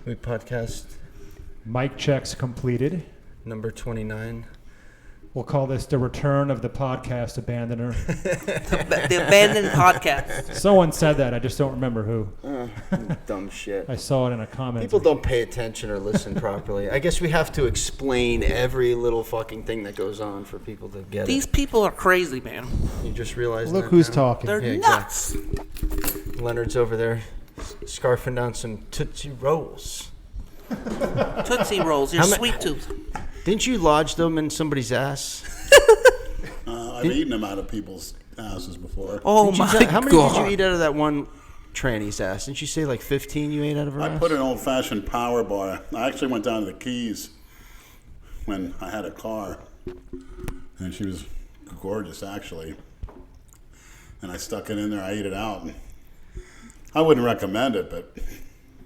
We podcast Mic checks completed. number 29. We'll call this the return of the podcast abandoner. The abandoned podcast. Someone said that. I just don't remember who. Dumb shit. I saw it in a comment. People don't pay attention or listen properly. I guess we have to explain every little fucking thing that goes on for people to get These it. people are crazy, man. You just realize Look that who's now? talking. They're Yeah, nuts. Leonard's over there scarfing down some Tootsie Rolls. Tootsie Rolls. You're How ma- sweet tooth. Didn't you lodge them in somebody's ass? I've eaten them out of people's asses before. Oh, Didn't you my tell- How many God. did you eat out of that one tranny's ass? Didn't you say like 15 you ate out of her I ass? put an old-fashioned power bar. I actually went down to the Keys when I had a car, and she was gorgeous, actually. And I stuck it in there. I ate it out. I wouldn't recommend it, but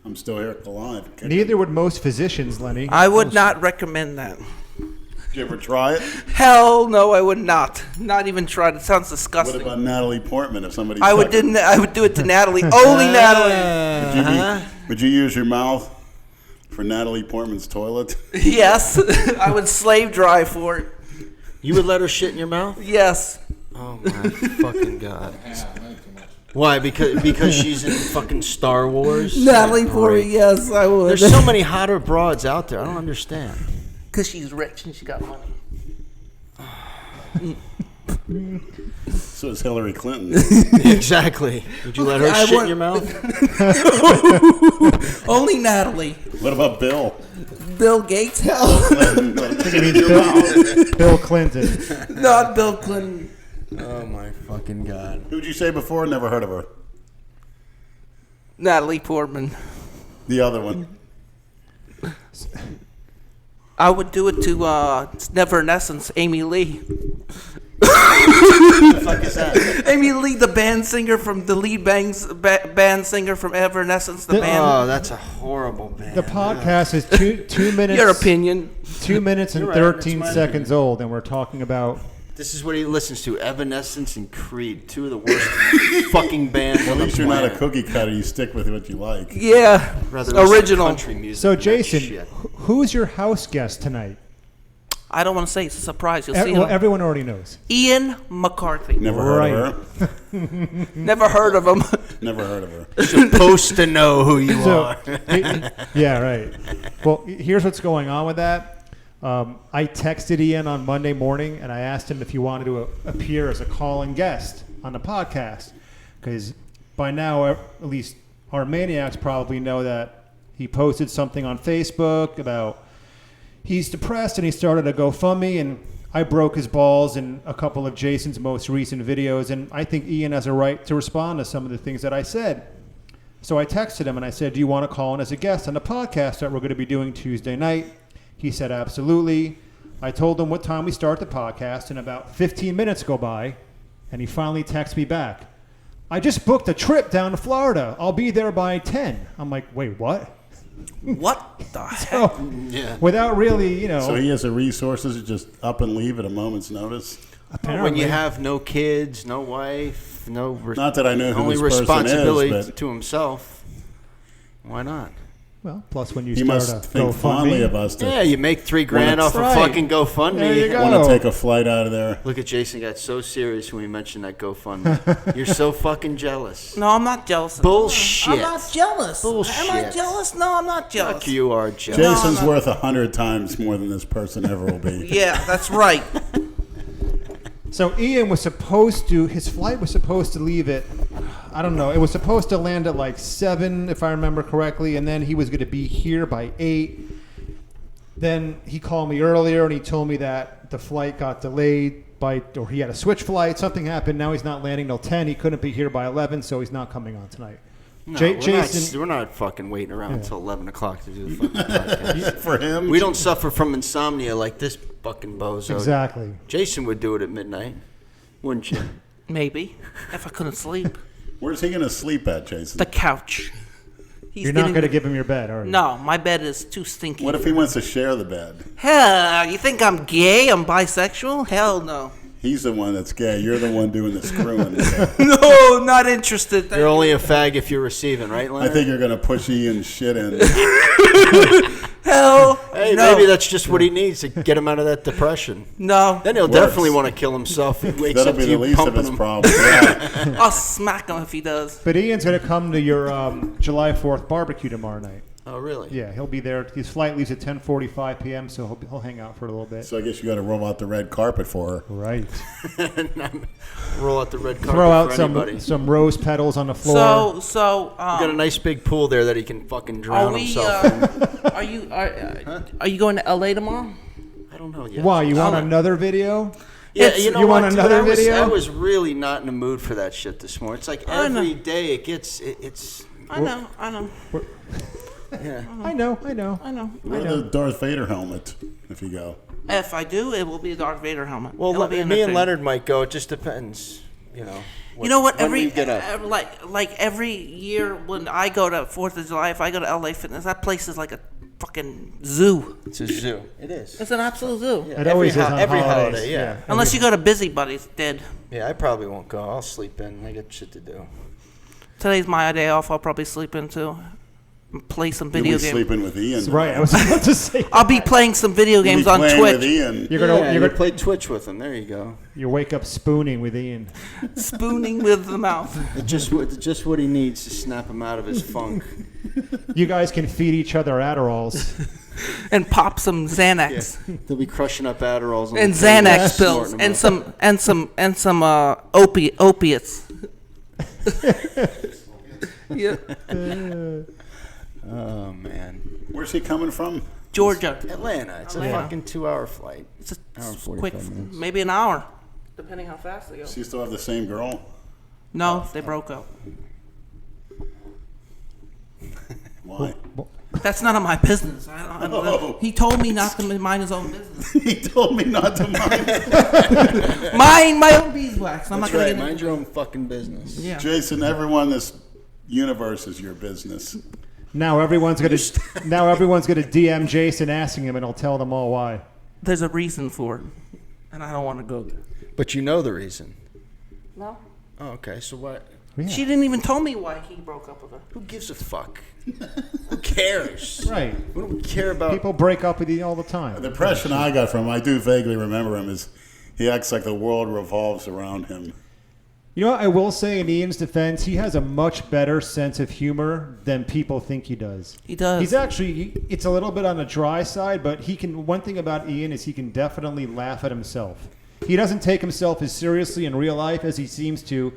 I'm still here alive. Neither would most physicians, Lenny. I would not recommend that. Did you ever try it? Hell no, I would not. Not even try it. It sounds What disgusting. about Natalie Portman? If somebody I would do it to Natalie. Only Natalie. Would you use your mouth for Natalie Portman's toilet? Yes. I would slave drive for it. You would let her shit in your mouth? Yes. Oh my fucking god! Why? Because she's in fucking Star Wars. Natalie Like, Portman. great. Yes, I would. There's so many hotter broads out there. I don't understand. Because she's rich and she got money. So is Hillary Clinton. Exactly. Would you let her I shit want- in your mouth? Only Natalie. What about Bill? Bill Gates? Hell. Bill Clinton. Not Bill Clinton. Oh my fucking god! Who'd you say before? Never heard of her. Natalie Portman. The other one. I would do it to Never in Essence, Amy Lee. What the fuck is that? Amy Lee, the band singer from the lead band singer from Evanescence, the band. Oh, that's a horrible band. The podcast is two minutes. Your opinion. 2 minutes and You're right, 13 that's my seconds old, and we're talking about. This is what he listens to: Evanescence and Creed, two of the worst fucking bands At on the least you're not a planet. cookie cutter. You stick with what you like. Yeah, Rather listen to original. country music So, than that Jason, shit. who's your house guest tonight? I don't want to say it's a surprise. You'll see Well, him. everyone already knows. Ian McCarthy. Never heard Right. of her. Never heard of him. Never heard of her. Supposed to know who you So, are. yeah, right. Well, here's what's going on with that. I texted Ian on Monday morning, and I asked him if he wanted to appear as a call-in guest on the podcast, because by now, at least our maniacs probably know that he posted something on Facebook about he's depressed, and he started a GoFundMe, and I broke his balls in a couple of Jason's most recent videos, and I think Ian has a right to respond to some of the things that I said. So I texted him, and I said, do you want to call in as a guest on the podcast that we're going to be doing Tuesday night? He said, absolutely. I told him what time we start the podcast, and about 15 minutes go by, and he finally texts me back. I just booked a trip down to Florida. I'll be there by 10. I'm like, wait, what? What the heck? So, Yeah. without really, So he has the resources to just up and leave at a moment's notice. apparently. When you have no kids, no wife, Not that I know who only this person responsibility is, but to himself, why not? Well, plus when you he start must a think fondly GoFundMe. of us. To Yeah, you make $3,000 off Right. a fucking GoFundMe. There you go. want to take a flight out of there. Look at Jason got so serious when we mentioned that GoFundMe. You're so fucking jealous. No, I'm not jealous. Bullshit. I'm not jealous. Am I Bullshit. jealous? No, I'm not jealous. Fuck you are jealous. Jason's no. worth 100 times more than this person ever will be. Yeah, that's right. So Ian was supposed to, his flight was supposed to leave at, I don't know, it was supposed to land at like 7, if I remember correctly, and then he was going to be here by 8. Then he called me earlier and he told me that the flight got delayed or he had a switch flight, something happened, now he's not landing till 10, he couldn't be here by 11, so he's not coming on tonight. No, Jason, we're not fucking waiting around until 11 o'clock to do the fucking podcast. For him, We don't suffer from insomnia like this fucking bozo. exactly. Jason would do it at midnight, wouldn't you? Maybe. If I couldn't sleep. where's he going to sleep at, Jason? The couch. He's You're not getting- going to give him your bed, are you? No, my bed is too stinky. What if he wants to share the bed? Hell, you think I'm gay? I'm bisexual? Hell no. He's the one that's gay. You're the one doing the screwing. No, not interested. You're only a fag if you're receiving, right, I Leonard? think you're going to push Ian's shit in. Hell, Hey, no. maybe that's just what he needs to get him out of that depression. No. Then he'll Works. definitely want to kill himself. He wakes That'll up be to the you least of pumping his him. problems. Yeah. I'll smack him if he does. But Ian's going to come to your July 4th barbecue tomorrow night. Oh, really? Yeah, he'll be there. His flight leaves at 10:45 p.m., so he'll hang out for a little bit. So I guess you got to roll out the red carpet for her. Right. Roll out the red carpet Throw out for anybody. some rose petals on the floor. So, We got a nice big pool there that he can fucking are drown we? himself in. Are you going to LA tomorrow? I don't know yet. Why? You want I'll- another video? Yeah, It's- you know you what, want dude? another I was, video? I was really not in the mood for that shit this morning. It's like I know. every day it gets, it's. I know. Yeah. I know. Wear the Darth Vader helmet if you go. If I do, it will be a Darth Vader helmet. Well, It'll be me and entertaining. Leonard might go. It just depends, you know. You know what? when Every we get up. like every year when I go to 4th of July, if I go to LA Fitness, that place is like a fucking zoo. It's a zoo. It is. It's an absolute zoo. Yeah, It always is on every holidays. holiday. Yeah. Unless you go to Busybody's, dead. Yeah, I probably won't go. I'll sleep in. I got shit to do. Today's my day off. I'll probably sleep in too. And play some You'll video be games. sleeping with Ian. Right. I was about to say. I'll be playing some video You'll be games on playing with Twitch. Ian. You're gonna play Twitch with him. There you go. you wake up spooning with Ian. Spooning with the mouth. Just what he needs to snap him out of his funk. You guys can feed each other Adderalls. And pop some Xanax. They'll be crushing up Adderalls on And the table, Xanax snorting pills. them And some opiates. Yeah. up. Oh man, Where's he coming from? Georgia. Atlanta. It's a Atlanta. fucking 2-hour flight. It's a Hour and quick, 45 minutes. maybe an hour, depending how fast they go. So you still have the same girl? No, they broke up. Why? That's none of my business. I don't Oh. He told me not to mind his own business. He told me not to mind. Mind my own beeswax. I'm That's not right. gonna Mind your own fucking business. Yeah. Jason, everyone in this universe is your business. Now everyone's gonna DM Jason asking him, and I'll tell them all why. There's a reason for it, and I don't want to go there. But you know the reason. No. Oh, okay. So what? Yeah. She didn't even tell me why he broke up with her. Who gives a fuck? Who cares? Right. We don't care about. People break up with you all the time. The impression I got from him, I do vaguely remember him, is he acts like the world revolves around him. You know what I will say in Ian's defense, he has a much better sense of humor than people think he does. He does. He's actually, it's a little bit on the dry side, but he can, one thing about Ian is he can definitely laugh at himself. He doesn't take himself as seriously in real life as he seems to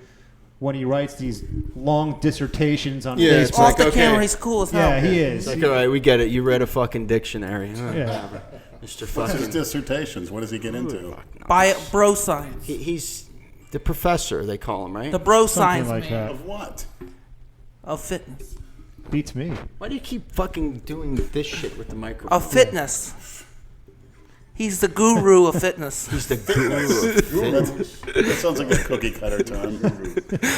when he writes these long dissertations on Yeah, it's Facebook. Off like, the okay. camera, he's cool as hell. Yeah, he is. It's like, all right, we get it. You read a fucking dictionary. Yeah. Mr. What's his Fucking. dissertations? What does he get into? By bro science. He's the professor, they call him, right? The bro Something science like man that. Of what? of fitness. Beats me. Why do you keep fucking doing this shit with the microphone? Of fitness. He's the guru of fitness. He's the guru of fitness. That sounds like a cookie cutter term.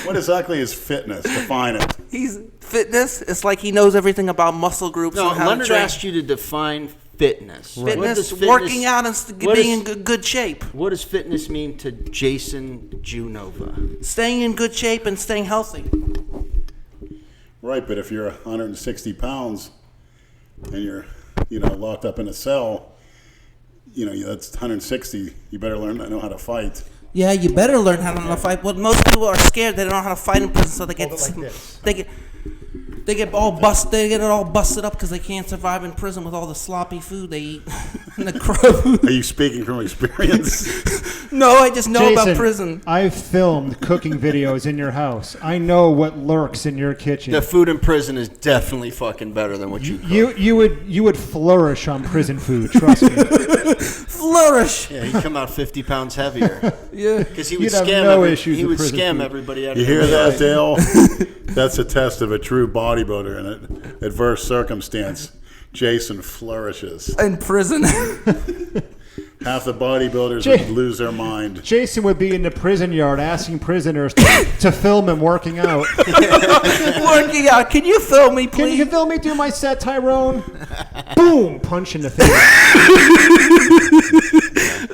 What exactly is fitness? Define it. He's fitness. It's like he knows everything about muscle groups No, and how to Leonard train. asked you to define fitness. What Fitness, does working out and what being is- in good shape. What does fitness mean to Jason Junova? Staying in good shape and staying healthy. Right, but if you're 160 pounds and you're, locked up in a cell, that's 160. You better learn to know how to fight. Yeah, you better learn how to fight. But most people are scared. They don't know how to fight in prison, so they get Hold it like this. they get all busted. They get it all busted up because they can't survive in prison with all the sloppy food they eat and the crow. Are you speaking from experience? No, I just know about prison. I've filmed cooking videos in your house. I know what lurks in your kitchen. The food in prison is definitely fucking better than what you cook. You would flourish on prison food. Trust me. Flourish. Yeah, he'd come out 50 pounds heavier. Yeah. Because he would You'd have scam, no issues he with would prison scam food. everybody out of You their hear that, life. Dale? That's a test of a true bodybuilder in an adverse circumstance. Jason flourishes. In prison. Half the bodybuilders Jay- would lose their mind. Jason would be in the prison yard asking prisoners to film him working out. Working out. Can you film me, Can please? you film me do my set, Tyrone? Boom! Punch in the face.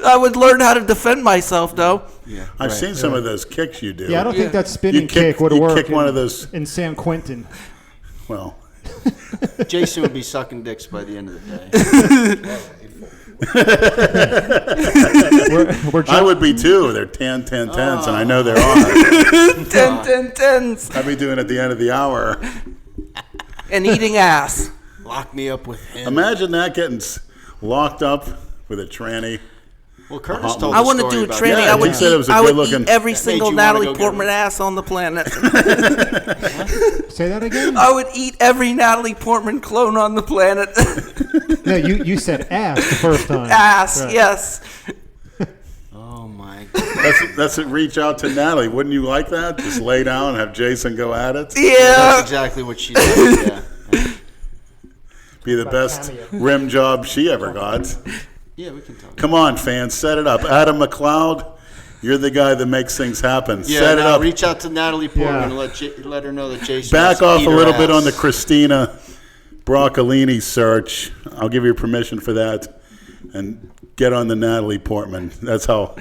I would learn how to defend myself, though. Yeah, I've seen some of those kicks you do. Yeah, I don't think that spinning You kick- kick would you work kick one of those- in San Quentin. Well, Jason would be sucking dicks by the end of the day. I would be too. They're 10, 10, 10s, and I know there are. 10, 10s. I'd be doing it at the end of the hour. And eating ass. Lock me up with him. Imagine that getting locked up with a tranny. Well, Curtis told I the want to story do a about training. Yeah, I would, he said it was a I would good-looking- eat every That single made you wanna Natalie go get Portman him. ass on the planet. Say that again? I would eat every Natalie Portman clone on the planet. No, you said ass the first time. Ass, Right. yes. Oh my God. That's it. Reach out to Natalie. Wouldn't you like that? Just lay down and have Jason go at it. That's Yeah. exactly what she did. Yeah. Be the best rim job she ever got. Yeah, we can talk. Come on, fans, set it up. Adam McLeod, you're the guy that makes things happen. Yeah, set it now up. reach out to Natalie Portman Yeah. and let her know that Jason Back wants to off eat a her little bit ass. on the Christina Broccolini search. I'll give you permission for that. And get on the Natalie Portman. That's how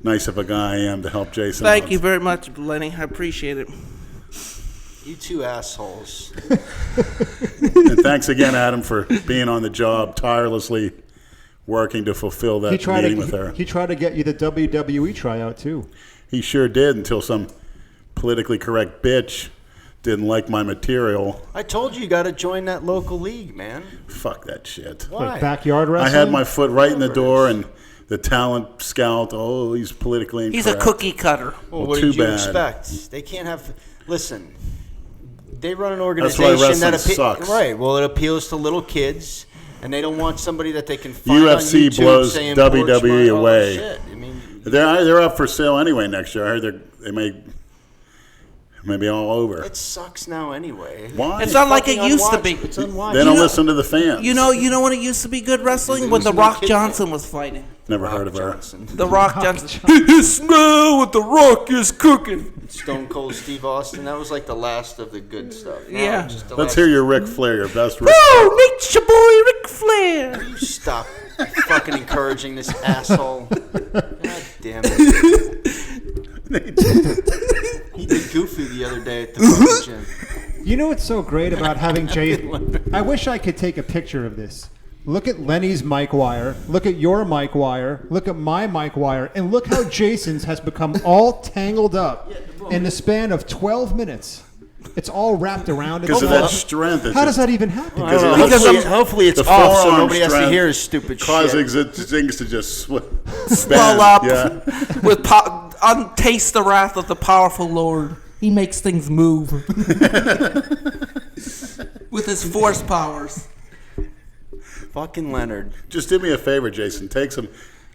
nice of a guy I am to help Jason Thank out. you very much, Lenny. I appreciate it. You two assholes. And thanks again, Adam, for being on the job, tirelessly working to fulfill that meeting with her. He tried to get you the WWE tryout too. He sure did, until some politically correct bitch didn't like my material. I told you got to join that local league, man. Fuck that shit. Why? Like backyard I wrestling. had my foot right in the door, and the talent scout, oh, he's politically incorrect. He's a cookie cutter. Well, Well, what too did you bad. expect? They can't have. Listen, they run an That's why organization that wrestling sucks. right. Well, it appeals to little kids, and they don't want somebody that they can find UFC on YouTube blows saying WWE porch my- all away. that shit. I mean, They're up for sale anyway next year. I heard they may be all over. it sucks now anyway. Why? It's not like it Fucking used to be. unwatchable. It's unwatchable. They don't know- listen to the fans. You know when it used to be good wrestling? When The Listen to Rock kids, Johnson was fighting. Never heard of her. Johnson. The Rock Johnson. You smell what The Rock is cooking. Stone Cold Steve Austin. That was like the last of the good stuff. Now Yeah. it's just the Let's last- hear your Ric Flair, your best Ric Oh, Nature Boy Ric Flair. You stop fucking encouraging this asshole. God damn it. He did Goofy the other day at the fucking gym. You know what's so great about having Jay? I wish I could take a picture of this. Look at Lenny's mic wire. Look at your mic wire. Look at my mic wire. And look how Jason's has become all tangled up in the span of 12 minutes. It's all wrapped around. because of that strength. How does that even happen? I don't know. Because Hopefully it's the off so forearm nobody has to strength hear his stupid causing shit. things to just Swell up Yeah. with taste the wrath of the powerful Lord. He makes things move with his force powers. Fucking Leonard. Just do me a favor, Jason. Take some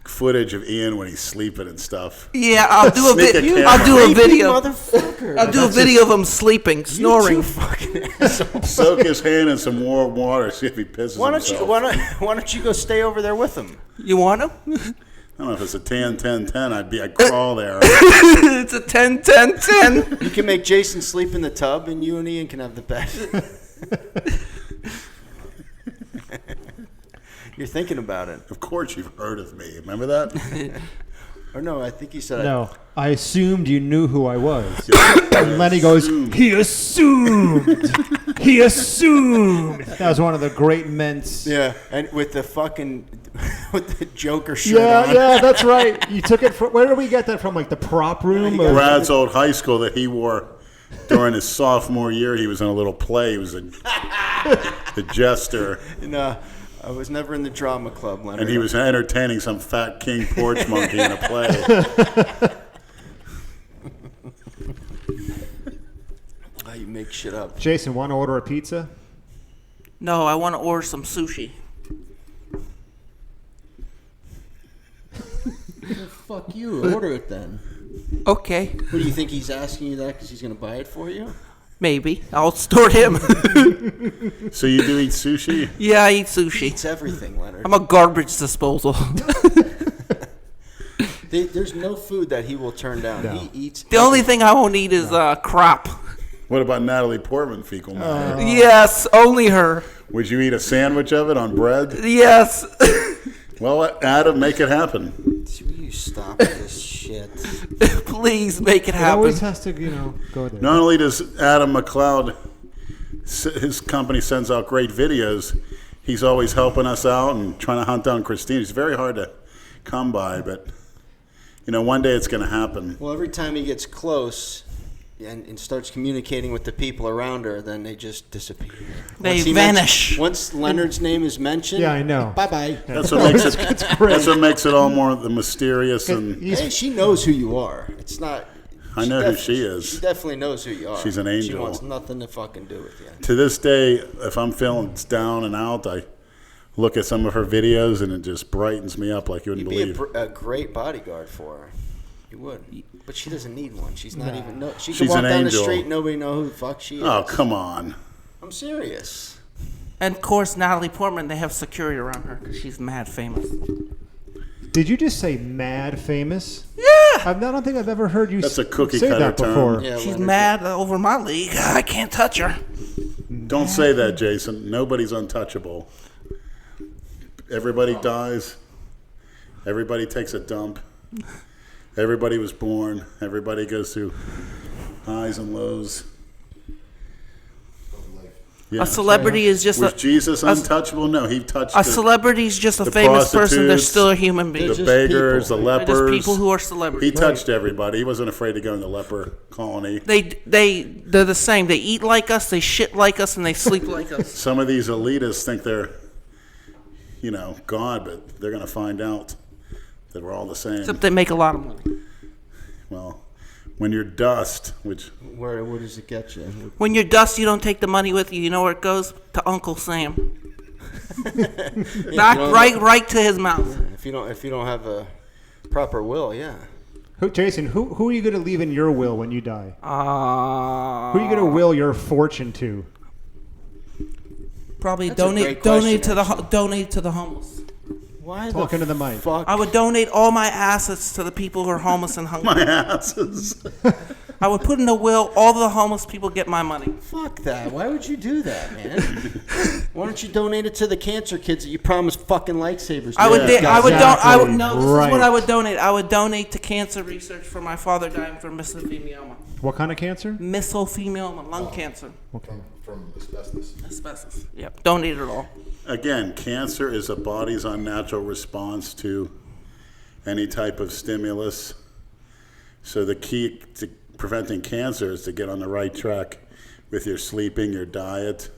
footage of Ian when he's sleeping and stuff. Yeah, I'll do a Sneak a video. camera. I'll do a video. Motherfucker. I'll do a video of him sleeping, snoring. Fucking asshole. Soak his hand in some warm water, see if he pisses Why don't himself. why don't you go stay over there with him? You want him? I don't know if it's a 10, 10, 10. I'd crawl there. It's a 10, 10, 10. You can make Jason sleep in the tub, and you and Ian can have the bed. You're thinking about it. Of course you've heard of me. Remember that? Or no, I think you said No, I assumed you knew who I was. Yeah. And Lenny goes, he assumed. He assumed. That was one of the great ments. Yeah, and with the fucking with the Joker shirt on. Yeah, that's right. You took it from, where did we get that from? Like the prop room? Yeah, of- Brad's old high school that he wore during his sophomore year. He was in a little play. He was the jester. And, I was never in the drama club, Leonard. And he was entertaining some fat king porch monkey in a play. Oh, you make shit up. Jason, want to order a pizza? No, I want to order some sushi. Fuck you. Order it then. Okay, What do you think he's asking you that because he's going to buy it for you? maybe. I'll store him. So you do eat sushi? Yeah, I eat sushi. It's everything, Leonard. I'm a garbage disposal. There's no food that he will turn down. No. He eats. The only thing I won't eat is crop. What about Natalie Portman fecal matter? Yes, only her. Would you eat a sandwich of it on bread? Yes. Well, Adam, make it happen. stop this shit. Please make it It happen. always has to, go there. Not only does Adam McLeod, his company sends out great videos, he's always helping us out and trying to hunt down Christine. He's very hard to come by, but one day it's going to happen. Well, every time he gets close and starts communicating with the people around her, then they just disappear. They vanish. Once Leonard's name is mentioned, Yeah, I know. bye-bye. That's what makes it. That's what makes it all more the mysterious and. Hey, she knows who you are. It's not. I know who she is. She definitely knows who you are. She's an angel. She wants nothing to fucking do with you. To this day, if I'm feeling down and out, I look at some of her videos and it just brightens me up like you wouldn't You'd believe. be a great bodyguard for her. You would. But she doesn't need one. She's not even. No, she can She's walk an down the angel. street and nobody know who the fuck she is. Oh, come on. I'm serious. And of course, Natalie Portman, they have security around her because she's mad famous. Did you just say mad famous? Yeah. I don't think I've ever heard you That's a cookie say cutter that term. before. Yeah, She's Leonard. mad over my league. I can't touch her. Don't say that, Jason. Nobody's untouchable. Everybody dies. Everybody takes a dump. Everybody was born. Everybody goes through highs and lows. Yeah. A celebrity is just Was a Jesus untouchable? No, he touched a celebrity is just a the famous person. They're prostitutes, still a human being. the just beggars, people. the They're lepers. just people who are He celebrities. touched everybody. He wasn't afraid to go in the leper colony. They're the same. They eat like us, they shit like us, and they sleep like us. Some of these elitists think they're, God, but they're going to find out that we're all the same. Except they make a lot of money. Well, when you're dust, which Where does it get you? When you're dust, you don't take the money with you. You know where it goes? To Uncle Sam. right to his mouth. If you don't have a proper will, yeah. Jason, who are you going to leave in your will when you die? Who are you going to will your fortune to? Probably That's a donate great to question, donate to the homeless. Why Talking to the mic. Fuck? I would donate all my assets to the people who are homeless and hungry. my asses. I would put in a will, all the homeless people get my money. Fuck that. Why would you do that, man? Why don't you donate it to the cancer kids that you promised fucking lightsabers to? I would no, this Right. is what I would donate. I would donate to cancer research for my father dying from mesothelioma. What kind of cancer? Mesothelioma, lung cancer. Okay. From asbestos. Asbestos. Yep. Donate it all. Again, cancer is a body's unnatural response to any type of stimulus. So the key to preventing cancer is to get on the right track with your sleeping, your diet,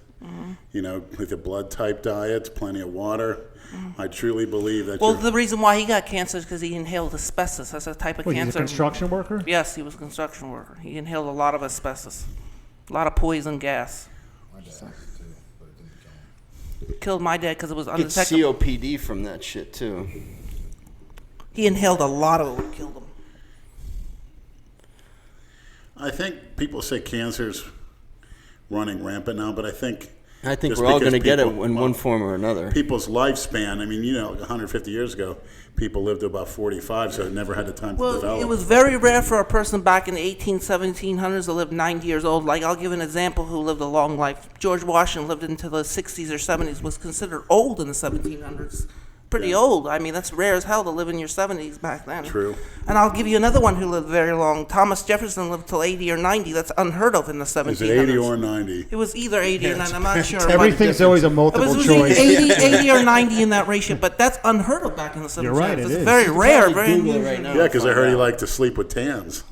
with a blood type diet, plenty of water. I truly believe that. Well, the reason why he got cancer is because he inhaled asbestos. That's a type of Wait, he's cancer. a construction worker? Yes, he was a construction worker. He inhaled a lot of asbestos, a lot of poison gas. My dad too, but it didn't kill him. Killed my dad because it was Get undetectable. COPD from that shit too. He inhaled a lot of it. Killed him. I think people say cancer's running rampant now, but I think just we're all because going to get it people- in one form or another. people's lifespan, 150 years ago, people lived to about 45, so it never had the time to Well, develop. it was very rare for a person back in the 1700s to live 90 years old. Like, I'll give an example who lived a long life. George Washington lived into the 60s or 70s, was considered old in the 1700s. Pretty old. I mean, that's rare as hell to live in your 70s back then. True. And I'll give you another one who lived very long. Thomas Jefferson lived till 80 or 90. That's unheard of in the 1700s. Is it 80 or 90? It was either 80 or 90. I'm not sure. Everything's always a It multiple was choice. 80 or 90 in that ratio, but that's unheard of back in the 1700s. You're right, it It's is. very rare. Probably Very Google it unusual. right now. Yeah, because I Find heard he out. liked to sleep with tans.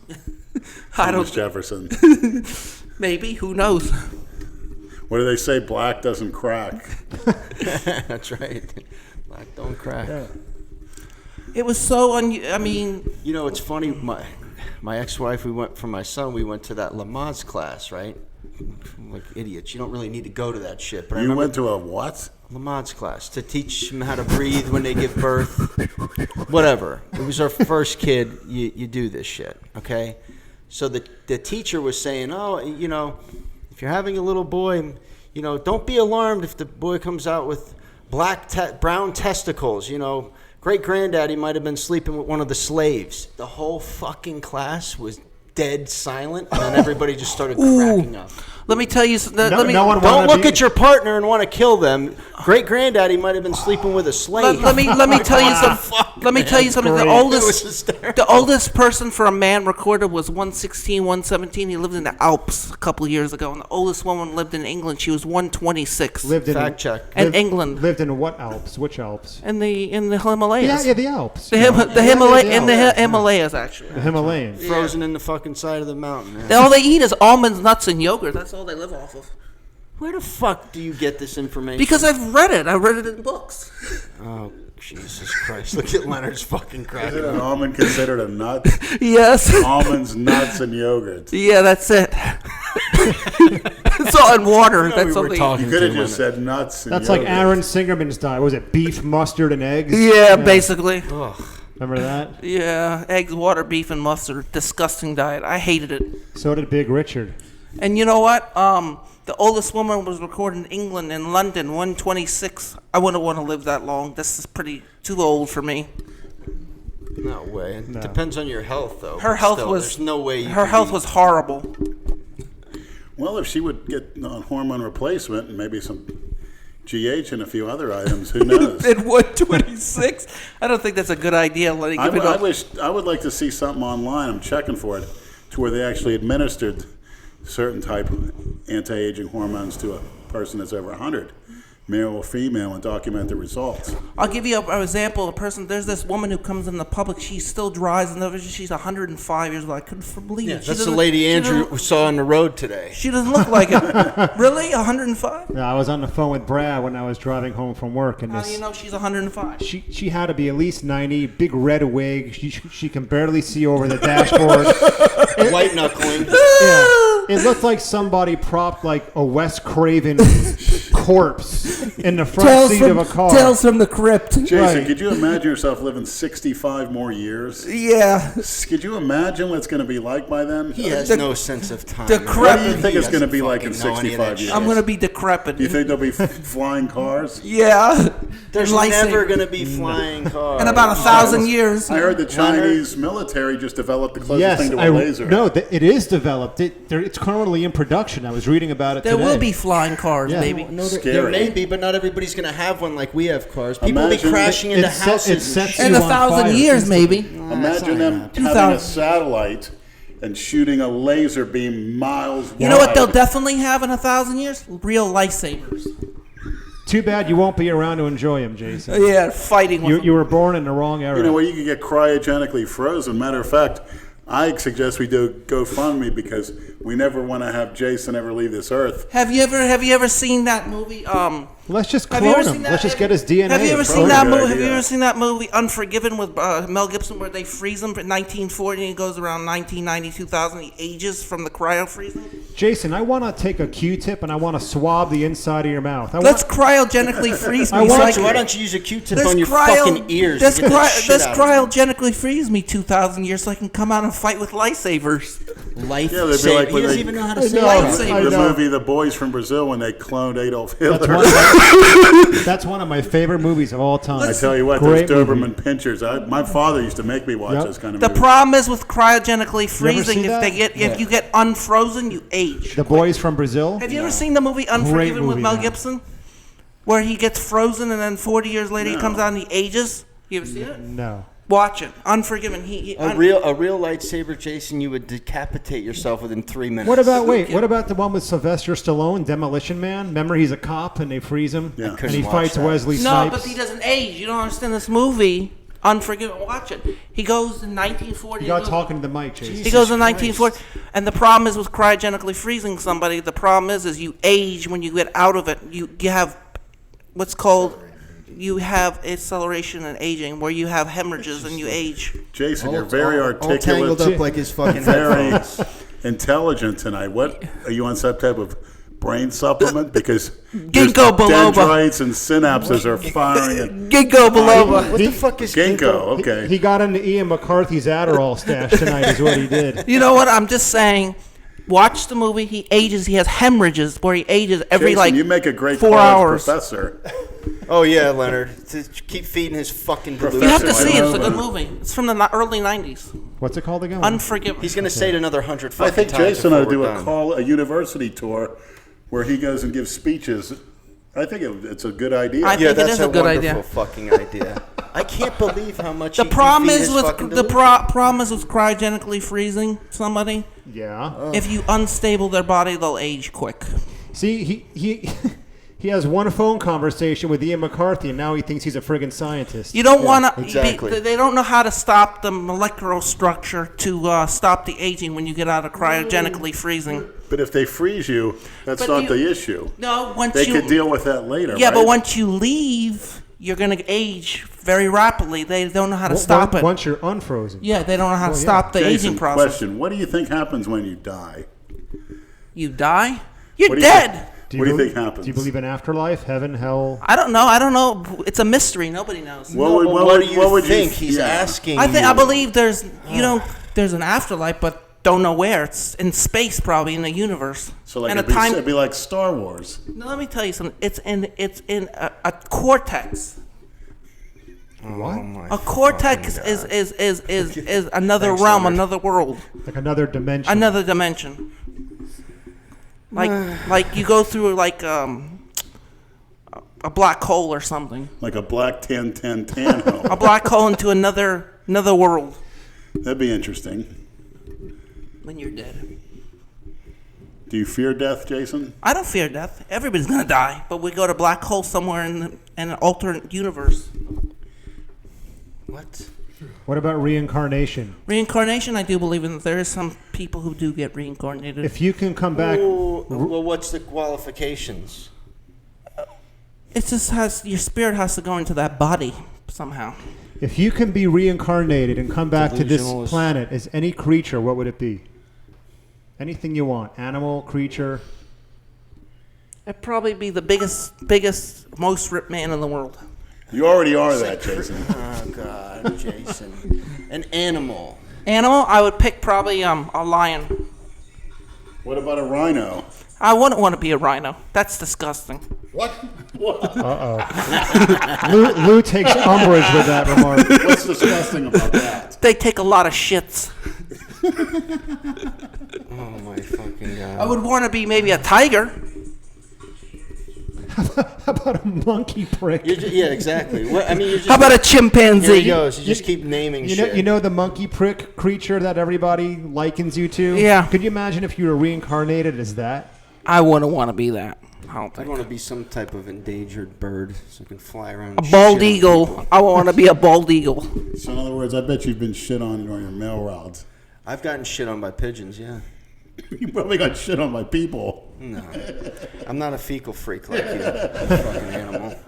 I Thomas don't. Jefferson. Maybe. Who knows? What do they say? Black doesn't crack. That's right. Black don't crack. It was so I mean, You know, it's funny. My ex-wife, we went to that Lamaze class, right? Like idiots. You don't really need to go to that shit. But I You remember went to a what? Lamaze class to teach them how to breathe when they give birth. Whatever. It was our first kid. You do this shit, okay? So the teacher was saying, if you're having a little boy, don't be alarmed if the boy comes out with brown testicles. Great granddaddy might have been sleeping with one of the slaves. The whole fucking class was dead silent, and then everybody just started cracking up. Let me tell you. Let me. no one Don't wanted look to at your partner and want to kill them. Great granddaddy might have been sleeping with a slave. Let me tell you something. Let me tell you something. Great. It was hysterical. The oldest person for a man recorded was 116, 117. He lived in the Alps a couple of years ago, and the oldest woman lived in England. She was 126. Lived in Fact check. in England. Lived in what Alps? Which Alps? In the Himalayas. Yeah, the Alps. The Himalayas, actually. The Himalayan. Frozen in the fucking side of the mountain. Man. All they eat is almonds, nuts, and yogurt. That's all they live off of. Where the fuck do you get this information? Because I've read it. I read it in books. Oh, Jesus Christ. Look at Leonard's fucking Is cracking an up. almond considered a nut? Yes. Almonds, nuts, and yogurt. Yeah, that's it. It's all in water. No, That's we all were they talking eat. You could have to just said nuts and That's yogurt. like Aaron Singerman's diet. Was it beef, mustard, and eggs? Yeah, basically. Ugh. Remember that? Yeah, eggs, water, beef, and mustard. Disgusting diet. I hated it. So did Big Richard. And you know what? The oldest woman was recorded in England, in London, 126. I wouldn't want to live that long. This is too old for me. No way. It No. depends on your health, though. Her but health still, was There's no way. her health was horrible. Well, if she would get on hormone replacement and maybe some GH and a few other items, who knows? At 126, I don't think that's a good idea. Letting I, give it I up. wish I would like to see something online. I'm checking for it, to where they actually administered certain type of anti-aging hormones to a person that's over 100, male or female, and document the results. I'll give you an example. There's this woman who comes in the public. She still drives, and she's 105 years old. I couldn't believe Yeah, it. She that's the doesn't- lady she Andrew doesn't- saw on the road today. She doesn't look like it. Really? 105? Yeah, I was on the phone with Brad when I was driving home from work, and How do you know she's 105? she had to be at least 90. Big red wig. She can barely see over the dashboard. White knuckling. Yeah. It looked like somebody propped like a Wes Craven corpse in the front seat of a car. Tales from the Crypt. Jason, Right. could you imagine yourself living 65 more years? Yeah. Could you imagine what it's going to be like by then? He has no sense of time. the man. crap- What do you think He it's going to be doesn't like in fucking know any of 65 that years? shit. I'm going to be decrepit. Do you think there'll be flying cars? Yeah. There's And never lightsaber. going to be flying cars. In about 1,000 years. I heard the Chinese military just developed the closest Yes, thing to a laser. no, it is developed. It's currently in production. I was reading about it There today. will be flying cars, Yeah. maybe. No, there Scary. may be, but not everybody's going to have one like we have cars. People will Imagine- be crashing into it houses. and sets shit. In you a on 1,000 fire. years, maybe. Imagine them having 2000. a satellite and shooting a laser beam miles wide. You know what they'll definitely have in 1,000 years? Real lightsabers. Too bad you won't be around to enjoy them, Jason. Yeah, fighting with You were born in the wrong era. You know where you can get cryogenically frozen. Matter of fact, I suggest we do GoFundMe because we never want to have Jason ever leave this earth. Have you ever seen that movie? Let's just Have you ever clone him. seen that? Let's just get his DNA. Have you ever Throw seen it that in. movie? idea. Have you ever seen that movie Unforgiven with Mel Gibson, where they freeze him in 1940 and he goes around 1990, 2000, he ages from the cryo freezing? Jason, I want to take a Q-tip and I want to swab the inside of your mouth. Let's cryogenically freeze me. I so want I to. can- Why don't you use a Q-tip Let's on your cryo- fucking ears? Let's, to get that shit let's out of you? cryogenically freeze me 2,000 years so I can come out and fight with lightsabers. Life Yeah, they'd be save- like he when doesn't they- even know how to I say know. it. Lightsaber. The know. movie The Boys from Brazil when they cloned Adolf That's Hitler. that's one of my favorite movies of all time. I tell you what, Great those movie. Doberman pinchers. My father used to make me watch Yep. those kind of The movies. problem is with cryogenically freezing, see that? if you get unfrozen, you age. The Boys from Brazil. Have you ever seen the movie Unforgiven with movie, Mel man. Gibson? Where he gets frozen and then 40 years later he No. comes out and he ages? You ever seen it? No. Watch it. Unforgiven. A real lightsaber, Jason, you would decapitate yourself within 3 minutes. What about what about the one with Sylvester Stallone, Demolition Man? Remember, he's a cop and they freeze him, Yeah. I and couldn't he watch fights that. Wesley No, Snipes. but he doesn't age. You don't understand this movie. Unforgiven. Watch it. He goes in 1940. You got talking to the mic, Jason. He goes in 1940, and the problem is with cryogenically freezing somebody. The problem is you age when you get out of it. You have what's called acceleration and aging, where you have hemorrhages and you age. Jason, you're very all articulate, tangled up like his fucking very headphones. intelligent tonight. What are you on some type of brain supplement? Because Ginkgo your biloba. dendrites and synapses are firing. And Ginkgo biloba. What the fuck is ginkgo, okay. He got into Ian McCarthy's Adderall stash tonight, is what he did. You know what? I'm just saying. Watch the movie. He ages. He has hemorrhages where he ages every Jason, you like make a great 4 college hours. professor. Oh yeah, Leonard. To keep feeding his fucking delusions. You have to see it. It's a Nova. good movie. It's from the early 90s. What's it called again? Unforgiven. He's gonna say it another 100 fucking I think times Jason ought to before do we're done. a university tour where he goes and gives speeches. I think it's a good idea. I Yeah, think it that's is a a good wonderful idea. fucking idea. I can't believe how much The he problem feed is his with fucking the delusions. problem is with cryogenically freezing somebody. Yeah. If you unstable their body, they'll age quick. See, he he has one phone conversation with Ian McCarthy, and now he thinks he's a friggin' scientist. You don't want to. exactly. They don't know how to stop the molecular structure to stop the aging when you get out of cryogenically freezing. But if they freeze you, that's But not you- the issue. No, once They you could deal with that later. yeah, right? but once you leave, you're gonna age very rapidly. They don't know how to stop it. Once you're unfrozen. Yeah, they don't know how to Well, yeah. stop the Jason, aging process. question: what do you think happens when you die? You die, you're What do you dead. think- What do you think happens? Do you believe in afterlife, heaven, hell? I don't know. It's a mystery. Nobody knows. What What, would- do you what would you- think? He's yeah. asking I you. believe there's there's an afterlife, but don't know where. It's in space, probably in the universe. So like and it'd be like Star Wars. No, let me tell you something. It's in a cortex. What? A cortex is another Thanks, realm, Leonard. another world, Like another dimension. another dimension. Like you go through like a black hole or something. Like a black 10-10-10 hole. A black hole into another world That'd be interesting. when you're dead. Do you fear death, Jason? I don't fear death. Everybody's gonna die, but we go to black hole somewhere in an alternate universe. What? What about reincarnation? Reincarnation, I do believe in. There is some people who do get reincarnated. If you can come back, Well, what's the qualifications? It just has your spirit has to go into that body somehow. if you can be reincarnated and come back to this Delusional is- planet as any creature, what would it be? Anything you want, animal, creature. It'd probably be the biggest, most ripped man in the world. You already are that, Jason. Oh God, Jason. An animal. Animal, I would pick probably a lion. What about a rhino? I wouldn't want to be a rhino. That's disgusting. What? Lou takes umbrage with that remark. What's disgusting about that? They take a lot of shits. Oh my fucking God. I would want to be maybe a tiger. How about a monkey prick? Yeah, exactly. What, I mean, you're just, How about a here chimpanzee? he goes. You just keep naming shit. You know the monkey prick creature that everybody likens you to? Yeah. Could you imagine if you were reincarnated as that? I wouldn't want to be that. I don't I think. want to be some type of endangered bird so I can fly around. A and bald shit on eagle. people. I want to be a bald eagle. So in other words, I bet you've been shit on your mail routes. I've gotten shit on by pigeons, yeah. You probably got shit on by people. No. I'm not a fecal freak like you fucking animal.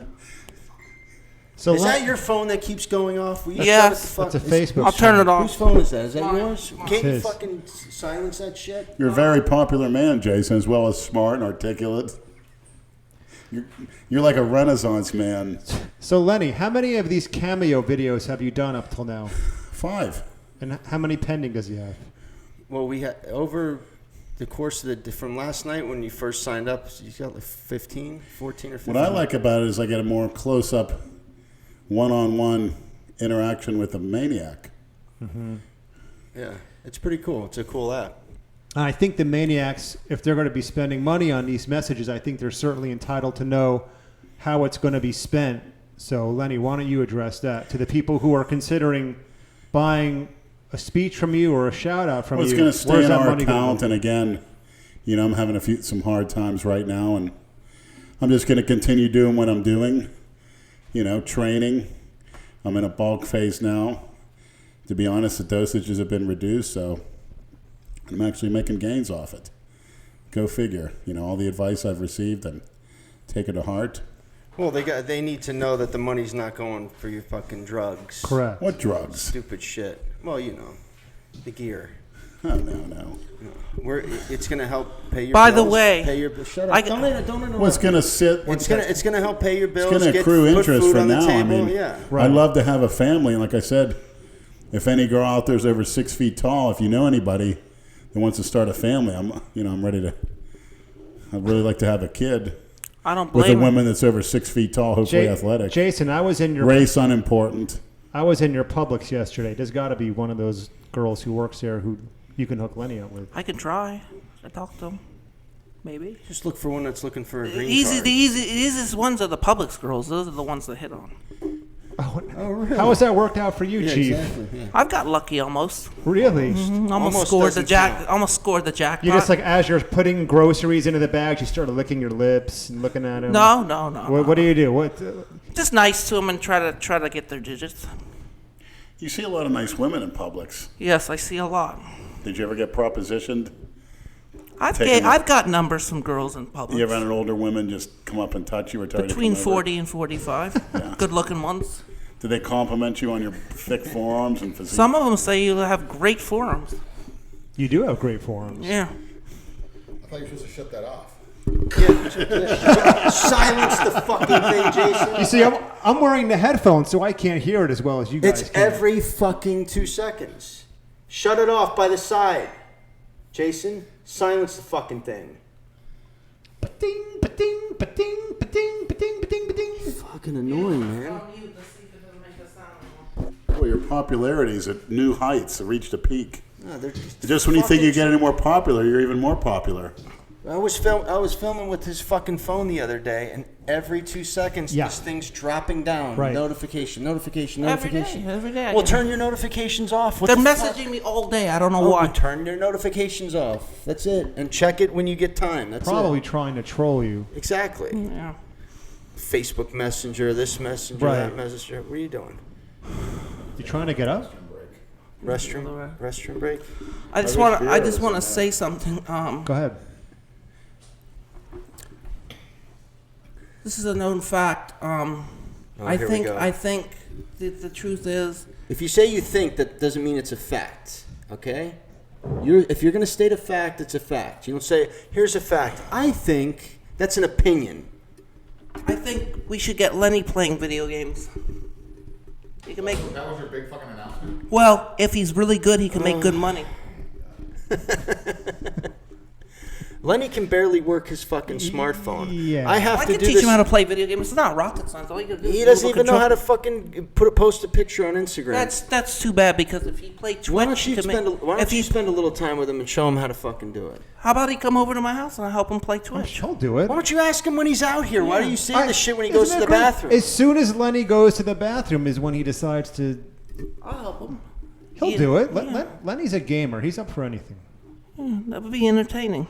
So Is that your phone that keeps going off? Will you Yes. shut the fuck- That's a Facebook. I'll turn it Whose off. phone is that? Is that Mine. yours? Can't you His. fucking silence that shit? You're a very popular man, Jason, as well as smart and articulate. You're like a Renaissance man. So Lenny, how many of these cameo videos have you done up till now? 5. And how many pending does he have? Well, we had over the course of from last night when you first signed up, you got like 14 or 15. What I like about it is I get a more close-up, one-on-one interaction with a maniac. Yeah, it's pretty cool. It's a cool app. I think the maniacs, if they're going to be spending money on these messages, I think they're certainly entitled to know how it's going to be spent. So Lenny, why don't you address that to the people who are considering buying a speech from you or a shout out from Well, it's you? going to stay Where's in that our money gonna account, go? and again, I'm having some hard times right now, and I'm just going to continue doing what I'm doing, training. I'm in a bulk phase now. To be honest, the dosages have been reduced, so I'm actually making gains off it. Go figure. All the advice I've received, and take it to heart. Well, they need to know that the money's not going for your fucking drugs. Correct. What drugs? Stupid shit. Well, the gear. Oh, no. It's going to help pay your By bills. the way, Pay your shut up. Don't interrupt. What's going to sit? It's gonna help pay your bills. It's going to get accrue put interest food for on the now. table. Yeah. Right. I'd love to have a family, and like I said, if any girl out there is over 6 feet tall, if you know anybody that wants to start a family, I'm ready to. I'd really like to have a kid. I don't with a blame her. woman that's over 6 feet tall, hopefully athletic. Jason, I was in your Race unimportant. Publix yesterday. There's got to be one of those girls who works there who you can hook Lenny up with. I can try. I talk to him. Maybe. Just look for one that's looking for a green The easiest ones are the Publix girls. Those are the ones that hit on. Oh, really? How has that worked out for you, Yeah, Chief? exactly. Yeah. I've got lucky almost. Really? Almost scored the doesn't count. Almost scored the jackpot. You just like as you're putting groceries into the bags, you start licking your lips and looking at them. No. What do you do? What? Just nice to them and try to get their digits. You see a lot of nice women in Publix. Yes, I see a lot. Did you ever get propositioned? I've got numbers from girls in Publix. You ever had an older woman just come up and touch you or tell you to Between come over? 40 and 45. Good-looking ones. Did they compliment you on your thick forearms and physique? Some of them say you have great forearms. You do have great forearms. Yeah. I thought you were supposed to shut that off. Silence the fucking thing, Jason. You see, I'm wearing the headphones, so I can't hear it as well as you guys It's can. every fucking 2 seconds. Shut it off by the side. Jason, silence the fucking thing. Ba-ding, ba-ding, ba-ding, ba-ding, ba-ding, ba-ding, ba-ding. Fucking annoying, man. Well, your popularity is at new heights. It reached a peak. No, they're Just when you think you fucking- get any more popular, you're even more popular. I was filming with his fucking phone the other day, and every 2 seconds, Yeah. this thing's dropping down. Right. Notification. Every day. Well, turn your notifications off. What They're the messaging fuck? me all day. I don't know Oh, why. turn your notifications off. That's it. And check it when you get time. That's Probably it. trying to troll you. Exactly. Yeah. Facebook Messenger, this messenger, Right. that messenger. What are you doing? You trying to get up? Restroom break? I just want to say something. Go ahead. This is a known fact. I here we go. think the truth is. If you say you think, that doesn't mean it's a fact. Okay? If you're going to state a fact, it's a fact. You don't say, here's a fact. I think that's an opinion. I think we should get Lenny playing video games. He can make. That was your big fucking announcement? Well, if he's really good, he can make good money. Lenny can barely work his fucking smartphone. Yeah. I have I to can do teach this. him how to play video games. It's not rocket science. All you gotta do is He a doesn't little even know how to control. fucking post a picture on Instagram. That's too bad because if he played Twitch, Why don't he you could spend make. a little time with him and show him how to fucking do it? How about he come over to my house and I help him play I'm Twitch? sure he'll do it. Why don't you ask him when he's out here? Why do you say this shit when he Isn't goes to that the great? bathroom? As soon as Lenny goes to the bathroom is when he decides to. I'll help him. He'll do it. Lenny's a gamer. He's up for anything. Yeah, that would be entertaining.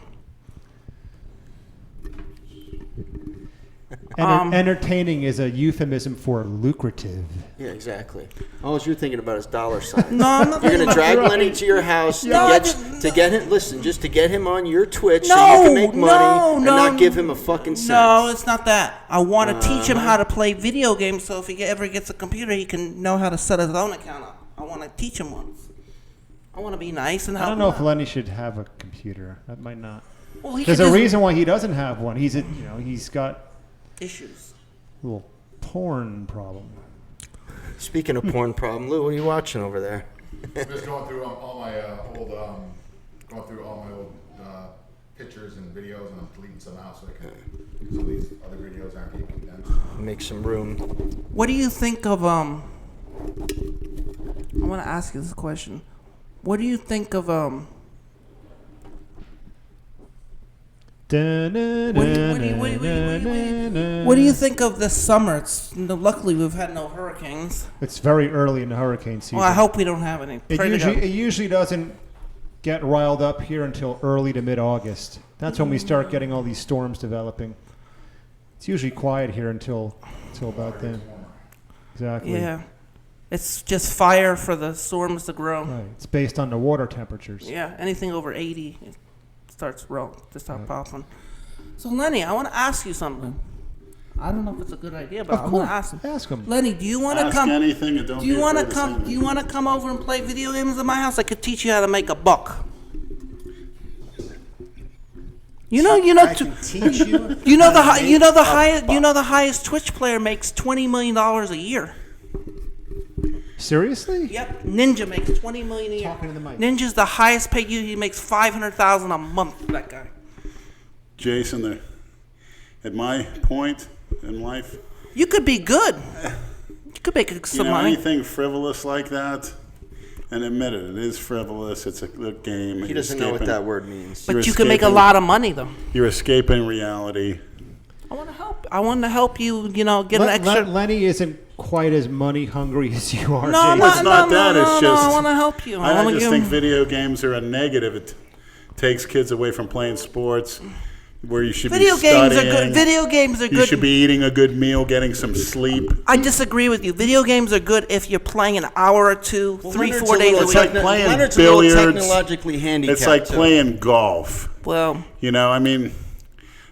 Entertaining is a euphemism for lucrative. Yeah, exactly. All you're thinking about is dollar signs. No, I'm not You're thinking gonna about drag right. Lenny to your house No, I to didn't- get him. Listen, just to get him on your Twitch so No, you can make money no, and no, not give him a fucking cent. No, it's not that. I want to teach him how to play video games so if he ever gets a computer, he can know how to set his own account up. I want to teach him once. I want to be nice and help I don't know him if out. Lenny should have a computer. That might not. Well, he There's could a just- reason why he doesn't have one. He's got Issues. a little porn problem. Speaking of porn problem, Lou, what are you watching over there? I'm just going through all my old pictures and videos, and I'm deleting some out so I can. So these other videos aren't being condensed. Make some room. What do you think of I want to ask you this question. What do you think of What do you think of this summer? Luckily we've had no hurricanes. It's very early in the hurricane season. Well, I hope we don't have any. Pray to God. It usually doesn't get riled up here until early to mid-August. That's when we start getting all these storms developing. It's usually quiet here until about then. Exactly. Yeah. It's just fire for the storms to grow. Right. It's based on the water temperatures. Yeah, anything over 80 it starts popping. So Lenny, I want to ask you something. I don't know if it's a good idea, but Of I'm going course. to ask him. Ask him. Lenny, do you want to Ask come? anything and don't Do you be want to afraid to say come? Do anything. you want to come over and play video games at my house? I could teach you how to make a buck. You know, I can teach you. you know the how to make a buck. highest Twitch player makes $20 million a year. Seriously? Yep, Ninja makes $20 million a year. Talking to the mic. Ninja's the highest paid. He makes $500,000 a month. That guy. Jason, at my point in life, You could be good. You could make some money. anything frivolous like that, and admit it, it is frivolous. It's a good game. He doesn't know what that word means. But you can make a lot of money, though. You're escaping reality. I want to help. I want to help you. Get an extra. Lenny isn't quite as money hungry as you are. No, Jason. no, It's not no, that, no, it's no, just- I want to help you. I wanna just give think him- video games are a negative. It takes kids away from playing sports where you should Video be games studying. are good. Video games are You good. should be eating a good meal, getting some sleep. I disagree with you. Video games are good if you're playing an hour or two, three, Leonard's 4 a days little a week. It's like playing Leonard's a little billiards. technologically handicapped. It's like too. playing golf. Well, I mean,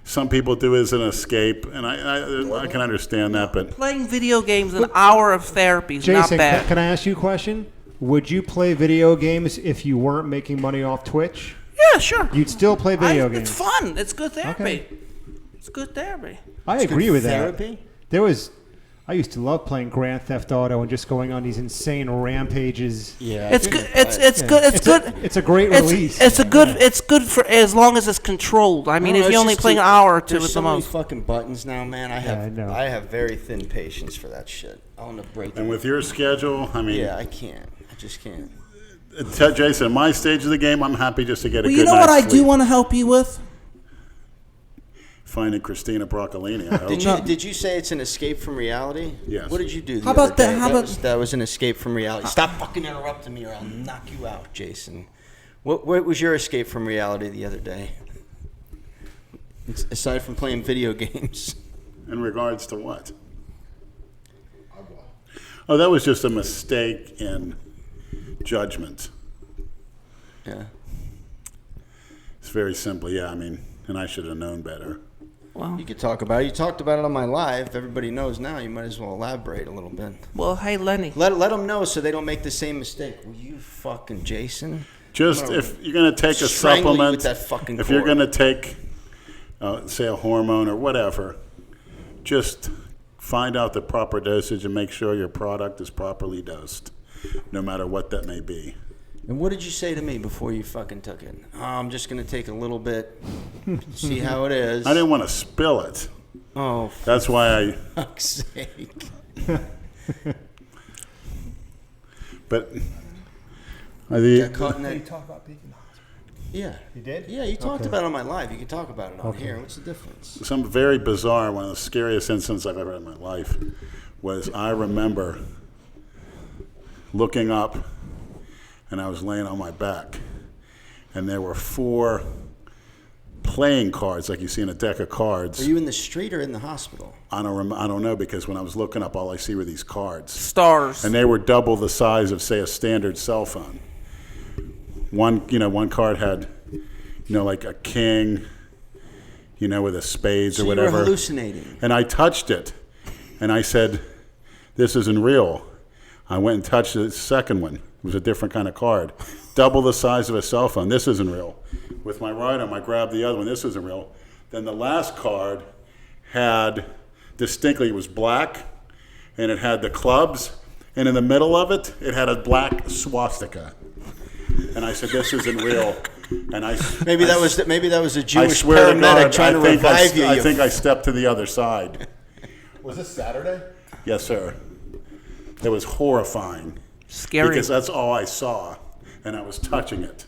some people do as an escape, and I can understand that, but playing video games, an hour of therapy is not Jason, bad. can I ask you a question? Would you play video games if you weren't making money off Twitch? Yeah, sure. You'd still play video games. It's fun. It's good therapy. Okay. It's good therapy. I It's agree good with therapy? that. I used to love playing Grand Theft Auto and just going on these insane rampages. Yeah, It's good. It's good. It's good. It's a great release. It's good for as long as it's controlled. I mean, if you're only playing an hour or two there's at so the many most. fucking buttons now, man. I know. I have very thin patience for that shit. I want to break them. and with your schedule, I mean, Yeah, I can't. I just can't. Jason, at my stage of the game, I'm happy just to get a Well, good you know what I night's do sleep. want to help you with? Finding Christina Broccolini. I hope. Did you say it's an escape from reality? Yes. What did you do? How about other that? day? How about- That was an escape from reality. Stop fucking interrupting me, or I'll knock you out, Jason. What was your escape from reality the other day? Aside from playing video games. In regards to what? Oh, that was just a mistake in judgment. Yeah. It's very simple. Yeah, I mean, and I should have known better. Well, You could talk about it. You talked about it on my live. Everybody knows now. You might as well elaborate a little bit. well, hey, Lenny. Let them know so they don't make the same mistake. Will you fucking Jason? Just gonna if you're going to take a strangle you supplement, with that fucking if you're cord. going to take, say, a hormone or whatever, just find out the proper dosage and make sure your product is properly dosed, no matter what that may be. And what did you say to me before you fucking took it? Oh, I'm just going to take a little bit, see how it is. I didn't want to spill it. Oh, for That's why I. fuck's sake. But Got caught in that. talk about peaking? Yeah. You did? Yeah, you talked Okay. about it on my live. You can talk about it on here. What's the difference? some very bizarre, one of the scariest incidents I've ever had in my life was I remember looking up and I was laying on my back and there were 4 playing cards like you see in a deck of cards. Were you in the street or in the hospital? I don't know because when I was looking up all I see were these cards. Stars. And they were double the size of, say, a standard cell phone. One card had, like a king, with a spades So or you whatever. were hallucinating. And I touched it, and I said, "This isn't real." I went and touched the second one. It was a different kind of card, double the size of a cell phone. This isn't real. With my right arm, I grabbed the other one. This isn't real. Then the last card had distinctly, it was black, and it had the clubs, and in the middle of it, it had a black swastika. And I said, "This isn't real." And Maybe that was a I Jewish swear to paramedic God, trying to I think revive you. I you think I stepped to the other side. Was this Saturday? Yes, sir. It was horrifying Scary. because that's all I saw, and I was touching it.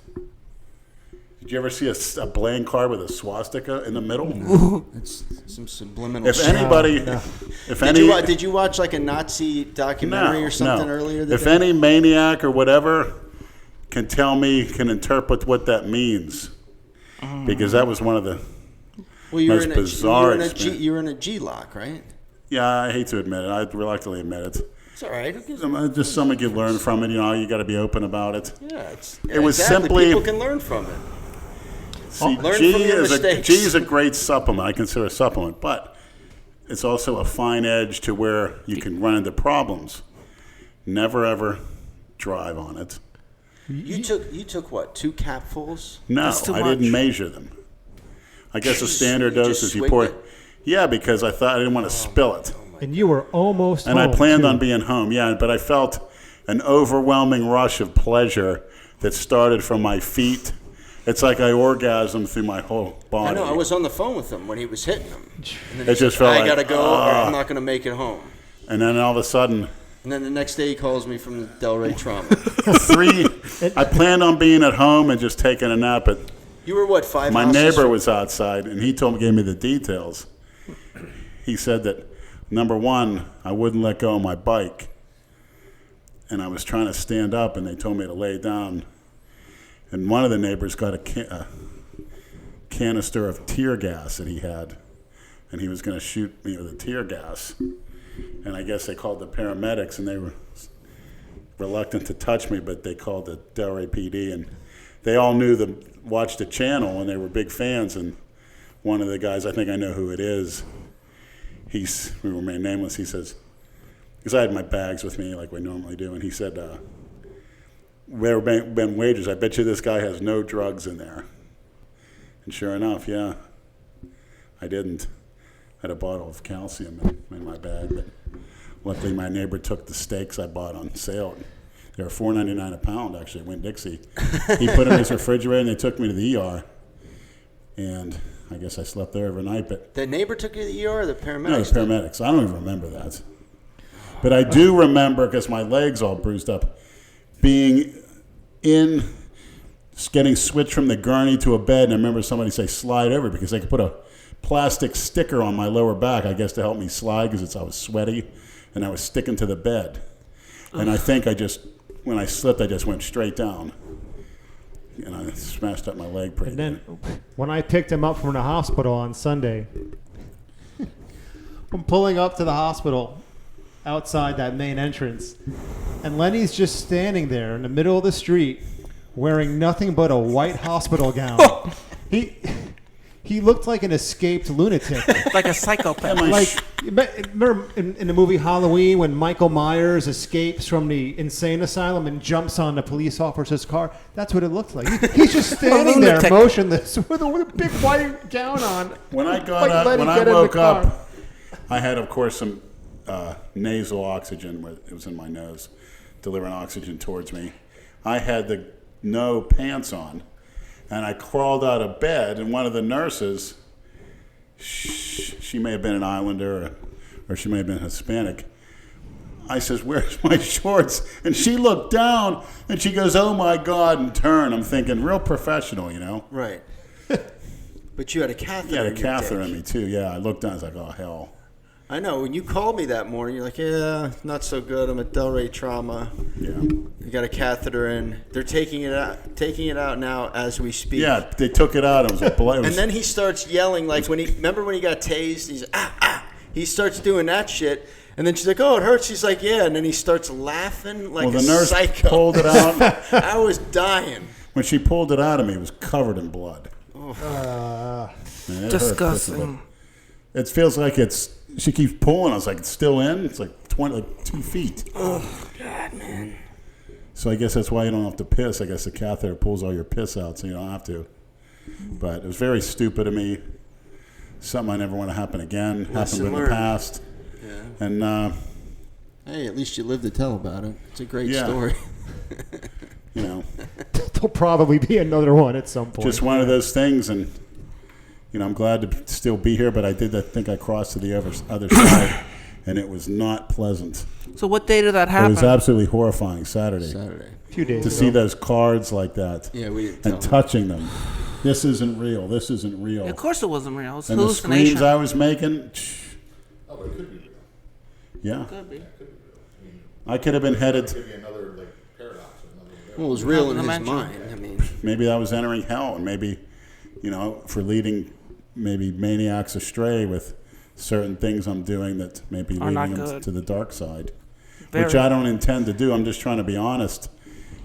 Did you ever see a playing card with a swastika in the middle? It's some subliminal If shit. anybody, Did you watch like a Nazi documentary or something earlier? If any maniac or whatever can interpret what that means, because that was one of the well, you were most in bizarre a experience. you were in a G lock, right? Yeah, I hate to admit it. I reluctantly admit it. It's all right. Who gives Just something you learn from it. You got to be open about it. Yeah, It was exactly. simply- People can learn from it. See, Learn G from your mistakes. is a great supplement. I consider a supplement, but it's also a fine edge to where you can run into problems. Never ever drive on it. You took what? 2 capfuls? No, That's too I much. didn't measure them. I guess the standard you dose just is you swigged pour. it? Yeah, because I thought I didn't want to spill it, And you were almost and I home, planned too. on being home. Yeah, but I felt an overwhelming rush of pleasure that started from my feet It's like I orgasmed through my whole body. I know. I was on the phone with him when he was hitting him. And then It just felt I like, gotta go, or I'm not gonna make it home. And then all of a sudden, And then the next day he calls me from the Delray trauma. I planned on being at home and just taking a nap, but You were what, 5 my houses? neighbor was outside, and he gave me the details. He said that, number one, I wouldn't let go of my bike, and I was trying to stand up, and they told me to lay down. And one of the neighbors got a canister of tear gas that he had, and he was going to shoot me with the tear gas. And I guess they called the paramedics, and they were reluctant to touch me, but they called the Delray PD, and they all watched the channel, and they were big fans. And one of the guys, I think I know who it is, we remain nameless, he says, because I had my bags with me like we normally do, and he said, we were been wagers, I bet you this guy has no drugs in there. And sure enough, yeah, I didn't. I had a bottle of calcium in my bag, but luckily my neighbor took the steaks I bought on sale. They were $4.99 a pound, actually, at Winn-Dixie. He put them in his refrigerator, and they took me to the ER. And I guess I slept there overnight. But The neighbor took you to the ER or the paramedics? no, the paramedics. I don't even remember that. But I do remember, because my leg's all bruised up, being getting switched from the gurney to a bed, and I remember somebody say, slide over, because they could put a plastic sticker on my lower back, I guess, to help me slide, because I was sweaty, and I was sticking to the bed. And I think when I slipped, I just went straight down. And I smashed up my leg pretty And then good. when I picked him up from the hospital on Sunday, I'm pulling up to the hospital outside that main entrance, and Lenny's just standing there in the middle of the street wearing nothing but a white hospital gown. He looked like an escaped lunatic. Like a psychopath. Like, remember in the movie Halloween when Michael Myers escapes from the insane asylum and jumps on the police officer's car? That's what it looked like. He's just standing there lunatic. motionless with a big white gown on. When I woke up, I had, of course, some nasal oxygen where it was in my nose, delivering oxygen towards me. I had no pants on. And I crawled out of bed, and one of the nurses, she may have been an Islander or she may have been Hispanic. I says, where's my shorts? And she looked down, and she goes, oh, my God, and turned. I'm thinking, real professional, you know? Right. But you had a catheter. Yeah, a in your catheter dick. in me, too. Yeah, I looked down, I was like, oh, hell. I know. When you called me that morning, you're like, yeah, not so good. I'm at Delray trauma. Yeah. You got a catheter in. They're taking it out now as we speak. Yeah, they took it out. It was a blood. And then he starts yelling like remember when he got tased? He's He starts doing that shit. And then she's like, oh, it hurts. She's like, yeah. And then he starts laughing like the a nurse psycho. pulled it out. I was dying. When she pulled it out of me, it was covered in blood. Man, it hurt. Disgusting. It feels like she keeps pulling. I was like, it's still in? It's like 2 feet. Oh, God, man. So I guess that's why you don't have to piss. I guess the catheter pulls all your piss out, so you don't have to. But it was very stupid of me. Something I never want to happen again. Lesson Happened in the learned. past. Yeah. And, Hey, at least you lived to tell about it. It's a great Yeah. story. you know, There'll probably be another one at some point. just one of those things. And, you know, I'm glad to still be here, but I think I crossed to the other side, and it was not pleasant. So what day did that It happen? was absolutely horrifying Saturday. Saturday. a few days To ago. see those cards like that Yeah, we didn't tell and him. touching them. This isn't real. This isn't real. Of course it wasn't real. It was And the hallucination. screams I was making, Oh, but it could be real. yeah. Could be. I could have been headed, Could be another like paradox. Well, it was real in his Dimension. mind. I mean, maybe I was entering hell, and maybe, you know, for leading maybe maniacs astray with certain things I'm doing that may be Are not leading them good. to the dark side, Very. which I don't intend to do. I'm just trying to be honest.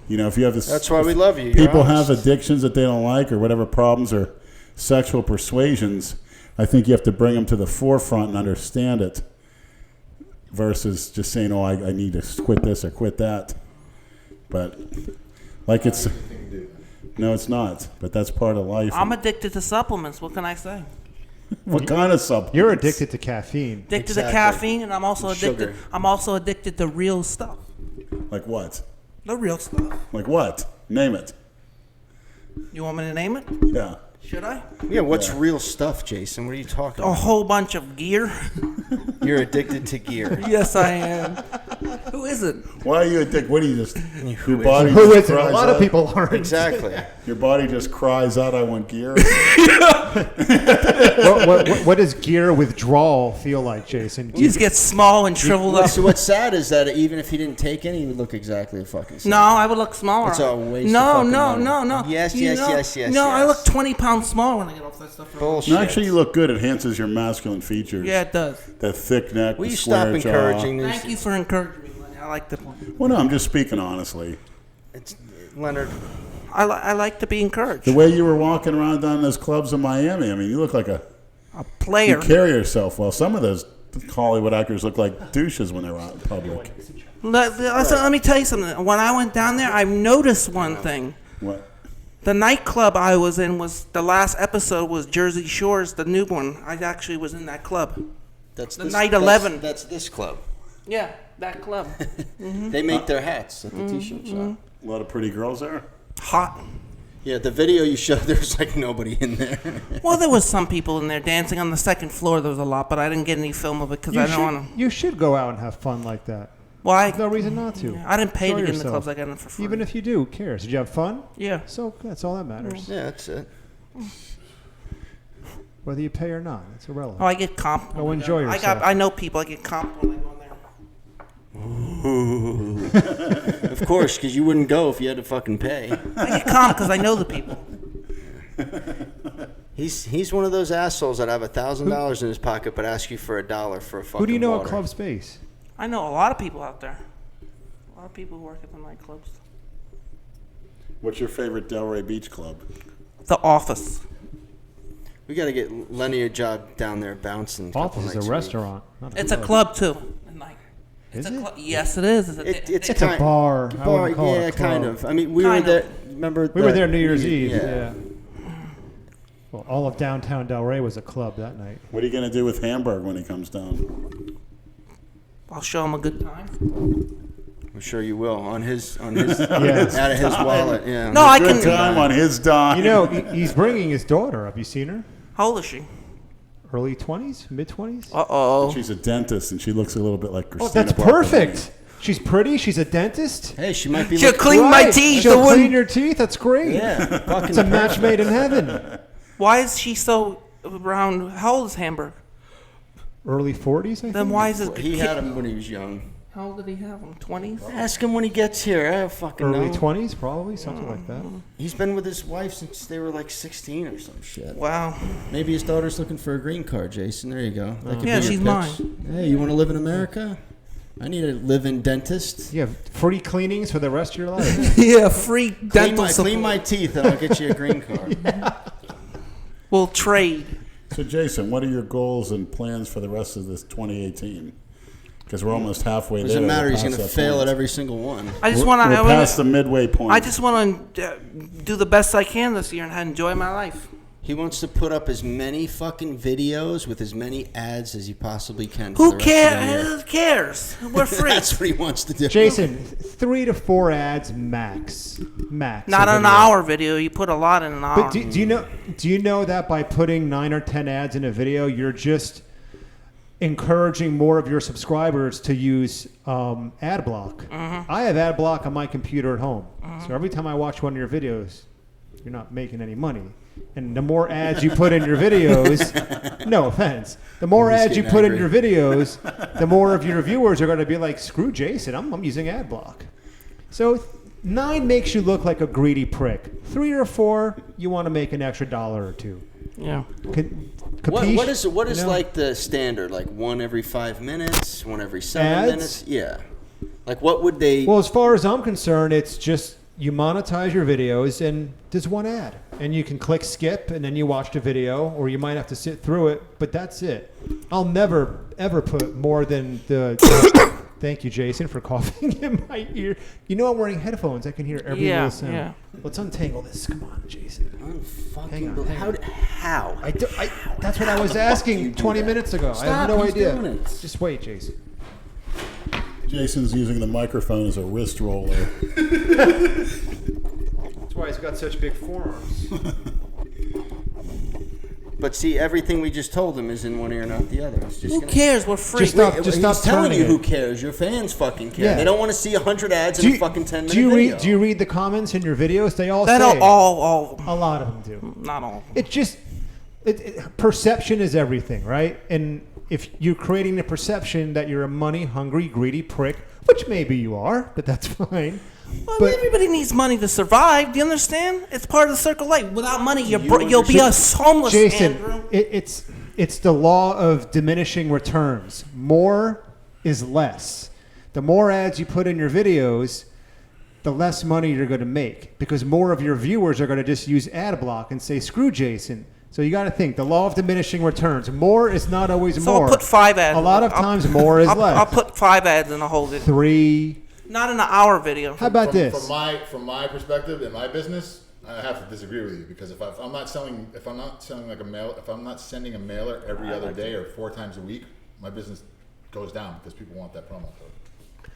You know, if you have this, that's why we love you. You're people honest. have addictions that they don't like or whatever problems or sexual persuasions, I think you have to bring them to the forefront and understand it versus just saying, oh, I need to quit this or quit that. But like it's, no, it's not. But that's part of life. I'm addicted to supplements. What can I say? What kind of supplements? You're addicted to caffeine. Addicted to Exactly. caffeine, and I'm also addicted. Sugar. I'm also addicted to real stuff. Like what? The real stuff. Like what? Name it. You want me to name it? Yeah. Should I? Yeah, what's real stuff, Jason? What are you talking A about? whole bunch of gear. You're addicted to gear. Yes, I am. Who isn't? Why are you a dick? What do you just? Your body Who just is it? A cries lot of out? people aren't. Exactly. Your body just cries out, "I want gear." What does gear withdrawal feel like, Jason? You just get small and shriveled up. What's sad is that even if he didn't take any, he would look exactly the fucking same. No, I would look smaller. It's a waste of no, fucking no, money. no, no. Yes, You yes, know- yes, yes, No, I yes. look 20 pounds smaller when I get off that stuff. Bullshit. No, actually, you look good. It enhances your masculine features. Yeah, it does. That thick neck, Will the you stop square jaw. encouraging these? Thank you for encouraging me, Lenny. I like the point. Well, no, I'm just speaking honestly. It's, Leonard, I like to be encouraged. The way you were walking around down those clubs in Miami, I mean, you look like A you player. carry yourself well. Some of those Hollywood actors look like douches when they're out in public. Let me tell you something. When I went down there, I noticed one thing. What? The nightclub I was in was the last episode was Jersey Shore's, the new one. I actually was in that club. that's The this, night that's- 11. That's this club. Yeah, that club. They make their hats at the t-shirt shop. A lot of pretty girls there. Hot. Yeah, the video you showed, there's like nobody in there. Well, there was some people in there dancing on the second floor. There was a lot, but I didn't get any film of it because I don't want to. You should go out and have fun like that. Why? There's no reason not to. I didn't pay Enjoy to get in the yourself. clubs. I got in for free. Even if you do, who cares? Did you have fun? Yeah. So that's all that matters. Yeah, that's it. Whether you pay or not, it's irrelevant. Oh, I get comp. Go enjoy yourself. I know people. I get comp when I go in there. Of course, because you wouldn't go if you had to fucking pay. I get comp because I know the people. He's one of those assholes that have $1,000 in his pocket but ask you for $1 for a fucking Who do you know water. at Club Space? I know a lot of people out there. A lot of people who work at the nightclubs. What's your favorite Delray Beach club? The Office. We got to get Lenny a job down there bouncing. couple Office is nights a week. restaurant. Not It's a club too. At night. Is It's a it? club. Yes, it is. It's It's a bar. I Bar, wouldn't call it yeah, a club. kind of. I mean, we Kind were of. there. Remember? We were there New Year's Eve. Yeah. Yeah. Well, all of downtown Delray was a club that night. What are you going to do with Hamburg when he comes down? I'll show him a good time. I'm sure you will on his out of Yeah. his wallet. Yeah. No, I Good can. time on his dime. You know, he's bringing his daughter. Have you seen her? How old is she? Early 20s? Mid 20s? Uh-oh. She's a dentist, and she looks a little bit like Christina. Oh, that's Bartlett. perfect. She's pretty. She's a dentist. Hey, she might be. She'll looking- clean my Right. teeth. She'll the one- clean your teeth. That's great. Yeah, fucking. It's a match made in heaven. Why is she so around? How old is Hamburg? Early 40s, I think. Then why is this He kid- had him when he was young. How old did he have him? 20s? Ask him when he gets here. I don't fucking Early know. 20s, probably. Something like that. He's been with his wife since they were like 16 or some shit. Wow. Maybe his daughter's looking for a green card, Jason. There you go. That could Yeah, be your she's pitch. mine. Hey, you want to live in America? I need a live-in dentist. You have free cleanings for the rest of your life. Yeah, free dental Clean my teeth and I'll get you a green card. We'll trade. So, Jason, what are your goals and plans for the rest of this 2018? Because we're almost halfway there. Doesn't matter. We're He's going past to that fail point. at every single one. I just We're want to. past the midway point. I just want to do the best I can this year and enjoy my life. He wants to put up as many fucking videos with as many ads as he possibly can. for Who the rest of the year. cares? Who cares? We're free. That's what he wants to do. Jason, 3 to 4 ads max. Max. Not a an video. hour video. You put a lot in an hour. But do you know that by putting 9 or 10 ads in a video, you're just encouraging more of your subscribers to use ad block? I have ad block on my computer at home. So every time I watch one of your videos, you're not making any money. And the more ads you put in your videos, no offense, the more He's ads you getting put in angry. your videos, the more of your viewers are going to be like, screw Jason, I'm using ad block. So 9 makes you look like a greedy prick. 3 or 4, you want to make an extra $1 or $2. yeah. Capiche? What is You know? like the standard? Like one every 5 minutes, one every 7 Ads? minutes? Yeah. Like what would they? Well, as far as I'm concerned, it's just you monetize your videos and there's one ad. And you can click skip and then you watch the video, or you might have to sit through it, but that's it. I'll never, ever put more than the... Thank you, Jason, for coughing in my ear. You know I'm wearing headphones. I can hear every Yeah, little sound. yeah. Let's untangle this. Come on, Jason. Hang on, hang on. How? That's what I was the fuck do you asking do 20 that? minutes ago. I Stop, have no he's idea. doing it. Just wait, Jason. Jason's using the microphone as a wrist roller. That's why he's got such big forearms. But see, everything we just told him is in one ear, not the other. It's just Who gonna- cares? We're free. Just stop- He's stop telling turning you it. who cares. Your fans fucking care. Yeah. They don't want to see 100 ads in a fucking 10-minute video. Do you read the comments in your videos? They all They say don't all a lot of them do. not all. It just perception is everything, right? And if you're creating the perception that you're a money-hungry, greedy prick, which maybe you are, but that's fine. Well, But- everybody needs money to survive. Do you understand? It's part of the circle of life. Without money, you'll be a homeless, Jason, Andrew. it's the law of diminishing returns. More is less. The more ads you put in your videos, the less money you're going to make because more of your viewers are going to just use ad block and say, screw Jason. So you got to think, the law of diminishing returns. More is not always So more. I'll put 5 ads. A lot of times more is less. I'll put 5 ads in a whole video. 3. Not in an hour video. How about this? From my perspective in my business, I have to disagree with you because if I'm not selling like a mail, if I'm not sending a mailer every other day or 4 times a week, my business goes down because people want that promo code.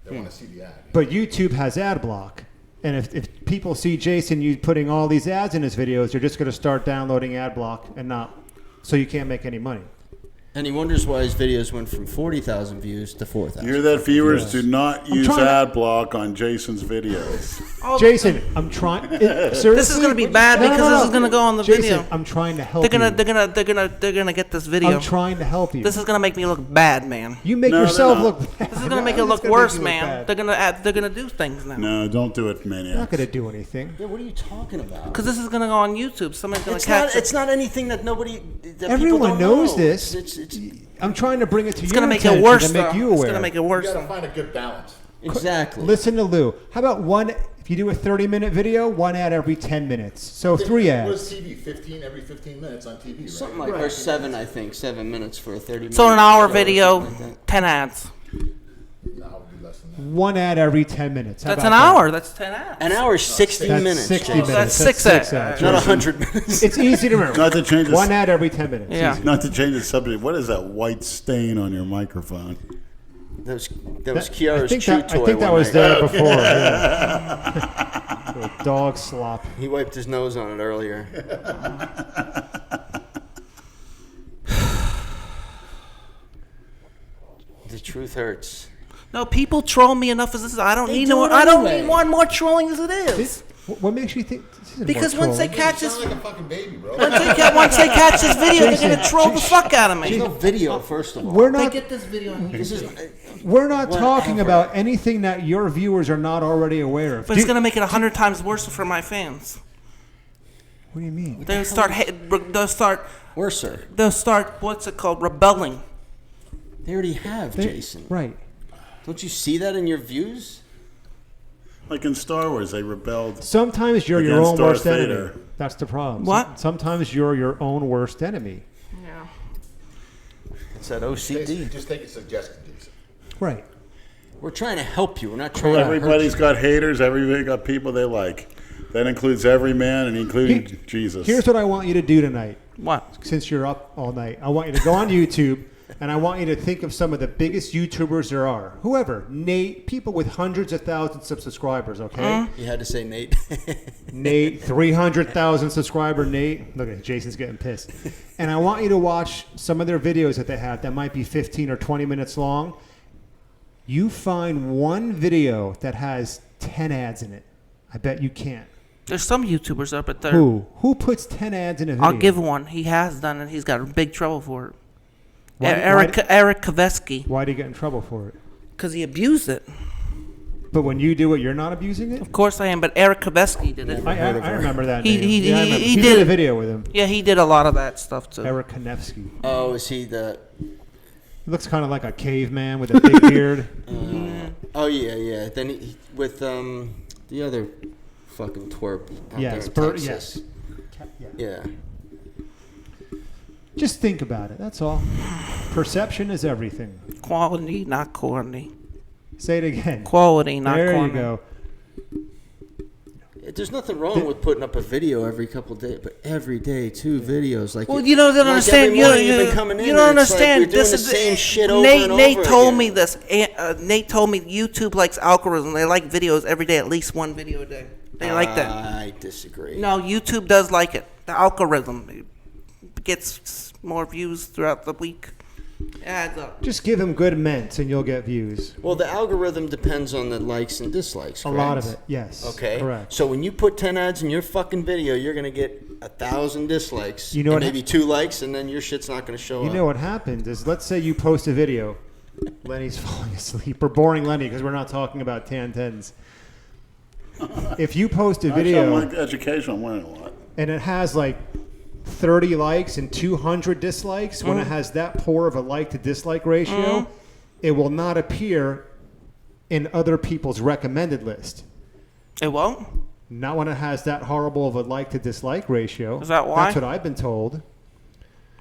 They want to see the ad. But YouTube has ad block. And if people see Jason you putting all these ads in his videos, they're just going to start downloading ad block and not, so you can't make any money. And he wonders why his videos went from 40,000 views to 4,000. You hear that, viewers? Yes. Do not use trying to- ad block on Jason's videos. Oh, Jason, I'm trying. Seriously, This is gonna be bad because this is gonna go on the Jason, video. I'm trying to help They're gonna, you. they're gonna get this video. I'm trying to help you. This is gonna make me look bad, man. You make No, they're yourself not. look bad. This is gonna make it It's look gonna worse, you look man. bad. They're gonna do things now. No, don't do it, You're not maniacs. going to do anything. Yeah, what are you talking about? Because this is gonna go on YouTube. Somebody's gonna It's catch not. it. It's not anything that nobody. That Everyone people don't knows know. this. It's I'm trying to bring it to It's your gonna make it attention worse. to make though. you It's aware. gonna make it You worse. got to though. find a good balance. exactly. Listen to Lou. How about if you do a 30-minute video, 1 ad every 10 minutes. So 3 What is ads. TV? 15 every 15 minutes on TV, right? Something like or 7, I think. 7 minutes for a 30-minute. So an hour show or video, something like that. 10 ads. No, it would be less than that. 1 ad every 10 minutes. How That's about an that? hour. That's 10 ads. An hour is 60 That's minutes. 60 Jason. minutes. That's 6 6 ads. Not 100 minutes. It's easy to remember. Not to change the 1 ad every 10 minutes. Yeah. Not to change the subject. What is that white stain on your microphone? That was Kiara's I chew toy. think that one was night. there before. Yeah. Little dog slop. He wiped his nose on it earlier. The truth hurts. No, people troll me enough as this. I don't They need do no. it I don't anyway. need more trolling as it is. What makes you think? This isn't Because more once they trolling. catch You this, sound like a fucking baby, bro. once they catch this video, they're gonna Jason, troll the fuck out of There's me. no video, first of all. We're They not. get this video on This is, YouTube. We're not Whatever. talking about anything that your viewers are not already aware of. But it's gonna make it 100 times worse for my fans. What do you mean? They'll start. worser. They'll start. What's it called? Rebelling. They already have, Jason. Right. Don't you see that in your views? Like in Star Wars, they rebelled. Sometimes you're your Against own Darth worst enemy. Vader. That's the problem. What? Sometimes you're your own worst enemy. Yeah. It's that OCD. Just take a suggestion, Jason. Right. We're trying to help you. We're not trying to hurt Everybody's you. got haters. Everybody got people they like. That includes every man, and including Jesus. Here's what I want you to do tonight. What? Since you're up all night, I want you to go on YouTube and I want you to think of some of the biggest YouTubers there are. Whoever, Nate, people with hundreds of thousands of subscribers. Okay, You had to say Nate. Nate, 300,000 subscriber Nate. Look at Jason's getting pissed. And I want you to watch some of their videos that they have that might be 15 or 20 minutes long. You find one video that has 10 ads in it. I bet you can't. There's some YouTubers up at there. Who puts 10 ads in a video? I'll give one. He has done it. He's got big trouble for it. Why- Eric Kaveski, Why do you get in trouble for it? because he abused it. But when you do it, you're not abusing it? Of course I am, but Eric Kaveski did it. I remember that He- name. he- Yeah, I he- remember. he You did a it. video with him. Yeah, he did a lot of that stuff too. Eric Konevsky. Oh, is he the? He looks kind of like a caveman with a big beard. Oh yeah. Then he with the other fucking twerp out Yes, there in Texas. yes. Yeah. Just think about it. That's all. Perception is everything. Quality, not corny. Say it again. Quality, not There corny. you go. There's nothing wrong with putting up a video every couple days, but every day 2 videos. Like Well, you don't like understand. every You morning you've been coming in you don't and it's like understand. you're doing This the is same shit over Nate. and Nate over told again. me this. Nate told me YouTube likes algorithm. They like videos every day, at least one video a day. They like that. I disagree. No, YouTube does like it. The algorithm gets more views throughout the week. It adds up. Just give him good mints and you'll get views. Well, the algorithm depends on the likes and dislikes, correct? A lot of it, yes. Okay. Correct. So when you put 10 ads in your fucking video, you're going to get 1,000 dislikes, You know and what maybe 2 likes, and then your shit's not going to show You up. know what happens is, let's say you post a video, Lenny's falling asleep. We're boring Lenny because we're not talking about tan tens. If you post a Actually, video I'm like education. I'm learning a lot. and it has like 30 likes and 200 dislikes, when it has that poor of a like to dislike ratio, it will not appear in other people's recommended list. It won't? Not when it has that horrible of a like to dislike ratio. Is that why? That's what I've been told.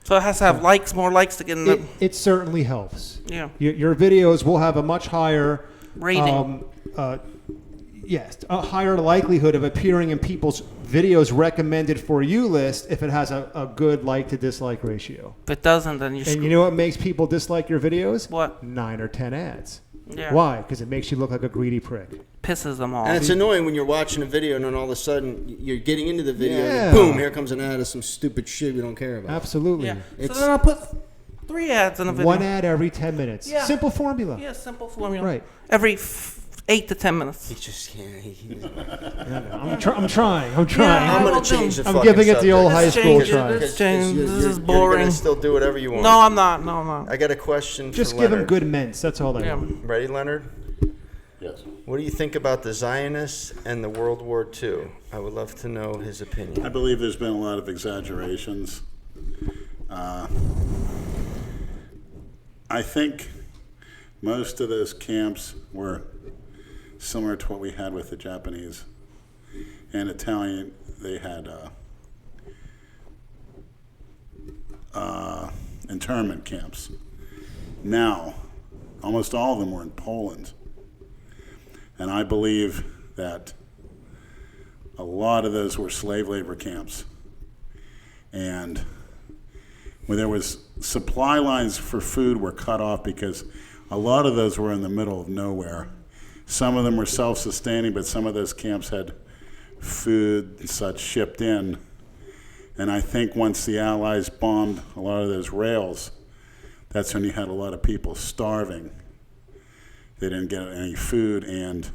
So it has to have likes, more likes to get in the It certainly helps. Yeah. Your videos will have a much higher rating. Yes, a higher likelihood of appearing in people's videos recommended for you list if it has a good like to dislike ratio. If it doesn't, then you And you know what makes people dislike your videos? What? 9 or 10 ads. Yeah. Why? Because it makes you look like a greedy prick. Pisses them off. And it's annoying when you're watching a video and then all of a sudden you're getting into the video Yeah. and boom, here comes an ad of some stupid shit we don't care about. Absolutely. Yeah. So It's- then I'll put 3 ads in a video. One ad every 10 minutes. Yeah. Simple formula. Yeah, simple formula. Right. Every 8 to 10 minutes. He just can't. I'm trying. I'm Yeah. going to change the I'm fucking giving it the old high Let's school change it. try. Let's change. This is You're boring. going to still do whatever you want. No, I'm not. No, I'm not. I got a question Just for give Leonard. him good mints. That's all I Yeah. want. Ready, Leonard? Yes. What do you think about the Zionists and the World War II? I would love to know his I opinion. believe there's been a lot of exaggerations. I think most of those camps were similar to what we had with the Japanese and Italian. They had internment camps. Now, almost all of them were in Poland. And I believe that a lot of those were slave labor camps. And when there was supply lines for food were cut off because a lot of those were in the middle of nowhere. Some of them were self-sustaining, but some of those camps had food and such shipped in. And I think once the Allies bombed a lot of those rails, that's when you had a lot of people starving. They didn't get any food, and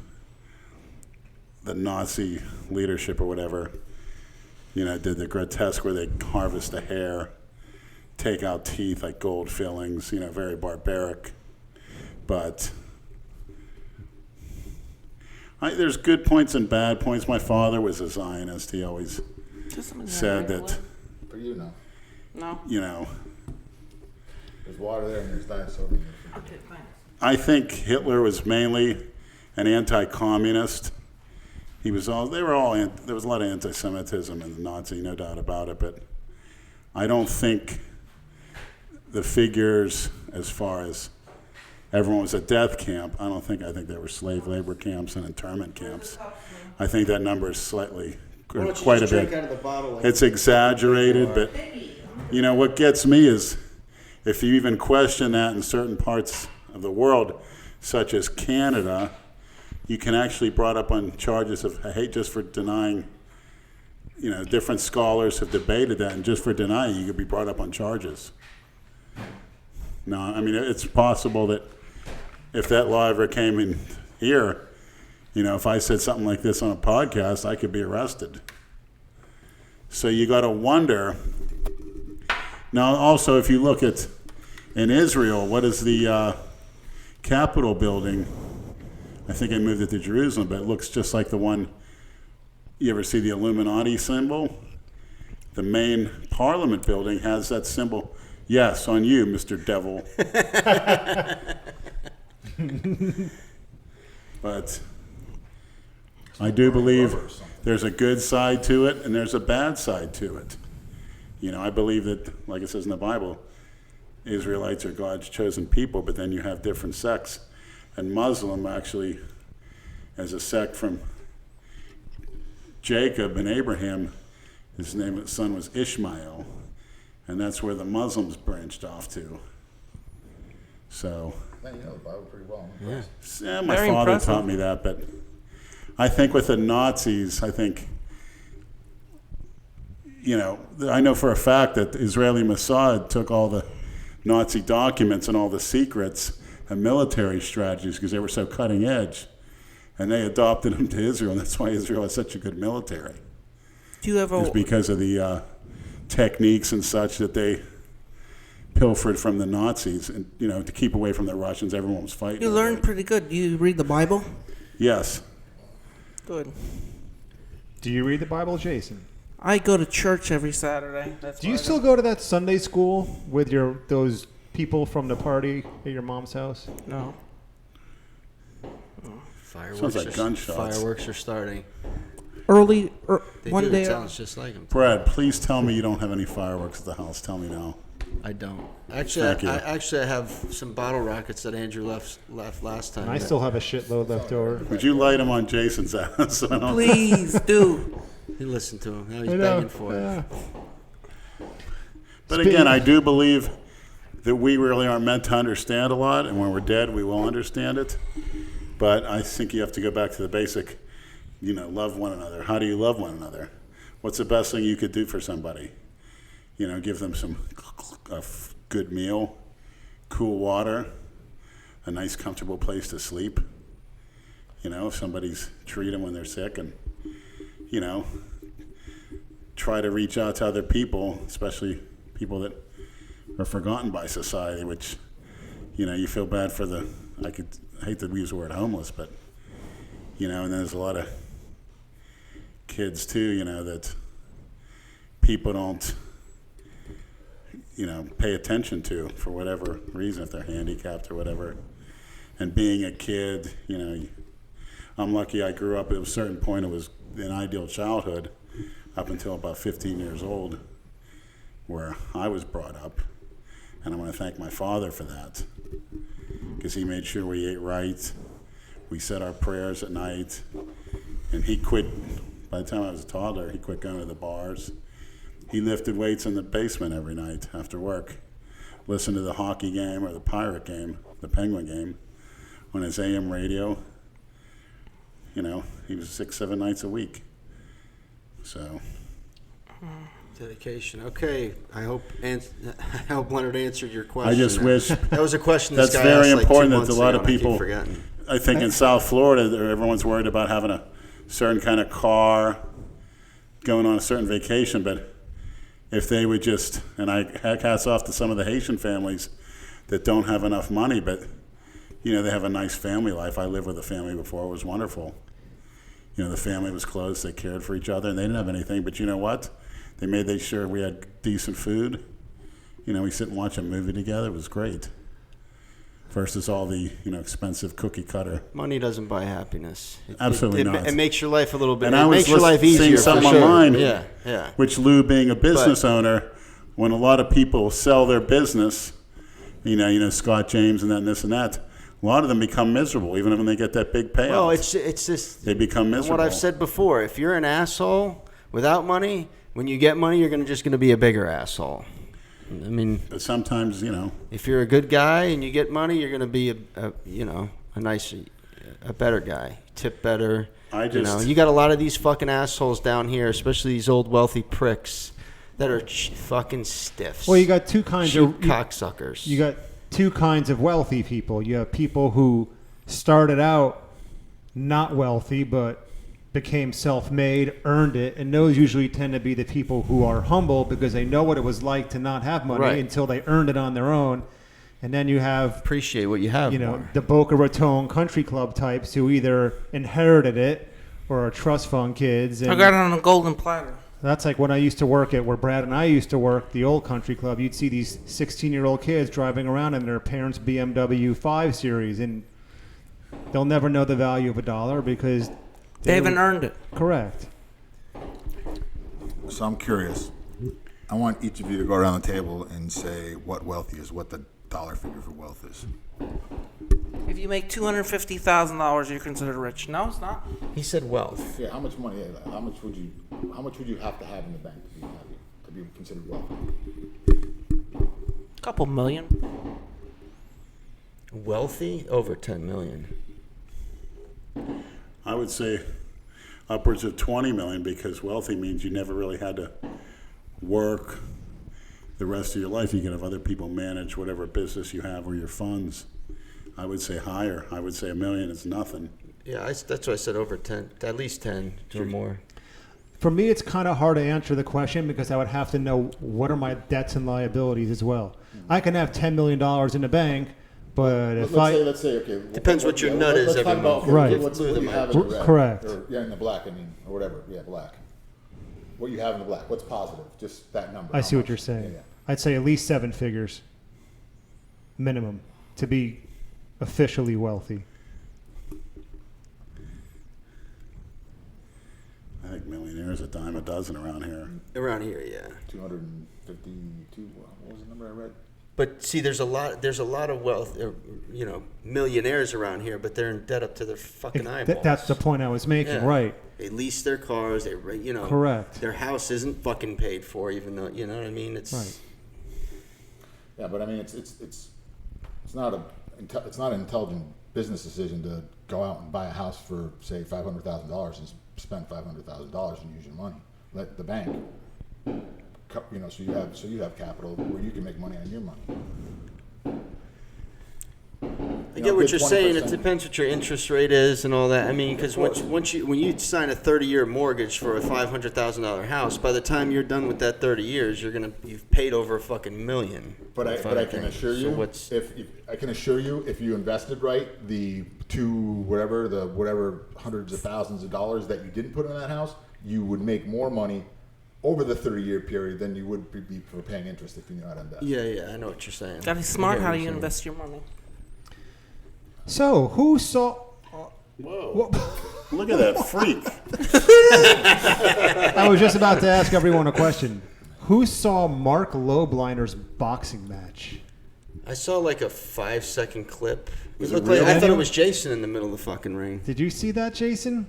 the Nazi leadership or whatever, did the grotesque where they harvest the hair, take out teeth like gold fillings, very barbaric. But there's good points and bad points. My father was a Zionist. He always said that, For you, no. No. There's water there and there's diet soda. in there. Okay, thanks. I think Hitler was mainly an anti-communist. There was a lot of anti-Semitism in the Nazi, no doubt about it, but I don't think the figures as far as everyone was a death camp, I think there were slave labor camps and internment camps. I think that number is slightly, quite a bit. Out of the bottle It's exaggerated, but what gets me is if you even question that in certain parts of the world, such as Canada, you can actually brought up on charges of hate just for denying. Different scholars have debated that, and just for denying, you could be brought up on charges. No, I mean, it's possible that if that law ever came in here, if I said something like this on a podcast, I could be arrested. So you got to wonder. Now, also, if you look at in Israel, what is the Capitol building? I think I moved it to Jerusalem, but it looks just like the one. You ever see the Illuminati symbol? The main Parliament building has that symbol. Yes, on you, Mr. Devil. But I do believe there's a good side to it and there's a bad side to it. I believe that, like it says in the Bible, Israelites are God's chosen people, but then you have different sects. And Muslim actually, as a sect from Jacob and Abraham, his son was Ishmael, and that's where the Muslims branched off to. So, Man, you know the Bible pretty well. Yeah. my Very father impressive. taught me that, but I think with the Nazis, I know for a fact that the Israeli Mossad took all the Nazi documents and all the secrets and military strategies because they were so cutting edge, and they adopted them to Israel, and that's why Israel has such a good military. Do you ever? It's because of the techniques and such that they pilfered from the Nazis, and to keep away from the Russians. Everyone was fighting. You learn pretty good. Do you read the Bible? Yes. Good. Do you read the Bible, Jason? I go to church every Saturday. Do you still go to that Sunday school with those people from the party at your mom's house? No. Fireworks. Sounds like gunshots. Fireworks are starting. Early, They one do. day. It sounds just like them. Brad, please tell me you don't have any fireworks at the house. Tell me now. I don't. Actually, Thank you. I have some bottle rockets that Andrew left last time. And I still have a shitload left over. Would you light them on Jason's ass? So I don't- Please do. He listened to him. Now he's I know, begging for it. yeah. But again, I do believe that we really aren't meant to understand a lot, and when we're dead, we will understand it. But I think you have to go back to the basic, love one another. How do you love one another? What's the best thing you could do for somebody? Give them a good meal, cool water, a nice, comfortable place to sleep. If somebody's treat them when they're sick, and try to reach out to other people, especially people that are forgotten by society, which, you feel bad for I hate to use the word homeless, but, and there's a lot of kids too, that people don't, pay attention to for whatever reason, if they're handicapped or whatever. And being a kid, I'm lucky I grew up at a certain point. It was an ideal childhood up until about 15 years old, where I was brought up. And I want to thank my father for that, because he made sure we ate right. We said our prayers at night. And he quit, by the time I was a toddler, he quit going to the bars. He lifted weights in the basement every night after work, listened to the hockey game or the Pirate game, the Penguin game, on his AM radio. He was 6-7 nights a week. So. Dedication. Okay. I hope Leonard answered your question. I just wish. That was a question this That's guy very asked important. like 2 That a months lot ago, of and I keep people. forgetting. I think in South Florida, everyone's worried about having a certain kind of car, going on a certain vacation. But if they would just, and I hats off to some of the Haitian families that don't have enough money, but they have a nice family life. I lived with a family before; it was wonderful. The family was close; they cared for each other, and they didn't have anything. But you know what? They made sure we had decent food. We sit and watch a movie together. It was great. Versus all the expensive cookie cutter. Money doesn't buy happiness. Absolutely not. It makes your life a little bit. And it I was makes your life seeing easier for something sure. online. Yeah. Which Lou, being a business owner, when a lot of people sell their business, Scott James and that and this and that, a lot of them become miserable, even when they get that big payout. Well, it's just they become miserable. what I've said before. If you're an asshole without money, when you get money, you're just going to be a bigger asshole. I mean, But sometimes, if you're a good guy and you get money, you're going to be a better guy, tip better. You got a lot of these fucking assholes down here, especially these old wealthy pricks that are fucking stiffs. Well, you got two kinds Cheap of cocksuckers. You got two kinds of wealthy people. You have people who started out not wealthy but became self-made, earned it, and those usually tend to be the people who are humble because they know what it was like to not have money until they earned it on their own. And then you have appreciate what you have. The Boca Raton Country Club types who either inherited it or are trust fund kids. And I got it on a golden platter. that's like when I used to work at where Brad and I used to work, the old country club. You'd see these 16-year-old kids driving around in their parents' BMW 5 Series, and they'll never know the value of a dollar because they haven't earned it. Correct. So I'm curious. I want each of you to go around the table and say what wealth is, what the dollar figure for wealth is. If you make $250,000, you're considered rich. No, it's not. He said wealth. Yeah, how much money? How much would you have to have in the bank to be happy, to be considered wealthy? A couple million. Wealthy? Over 10 million. I would say upwards of 20 million, because wealthy means you never really had to work the rest of your life. You can have other people manage whatever business you have or your funds. I would say higher. I would say $1 million is nothing. Yeah, that's why I said over 10, at least 10 or more. For me, it's kind of hard to answer the question because I would have to know what are my debts and liabilities as well. I can have $10 million in the bank, but if let's say, okay. Depends what your nut is let's every talk about, month. Right. What you have in the red. Correct. Or, yeah, in the black, or whatever. Yeah, black. What you have in the black. What's positive? Just that number. I How see what much? you're saying. Yeah. I'd say at least 7 figures minimum to be officially wealthy. I think millionaires a dime a dozen around here. Around here, yeah. 252. What was the number I read? But see, there's a lot of wealth, millionaires around here, but they're in debt up to their fucking eyeballs. That's the point I was making, Yeah. right? They lease their cars. Correct. Their house isn't fucking paid for, even though you know what I mean. It's Right. Yeah, but I mean, it's not an intelligent business decision to go out and buy a house for say $500,000 and spend $500,000 and use your money. Let the bank, so you have capital where you can make money on your money. I get what you're saying. It depends what your interest rate is and all that. I mean, because when you sign a 30-year mortgage for a $500,000 house, by the time you're done with that 30 years, you've paid over a fucking $1 million. But I can assure you, if you invested right, the whatever hundreds of thousands of dollars that you didn't put in that house, you would make more money over the 30-year period than you would be for paying interest if you knew how to invest. Yeah, I know what you're saying. Gotta be smart how you invest your money. So, who saw... Whoa. Look at that freak. I was just about to ask everyone a question. Who saw Mark Lobliner's boxing match? I saw like a 5-second clip. Was It it looked like, real? I thought it was Jason in the middle of the fucking ring. Did you see that, Jason?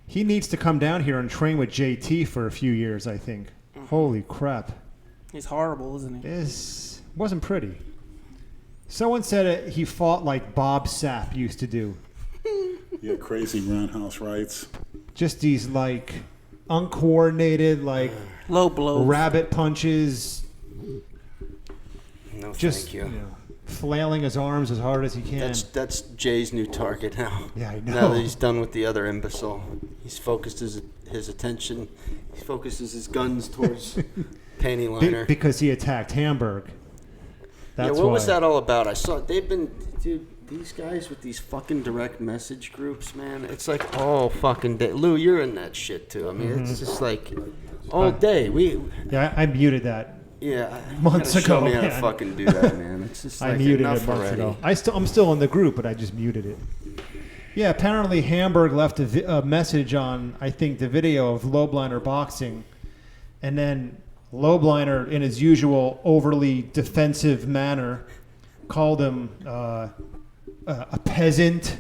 He needs to come down here and train with JT for a few years, I think. Holy crap. He's horrible, isn't he? It wasn't pretty. Someone said he fought like Bob Sapp used to do. You had crazy roundhouse rights. Just these like uncoordinated, like Low blow. rabbit punches. No, Just thank you. Flailing his arms as hard as he can. That's Jay's new target now. Yeah, I Now know. that he's done with the other imbecile, he's focused his attention. He focuses his guns towards panty liner. Because he attacked Hamburg. That's what why. was that all about? I saw these guys with these fucking direct message groups, man. It's like all fucking day. Lou, you're in that shit too. I mean, it's just like all day. Yeah, I muted that. Yeah, Months you gotta show ago, me how to man. fucking do that, man. It's just like I muted enough it months already. ago. I'm still in the group, but I just muted it. Yeah, apparently Hamburg left a message on, I think, the video of Lobliner boxing, and then Lobliner, in his usual overly defensive manner, called him a peasant.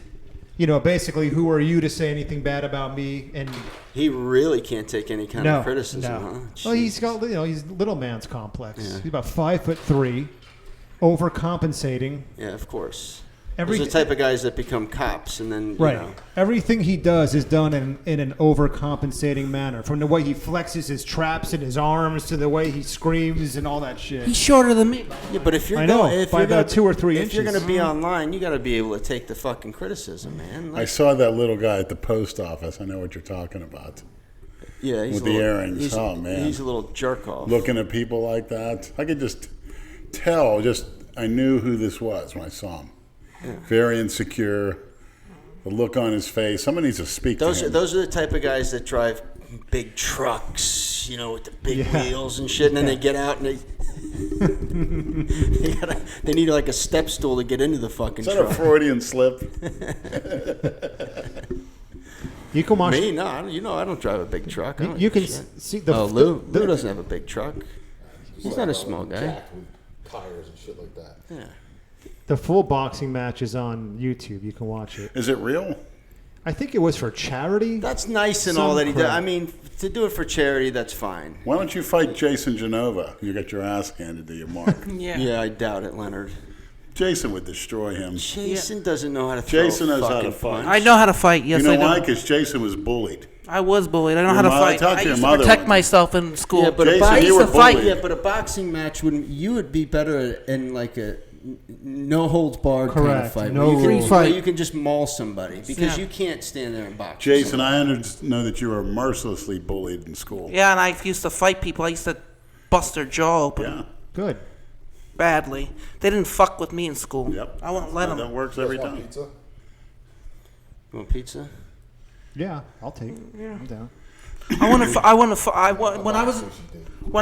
Basically, who are you to say anything bad about me? And He really can't take any kind of criticism, huh? Well, he's got he's little man's complex. Yeah. He's about 5'3", overcompensating. Yeah, of course. Those are the type of guys that become cops, and then Everything he does is done in an overcompensating manner. From the way he flexes his traps in his arms to the way he screams and all that shit. He's shorter than me. Yeah, but if you're by about 2 or 3 inches. If you're gonna be online, you got to be able to take the fucking criticism, man. I saw that little guy at the post office. I know what you're talking about. Yeah, he's with the earrings. Oh, man. He's a little jerk off. Looking at people like that, I could just tell. I knew who this was when I saw him. Yeah. Very insecure. The look on his face. Someone needs to speak to him. Those are the type of guys that drive big trucks, with the big wheels and shit, and then they get out and they need like a step stool to get into the fucking truck. Is that a Freudian slip? You can watch me? No, I don't drive a big truck. You can see the. Lou doesn't have a big truck. He's not a small guy. Jacked with tires and shit like that. Yeah. The full boxing match is on YouTube. You can watch it. Is it real? I think it was for charity. That's nice and all that he did. I mean, to do it for charity, that's fine. Why don't you fight Jason Genova? You get your ass handed to you, Mark. Yeah, I doubt it, Leonard. Jason would destroy him. Jason doesn't know how to throw Jason knows how to punch. fight. I know how to fight. Yes, you know I know. why? Because Jason was bullied. I was bullied. I know Your how to mother- I fight. talked I to your used to mother protect one- myself in school. Yeah, but Jason, I you used were to fight. bullied. Yeah, but a boxing match wouldn't. You would be better in like a no holds barred kind of Correct. fight. No where you can, rules. where you can just maul somebody because Yeah. you can't stand there and box. Jason, I know that you were mercilessly bullied in school. Yeah, and I used to fight people. I used to bust their jaw open Yeah. Good. badly. They didn't fuck with me in school. Yep. I wouldn't let That them. works every Want time. pizza? You want pizza? Yeah, I'll take it. I'm down. When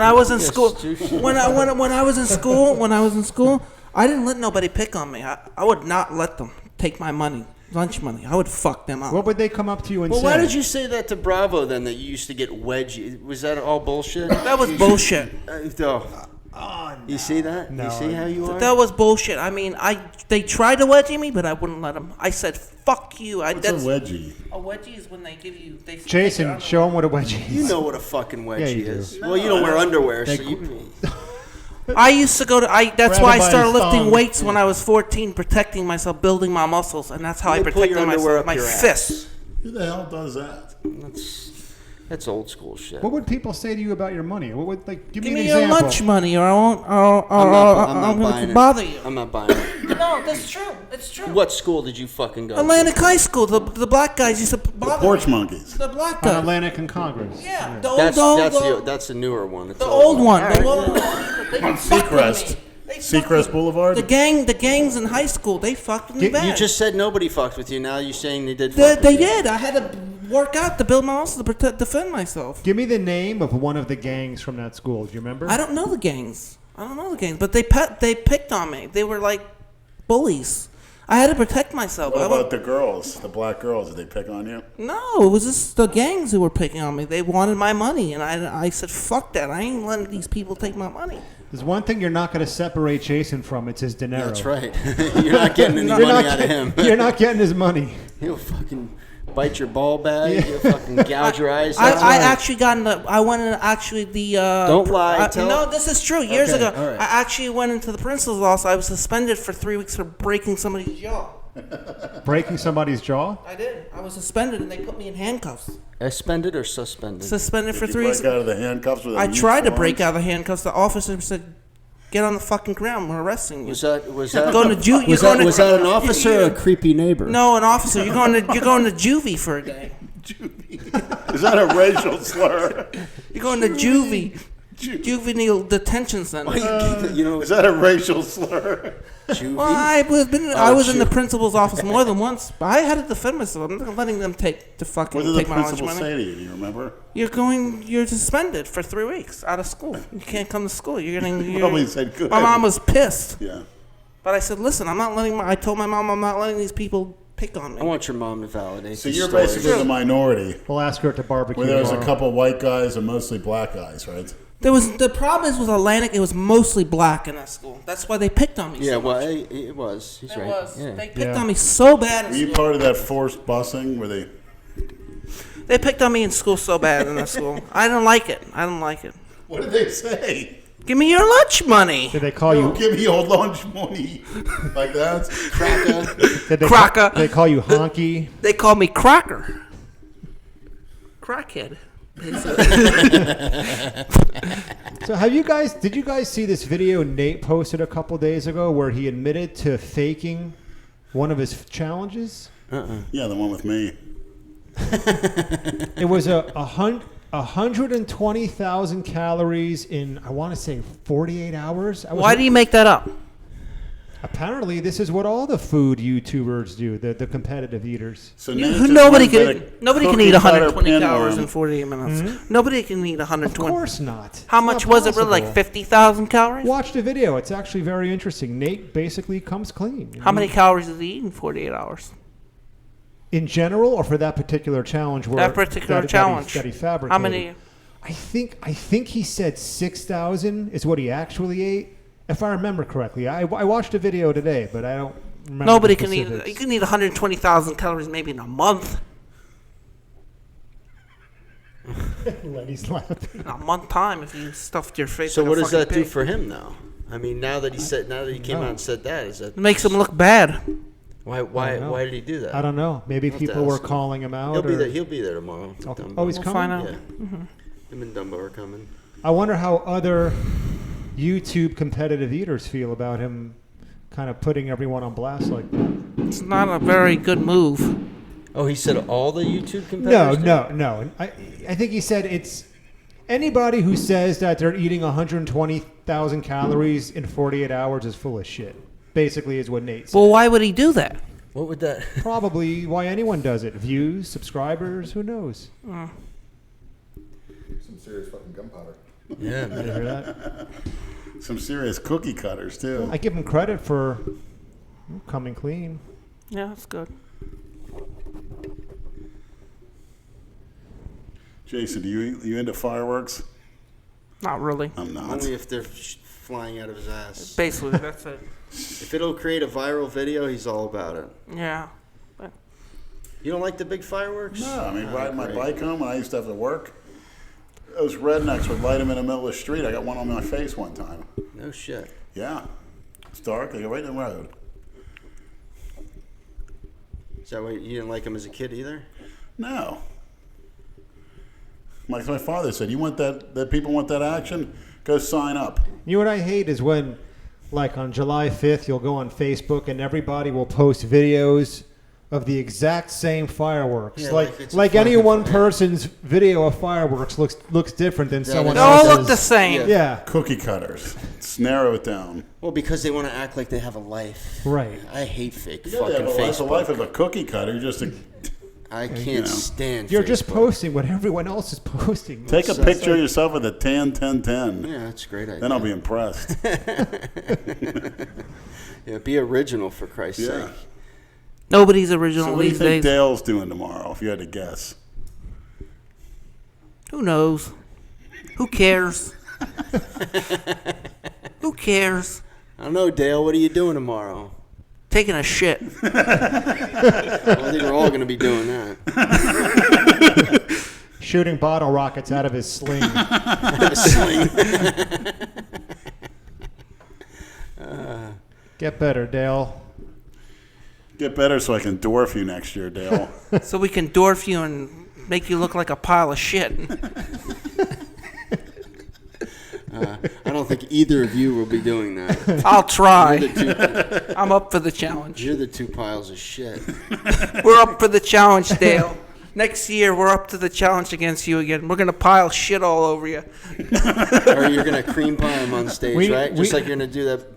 I was in school, sushi. when I was in school, I didn't let nobody pick on me. I would not let them take my money, lunch money. I would fuck them up. What would they come up to you and Well, say? why did you say that to Bravo then? That you used to get wedgie? Was that all bullshit? That was bullshit. No. You see that? No, you see how you are? That was bullshit. I mean, they tried to wedgie me, but I wouldn't let them. I said, "Fuck you." What's a wedgie? A wedgie is when they give you. Jason, show him what a wedgie is. You know what a fucking wedgie you do. is. Well, you don't wear underwear, so They- you. I used to go to. That's Grab why I him by started his lifting thumb. weights when I was 14, protecting myself, building my muscles, and that's how I They pull your protected underwear myself. up My your ass. fists. Who the hell does that? That's old school shit. What would people say to you about your money? What would give Give me me an your example? lunch money, or I won't. I'm not going buying to it. bother you. I'm not buying it. No, that's true. It's true. What school did you fucking go to? Atlantic High School. The black guys used to bother me. Porch monkeys. The black On guys. Atlantic and Congress. Yeah, That's a newer one. It's the all old about- one. All The right, old yeah. one. They On fucked with Seacrest. me. They fucked Seacrest with- Boulevard? The gangs in high school, they fucked with me bad. You just said nobody fucked with you. Now you're saying they did. They, fuck they with you. did. I had to work out to build my muscle to defend myself. Give me the name of one of the gangs from that school. Do you remember? I don't know the gangs. But they picked on me. They were like bullies. I had to protect myself. What about the girls, the black girls? Did they pick on you? No, it was just the gangs who were picking on me. They wanted my money, and I said, fuck that. I ain't letting these people take my money. There's one thing you're not going to separate Jason from. It's his dinero. That's right. You're not getting any You're money not out of get- him. You're not getting his money. He'll fucking bite your ball bag. Yeah. He'll fucking gouge your eyes. I That's right. actually got in the. I went in actually the. Don't lie, tell- No, this is true. Years Okay, ago, all right. I actually went into the principal's office. I was suspended for 3 weeks for breaking somebody's jaw. Breaking somebody's jaw? I did. I was suspended, and they put me in handcuffs. Suspended or suspended? Suspended for Did 3 you weeks. break out of the handcuffs with a I meat tried to form? break out of the handcuffs. The officer said, "Get on the fucking ground. We're arresting you." Was that was that an officer or a creepy neighbor? No, an officer. You're going to juvie for a day. Is that a racial slur? You're going to juvie. Juvenile detention center. You know, Is that a racial slur? juvie? Well, I was in the principal's office more than once, but I had to defend myself. I'm not letting them What did the take my lunch principal money. say to you? Do you remember? You're suspended for 3 weeks out of school. You can't come to school. Probably said good. My mom was pissed, Yeah. but I said, listen, I told my mom I'm not letting these people pick on me. I want your mom to validate. So these you're stories. basically the minority, We'll ask her at the barbecue. where there was a tomorrow. couple white guys and mostly black guys, right? The problem is with Atlantic, it was mostly black in that school. That's why they picked on me. Yeah, so well, much. it was. He's It right. was. Yeah. They picked Yeah. on me so bad in Were you school. part of that forced busing where they? They picked on me in school so bad in that school. I didn't like it. What did they say? Give me your lunch money. Did they call Oh, you? give me your lunch money. Like that? Cracker. Did they Crocker. Did they call you honky? They called me Crocker. Crackhead. So did you guys see this video Nate posted a couple days ago where he admitted to faking one of his challenges? Yeah, the one with me. It was 120,000 calories in, I want to say, 48 hours. Why do you make that up? Apparently, this is what all the food YouTubers do, the competitive eaters. So Nate just Nobody went to can the eat cookie cutter 120 calories pinworm. in 48 minutes. Nobody can eat Of 120. course not. How It's much not was it? Really, like possible. 50,000 calories? Watch the video. It's actually very interesting. Nate basically comes clean. How many calories did he eat in 48 hours? In general, or for that particular challenge? Where That particular challenge. that he fabricated. How many? I think he said 6,000 is what he actually ate, if I remember correctly. I watched a video today, but I don't remember. Nobody the can eat. specifics. You can eat 120,000 calories maybe in a month. Lenny's laughing. In a month time if you stuffed your face. So like what a does that fucking do pig. for him, though? I mean, now that he came out and said that, is that It makes him look bad. Why did he do that? I don't know. Maybe We'll have to people were ask him. calling him out. He'll be there tomorrow. Okay. Dumbo. Oh, he's We'll coming? find out. Yeah. Him and Dumbo are coming. I wonder how other YouTube competitive eaters feel about him kind of putting everyone on blast like that. It's not a very good move. Oh, he said all the YouTube competitors? No. I think he said it's anybody who says that they're eating 120,000 calories in 48 hours is full of shit. Basically, is what Nate said. Well, why would he do that? What would that? Probably why anyone does it. Views, subscribers, who knows? Some serious fucking gunpowder. Yeah, Did you man. hear that? Some serious cookie cutters too. I give him credit for coming clean. Yeah, that's good. Jason, you into fireworks? Not really. I'm not. Only if they're flying out of his ass. Basically, that's it. If it'll create a viral video, he's all about it. Yeah. But You don't like the big fireworks? No, I mean, riding my great. bike home when I used to have to work, those rednecks would light them in the middle of the street. I got one on my face one time. No shit. Yeah. It's dark. They go right in the road. Is that why you didn't like him as a kid either? No. Like my father said, you want that people want that action? Go sign up. You know what I hate is when, like on July 5th, you'll go on Facebook and everybody will post videos of the exact same fireworks. Yeah, like it's like a any fucking one fire. person's video of fireworks looks different than someone they all else's. look the same. Yeah, Cookie cutters. Let's narrow it down. Well, because they want to act like they have a life. right. I hate fake Yeah, they fucking have a Facebook. life of a cookie cutter. You're just I can't you know. stand You're Facebook. just posting what everyone else is posting. take a So- picture of yourself with a 10-10-10. Yeah, that's a great idea. Then I'll be impressed. Yeah, be original for Christ's Yeah. sake. Nobody's So original what do you these think days. Dale's doing tomorrow, if you had to guess? Who knows? Who cares? Who cares? I don't know, Dale. What are you doing tomorrow? Taking a shit. Well, I think we're all going to be doing that. Shooting bottle rockets out of his sling. Sling. Get better, Dale. Get better so I can dwarf you next year, Dale. So we can dwarf you and make you look like a pile of shit. I don't think either of you will be doing that. I'll try. You're the I'm up for the challenge. you're the two piles of shit. We're up for the challenge, Dale. Next year, we're up to the challenge against you again. We're going to pile shit all over you. Or you're going to cream pie him on stage, We- right? Just we- like you're going to do that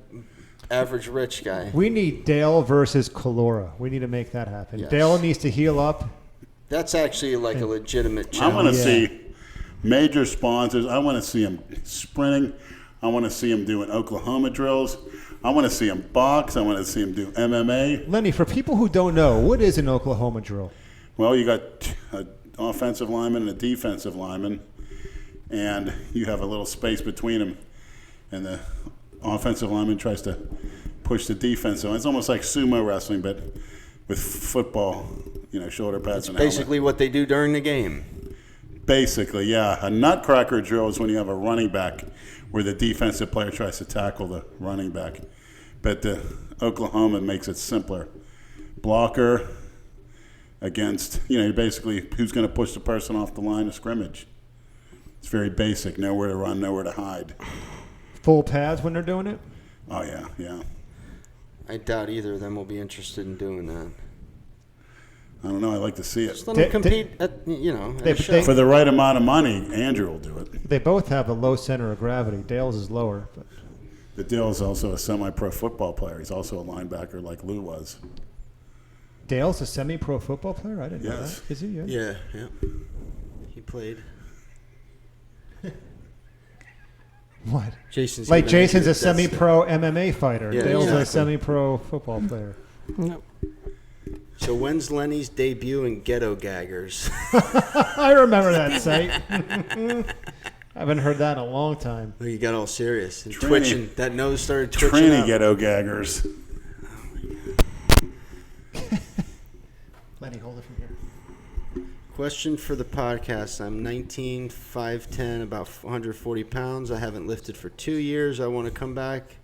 average rich guy. We need Dale versus Kalora. We need to make that happen. Yes. Dale needs to heal up. That's actually like a legitimate I challenge. want to Yeah. see major sponsors. I want to see them sprinting. I want to see them doing Oklahoma drills. I want to see them box. I want to see them do MMA. Lenny, for people who don't know, what is an Oklahoma drill? Well, you got an offensive lineman and a defensive lineman, and you have a little space between them, and the offensive lineman tries to push the defense. So it's almost like sumo wrestling, but with football, shoulder pads and helmet. Basically what they do during the game. Basically, yeah. A nutcracker drill is when you have a running back where the defensive player tries to tackle the running back. But the Oklahoma makes it simpler. Blocker against, basically who's going to push the person off the line of scrimmage. It's very basic. Nowhere to run, nowhere to hide. Full pads when they're doing it? Oh, yeah, yeah. I doubt either of them will be interested in doing that. I don't know. I like to see it. Just let them They- compete at a they- show. For the right amount of money, Andrew will do it. They both have a low center of gravity. Dale's is lower. But The Dale's also a semi-pro football player. He's also a linebacker like Lou was. Dale's a semi-pro football player? I didn't know Yes. that. Is he? Yeah. Yeah. He played. What? Jason's Like giving Jason's a Andrew the death semi-pro MMA fighter. Yeah, Dale's a exactly. semi-pro football player. Yep. stare. So when's Lenny's debut in Ghetto Gaggers? I remember that site. I haven't heard that in a long time. Well, you got all serious and Trini. twitching. That nose started twitching. Trini up. ghetto gaggers. Lenny, hold it from here. Question for the podcast. I'm 19, 5'10", about 140 pounds. I haven't lifted for 2 years. I want to come back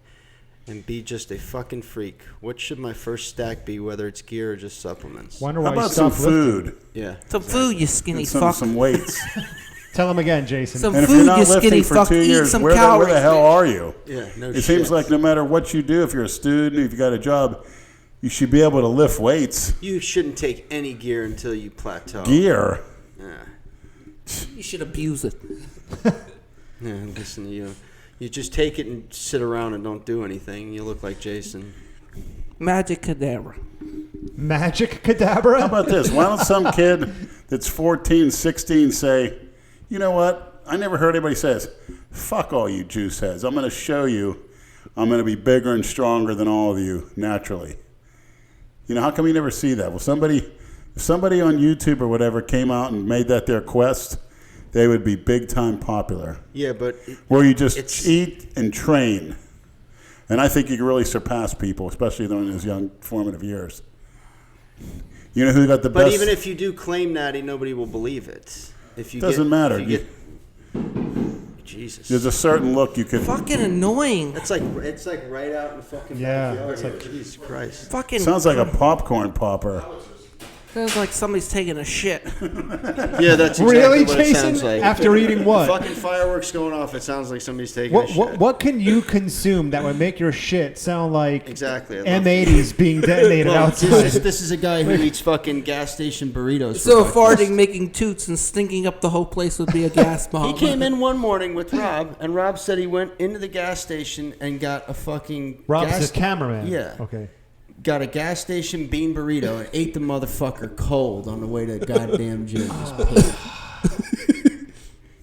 and be just a fucking freak. What should my first stack be, whether it's gear or just supplements? Wonder How why you about some stopped lifting. food? Yeah. Some food, you skinny And fuck. some weights. Tell him again, Jason. Some And if food, you're not you skinny lifting for fuck. 2 Eat years, some where calories. the hell are you? Yeah, no It shit. seems like no matter what you do, if you're a student, if you got a job, you should be able to lift weights. You shouldn't take any gear until you plateau. Gear. Yeah. You should abuse it. Yeah, listen to you. You just take it and sit around and don't do anything. You look like Jason. Magic cadabra. Magic Cadabra? How about this? Why don't some kid that's 14, 16 say, you know what? I never heard anybody say this. Fuck all you juice heads. I'm going to show you I'm going to be bigger and stronger than all of you naturally. You know, how come you never see that? Well, if somebody on YouTube or whatever came out and made that their quest, they would be big time popular. Yeah, but Where you just It's- eat and train. And I think you can really surpass people, especially in those young formative years. You know who got the but best? even if you do claim natty, nobody will believe it. If you Doesn't matter. If you get, Jesus. There's a certain look you could. Fucking annoying. It's like right out in the fucking Yeah, backyard. it's like- Jesus Christ. Fucking Sounds like a popcorn popper. sounds like somebody's taking a shit. Yeah, that's exactly Really, what it Jason? sounds like. After eating what? Fucking fireworks going off. It sounds like somebody's taking a shit. What can you consume that would make your shit sound like Exactly. I love M80s being detonated Well, outside? this is a guy who eats fucking gas station burritos. So for breakfast. farting, making toots, and stinking up the whole place would be a gas bomb. He came in one morning with Rob, and Rob said he went into the gas station and got a fucking Rob's gas the cameraman. Yeah. Okay. Got a gas station bean burrito and ate the motherfucker cold on the way to goddamn gym.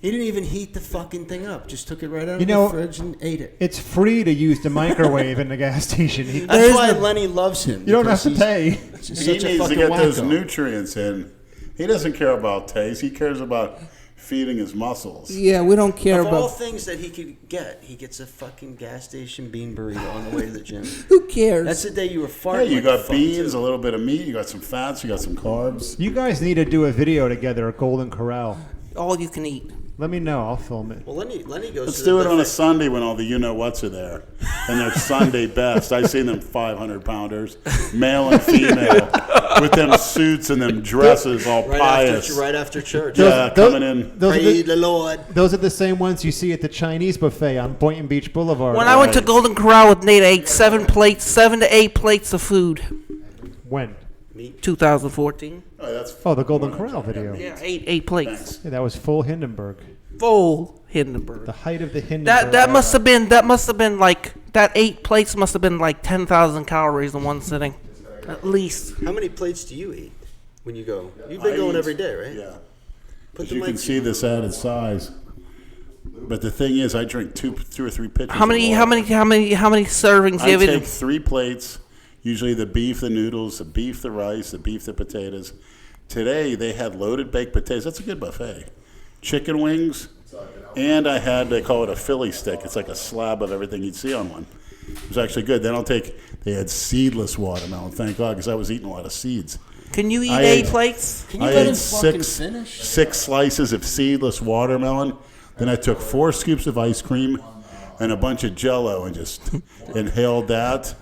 He didn't even heat the fucking thing up. Just took it right out of the fridge and ate it. It's free to use the microwave in the gas station. That's why Lenny loves him. You don't have because to pay. He's just He such a needs to fucking get those wacko. nutrients in. He doesn't care about taste. He cares about feeding his muscles. Yeah, we don't care Of all about. things that he could get, he gets a fucking gas station bean burrito on the way to the gym. Who cares? That's the day you were Yeah, farting. you like got a fuck, beans, too. a little bit of meat, you got some fats, you got some carbs. You guys need to do a video together at Golden Corral. All you can eat. Let me know. I'll film it. Well, Lenny goes. Let's to do the it on a buffet. Sunday when all the you-know-whats are there. And they're Sunday best. I've seen them 500-pounders, male and female, with them suits and them dresses all pious. right after church. Yeah, Those- coming in. Those are, Praise the, the Lord. those are the same ones you see at the Chinese buffet on Boynton Beach Boulevard. When I went to Golden Corral with Nate, I ate 7 to 8 plates of food. When? 2014. Oh, that's Oh, the Golden Corral video. Yeah, eight plates. Thanks. Yeah, that was full Hindenburg. Full Hindenburg. The height of the Hindenburg. That must have been like that 8 plates must have been like 10,000 calories in one sitting, at least. How many plates do you eat when you go? You've I been going eat- every day, right? Yeah. Put As the you can mic- see this added size. But the thing is, I drink 2 or 3 pitchers. How many of water. servings do you I have? take 3 plates, usually the beef, the noodles, the beef, the rice, the beef, the potatoes. Today, they had loaded baked potatoes. That's a good buffet. Chicken wings, and I had, they call it a Philly stick. It's like a slab of everything you'd see on one. It was actually good. They had seedless watermelon, thank God, because I was eating a lot of seeds. Can you eat I 8 ate- plates? Can you I let him ate fucking six finish? 6 slices of seedless watermelon. Then I took 4 scoops of ice cream and a bunch of Jell-O and just inhaled that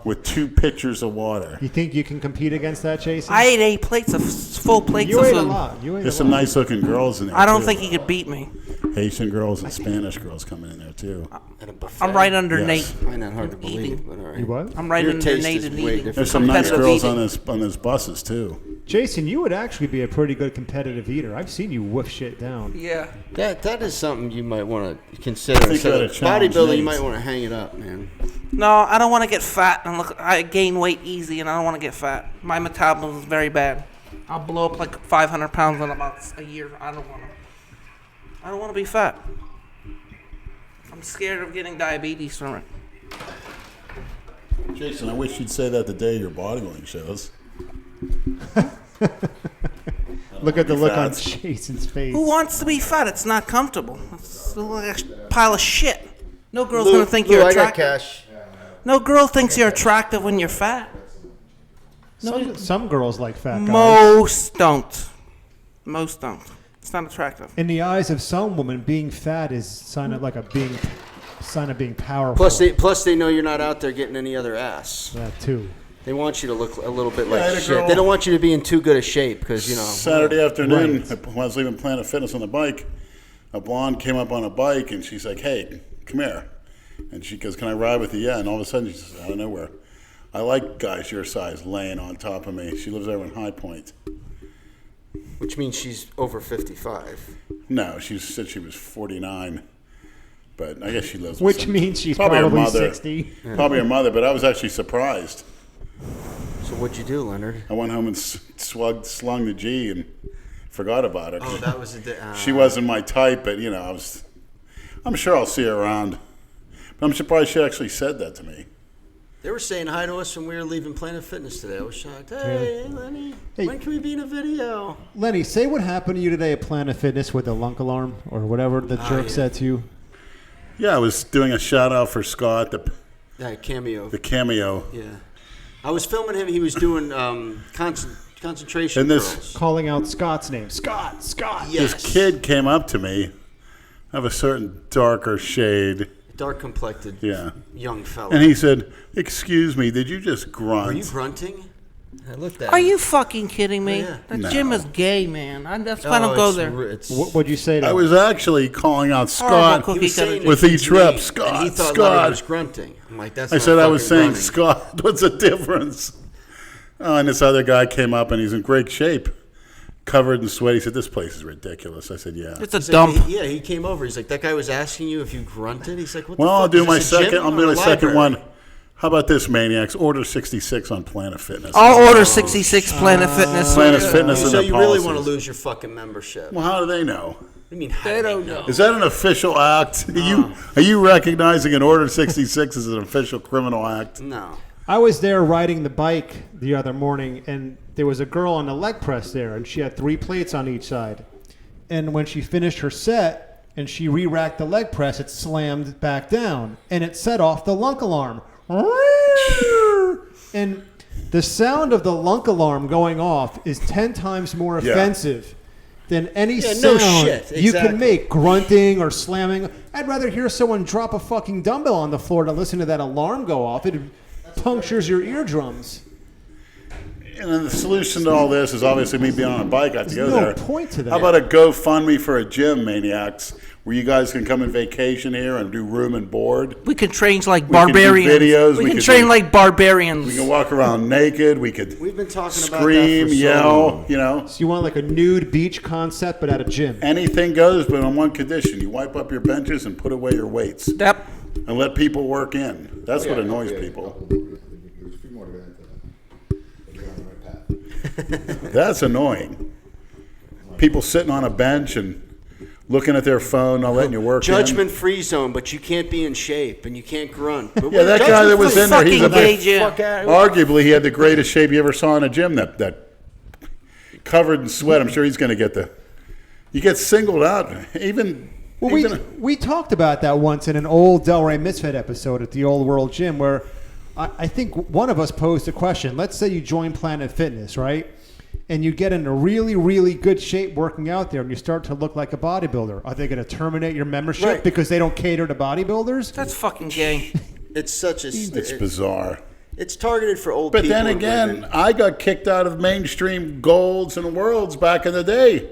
with 2 pitchers of water. You think you can compete against that, Jason? I ate 8 plates of full plates you of ate food. a lot. You ate There's a some lot. nice looking girls in there. I don't too. think he could beat me. Haitian girls and Spanish girls coming in there too. At a buffet. I'm right under Yes. Nate. Find that hard to believe, but all right. You what? I'm right Your under taste Nate is and way eating. different. There's some nice Competitive girls eating. on those buses too. Jason, you would actually be a pretty good competitive eater. I've seen you woof shit down. Yeah. That is something you might want to consider. think Instead you of oughta challenge bodybuilding, you Nate. might want to hang it up, man. No, I don't want to get fat and look. I gain weight easy, and I don't want to get fat. My metabolism is very bad. I'll blow up like 500 pounds in about a year. I don't want to be fat. I'm scared of getting diabetes from it. Jason, I wish you'd say that the day of your bodybuilding shows. Look at the be look on fat. Jason's face. Who wants to be fat? It's not comfortable. It's like a pile of shit. No girl's gonna think you're attractive. cash. No girl thinks you're attractive when you're fat. Some girls like fat guys. Most don't. Most don't. It's not attractive. In the eyes of some women, being fat is sign of like a being sign of being powerful. Plus they know you're not out there getting any other ass. That too. They want you to look a little bit I had like a shit. girl- They don't want you to be in too good a shape because, Saturday afternoon, Right. when I was leaving Planet Fitness on the bike, a blonde came up on a bike and she's like, "Hey, come here." And she goes, "Can I ride with you?" Yeah. And all of a sudden, she says, "Out of nowhere, I like guys your size laying on top of me." She lives over in High Point. which means she's over 55. No, she said she was 49. But I guess she lives with Which some- means she's her probably mother. 60. Probably her mother, but I was actually surprised. So what'd you do, Leonard? I went home and slung the G and forgot about it. Oh, that was She wasn't my type, but I'm sure I'll see her around. But I'm surprised she actually said that to me. They were saying hi to us when we were leaving Planet Fitness today. I was shocked. Hey, Lenny, Hey. when can we be in a video? Lenny, say what happened to you today at Planet Fitness with the lunk alarm or whatever the jerk yeah. said to you. Yeah, I was doing a shout out for Scott, That cameo. the cameo. Yeah. I was filming him. He was doing concentration And this- drills. Calling out Scott's name. Scott. Yes. This kid came up to me of a certain darker shade. Dark complected Yeah. young fella. And he said, "Excuse me, did you just grunt?" Are you grunting? I looked at Are him. you fucking kidding me? Oh, yeah. That No. gym is gay, man. That's why I don't go there. What'd you say to I him? was actually calling out Horrible Scott. cookie He was saying cutter. the With kid's each rep, name, Scott, and he thought Scott. Lenny was grunting. I'm like, that's I not said I was fucking saying, grunting. Scott, what's the difference? Oh, and this other guy came up and he's in great shape, covered in sweat. He said, "This place is ridiculous." I said, "Yeah." It's a He's like, dump. he came over. He's like, that guy was asking you if you grunted. He's like, what Well, the fuck? I'll do Is my this a gym second. I'm or doing a a second library? one. How about this, maniacs? Order 66 on Planet Fitness. I'll order 66 Planet Fitness. Planet Fitness and So their you really want to policies. lose your fucking membership? Well, how do they know? I mean, how They do don't know. Is that an official act? Are you recognizing an Order 66 as an official criminal act? No. I was there riding the bike the other morning, and there was a girl on the leg press there, and she had 3 plates on each side. And when she finished her set and she re-racked the leg press, it slammed back down, and it set off the lunk alarm. And the sound of the lunk alarm going off is 10 times more Yeah. offensive than any Yeah, sound no shit. you Exactly. can make, grunting or slamming. I'd rather hear someone drop a fucking dumbbell on the floor than listen to that alarm go off. It punctures your eardrums. And then the solution to all this is obviously me being on a bike. I have to There's go no there. point to that. How about a GoFundMe for a gym, maniacs, where you guys can come and vacation here and do room and board? We can train like We can do barbarians. videos, We we can could train do- like barbarians. We can walk around naked. We could We've been talking about scream, that for so yell. long. You know, So you want like a nude beach concept, but at a gym. anything goes, but on one condition: you wipe up your benches and put away your weights, Yep. and let people work in. That's what annoys people. There's a few more to get into that. You're on the right path. That's annoying. People sitting on a bench and looking at their phone, not letting you work. in. Judgment-free zone, but you can't be in shape and you can't grunt. But Yeah, that guy that was in there, he's a Fucking gay big, gym. arguably he had the greatest shape you ever saw in a gym. That covered in sweat. I'm sure he's going to get the. You get singled out. Even We talked about that once in an old Delray Misfit episode at the Old World Gym where I think one of us posed a question. Let's say you join Planet Fitness, right? And you get in a really, really good shape working out there and you start to look like a bodybuilder. Are they going to terminate your membership Right. because they don't cater to bodybuilders? That's fucking gay. It's such a. it's bizarre. It's targeted for old But people. then and again, women. I got kicked out of mainstream golds and worlds back in the day.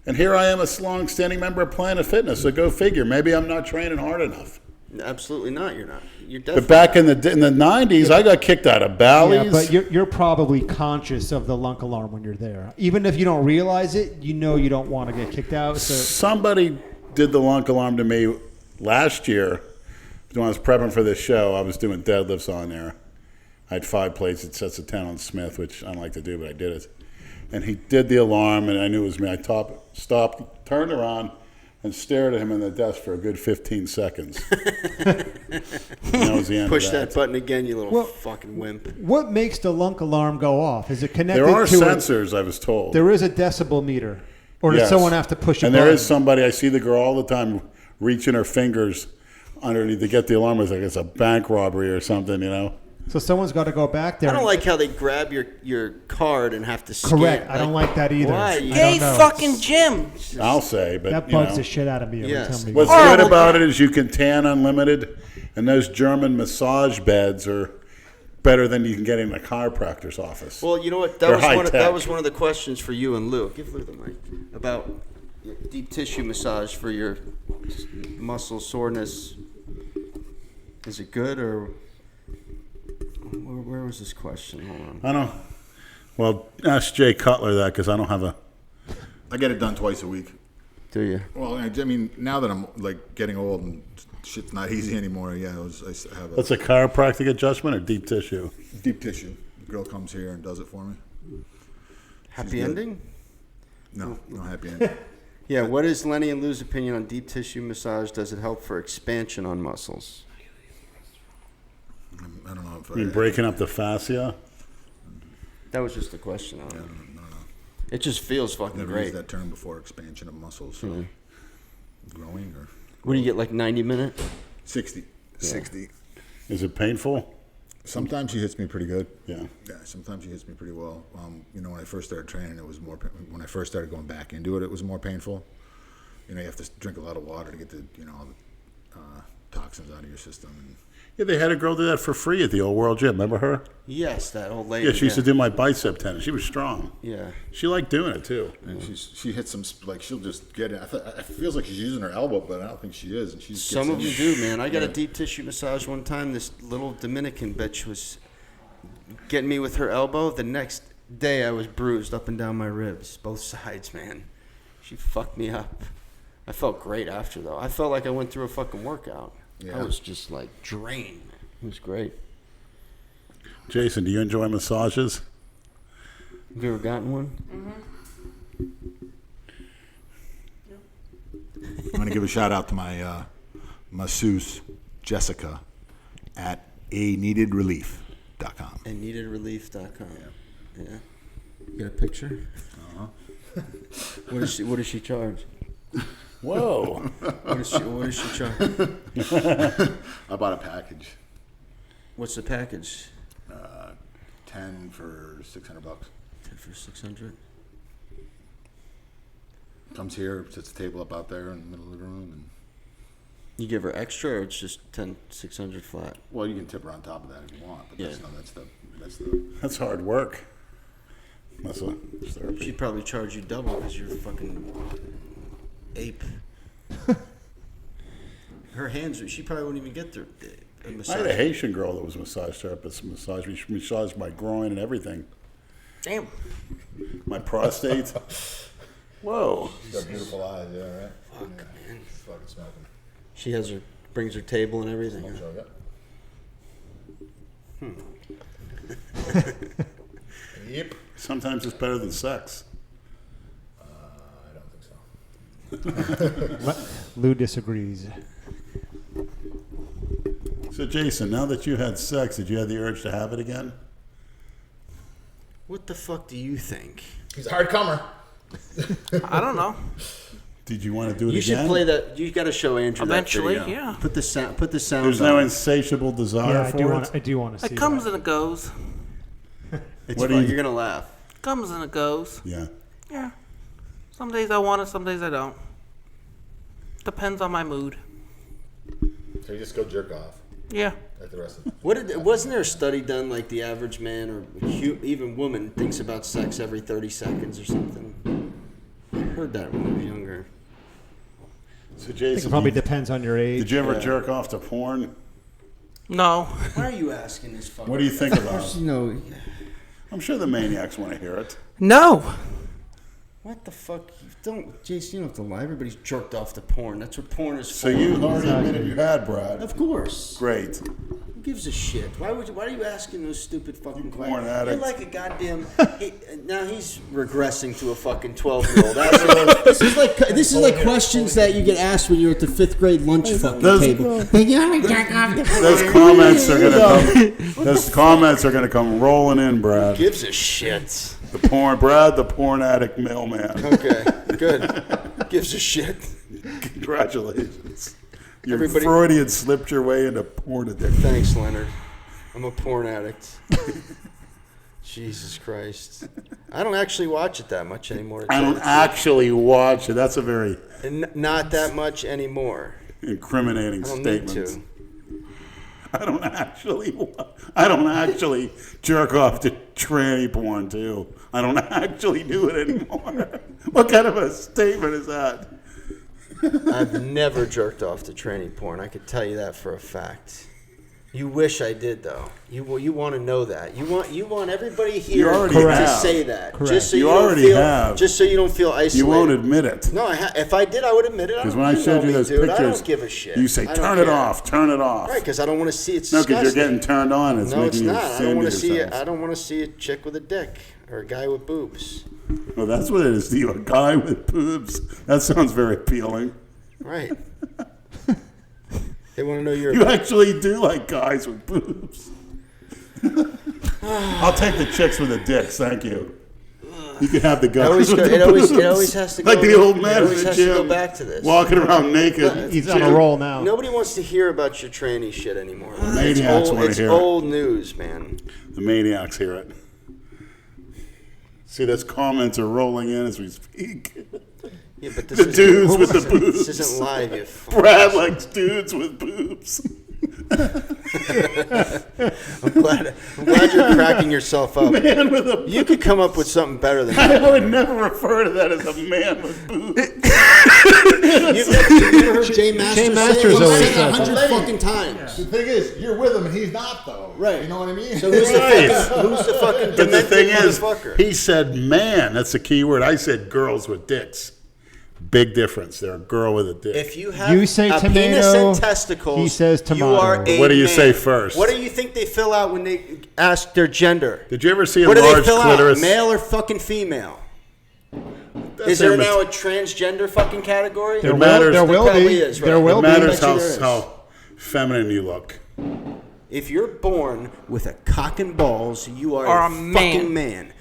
And here I am, a long-standing member of Planet Fitness. So go figure. Maybe I'm not training hard enough. Absolutely not. You're not. You're definitely. But back in the 90s, I got kicked out of Bally's. Yeah, but you're probably conscious of the lunk alarm when you're there. Even if you don't realize it, you know you don't want to get kicked out. So Somebody did the lunk alarm to me last year when I was prepping for this show. I was doing deadlifts on there. I had 5 plates at sets of 10 on Smith, which I don't like to do, but I did it. And he did the alarm, and I knew it was me. I stopped, turned around, and stared at him in the desk for a good 15 seconds. And that was the end Push of that button again, you little Well- fucking wimp. what makes the lunk alarm go off? Is it connected There are to sensors, I was told. There is a decibel meter. Or does Yes. someone have to push a And button? there is somebody, I see the girl all the time reaching her fingers underneath to get the alarm. It's like it's a bank robbery or something, you know? So someone's got to go back there. I don't and- like how they grab your card and have to scan. Correct. I don't like that either. Why? I Gay don't know. fucking gym. I'll say, but That you bugs know, the shit out of me every Yes. time we what's go. good Horrible. about it is you can tan unlimited, and those German massage beds are better than you can get in a chiropractor's office. Well, you know what? They're That high-tech. was one of the questions for you and Lou. Give Lou the mic. About deep tissue massage for your muscle soreness. Is it good or where was this question? Hold on. I don't. Well, ask Jay Cutler that because I don't have a. I get it done twice a week. Do you? Well, I mean, now that I'm like getting old and shit's not easy anymore. Yeah, I have a What's a chiropractic adjustment or deep tissue? deep tissue. The girl comes here and does it for me. Happy good. ending? No happy ending. Yeah. What is Lenny and Lou's opinion on deep tissue massage? Does it help for expansion on muscles? I don't know if I mean, breaking up the fascia. That was just a question. I don't know. no. It just feels fucking Never great. used that term before. Expansion of muscles. So growing or What do you get, like 90 minute? 60. 60. Is it painful? Sometimes she hits me pretty good. Yeah. Yeah, sometimes she hits me pretty well. When I first started training, it was more. When I first started going back into it, it was more painful. You have to drink a lot of water to get the all the toxins out of your system. And Yeah, they had a girl do that for free at the old World Gym. Remember her? Yes, that old lady. Yeah, she used to do my bicep tennis. She was strong. Yeah. She liked doing it too. and she hits some she'll just get it. It feels like she's using her elbow, but I don't think she is. And she's Some of them do, man. I got a Yeah. deep tissue massage one time. This little Dominican bitch was getting me with her elbow. The next day, I was bruised up and down my ribs, both sides, man. She fucked me up. I felt great after, though. I felt like I went through a fucking workout. Yeah. I was just like drained. It was great. Jason, do you enjoy massages? Have you ever gotten one? I'm going to give a shout out to my masseuse, Jessica, at aneededrelief.com. And neededrelief.com. Yeah. You got a picture? Uh-huh. What does she charge? Whoa. What does she charge? I bought a package, What's the package? 10 for $600. 10 for 600. Comes here, sets the table up out there in the middle of the room, and You give her extra, or it's just 600 flat? well, you can tip her on top of that if you want. But Yeah. that's the That's hard work. That's a therapy. She'd probably charge you double because you're a fucking ape. Her hands, she probably wouldn't even get through a I massage. had a Haitian girl that was a massage therapist. She massaged my groin and everything. Damn. My prostate. Whoa. She's got beautiful eyes, yeah, right? Fuck, man. Fucking smoking. She brings her table and everything. huh? So, Yep. Sometimes it's better than sex. I don't think so. Lou disagrees. So, Jason, now that you had sex, did you have the urge to have it again? What the fuck do you think? He's a hard comer. I don't know. Did you want to do it You again? should play that. You got to show Andrew Eventually, that video. yeah. Put the sound. Put the sound. There's no on. insatiable desire Yeah, for it. I do want to see It comes that. and it goes. It's What do fun. you- You're gonna laugh. Comes and it goes. Yeah. Yeah. Some days I want it, some days I don't. Depends on my mood. So you just go jerk off Yeah. like the rest of them. Wasn't there a study done like the average man or even woman thinks about sex every 30 seconds or something? I heard that when I was younger. So, I think Jason, it probably depends on your age. did you ever Yeah. jerk off to porn? No. Why are you asking this fucking? What do you think about it? You know, I'm sure the maniacs want to hear it. No. what the fuck? Jason, you don't have to lie. Everybody's jerked off to porn. That's what porn is for. So you already admitted you had, Brad. Of course. Great. Who gives a shit? Why are you asking those stupid fucking questions? porn addict. You're like a goddamn. Now he's regressing to a fucking 12-year-old. This is like questions that you get asked when you're at the 5th grade lunch fucking table. Those comments are gonna come. Those comments are gonna come rolling in, Brad. Gives a shit. The porn addict mailman. Okay, good. Gives a shit. Congratulations. You Everybody- Freudian slipped your way into porn addiction. Thanks, Leonard. I'm a porn addict. Jesus Christ. I don't actually watch it that much anymore. I don't actually watch it. That's a very Not that much anymore. incriminating I don't need statement. to. I don't actually jerk off to tranny porn too. I don't actually do it anymore. What kind of a statement is that? I've never jerked off to tranny porn. I could tell you that for a fact. You wish I did, though. You want to know that. You want everybody here already to have. say that. Correct. Just so You don't already feel, have. Just so you don't feel isolated. You won't admit it. No, if I did, I would admit it. Because when I showed you those dude, pictures, I don't give a shit. you say, I don't turn it care. off, turn it off. Right, because I don't want to see it. No, because you're getting turned on. It's No, it's making you not. I don't ashamed want of to see it. yourself. I don't want to see a chick with a dick or a guy with boobs. Well, that's what it is to you, a guy with boobs. That sounds very appealing. Right. They want to know you're. You actually do like guys with boobs. I'll take the chicks with the dicks, thank you. You can have the guys with the boobs. It always has to go. Like the old man It in always the has to go gym, back to this. walking around naked. He's on a roll now. Nobody wants to hear about your tranny shit anymore. maniacs wanna It's hear it. old news, man. The maniacs hear it. See, those comments are rolling in as we speak. Yeah, but this The isn't- dudes with the boobs. This isn't live, you fuck. Brad likes dudes with boobs. I'm glad you're cracking yourself up. Man with a You could come up with something better than that. I would never refer to that as a man with boobs. You've never heard Jay Masters Masters say always it says 100 that. fucking times. The thing is, you're with him and he's not, though. Right. You know what I mean? So who's Right. the fucking But the demented thing is, motherfucker? he said man. That's the key word. I said girls with dicks. Big difference. They're a girl with a dick. If you have You say a tomato, penis and testicles, he says you tomato. are a What do you man. say first? What do you think they fill out when they ask their gender? Did you ever see a What do they large fill clitoris? out? Male or fucking female? That's Is there their now a transgender fucking category? There matters. will, there will Probably be. is, right? There will It be. matters bet you how, there is. how feminine you look. If you're born with a cock and balls, you are Or a a man. fucking man.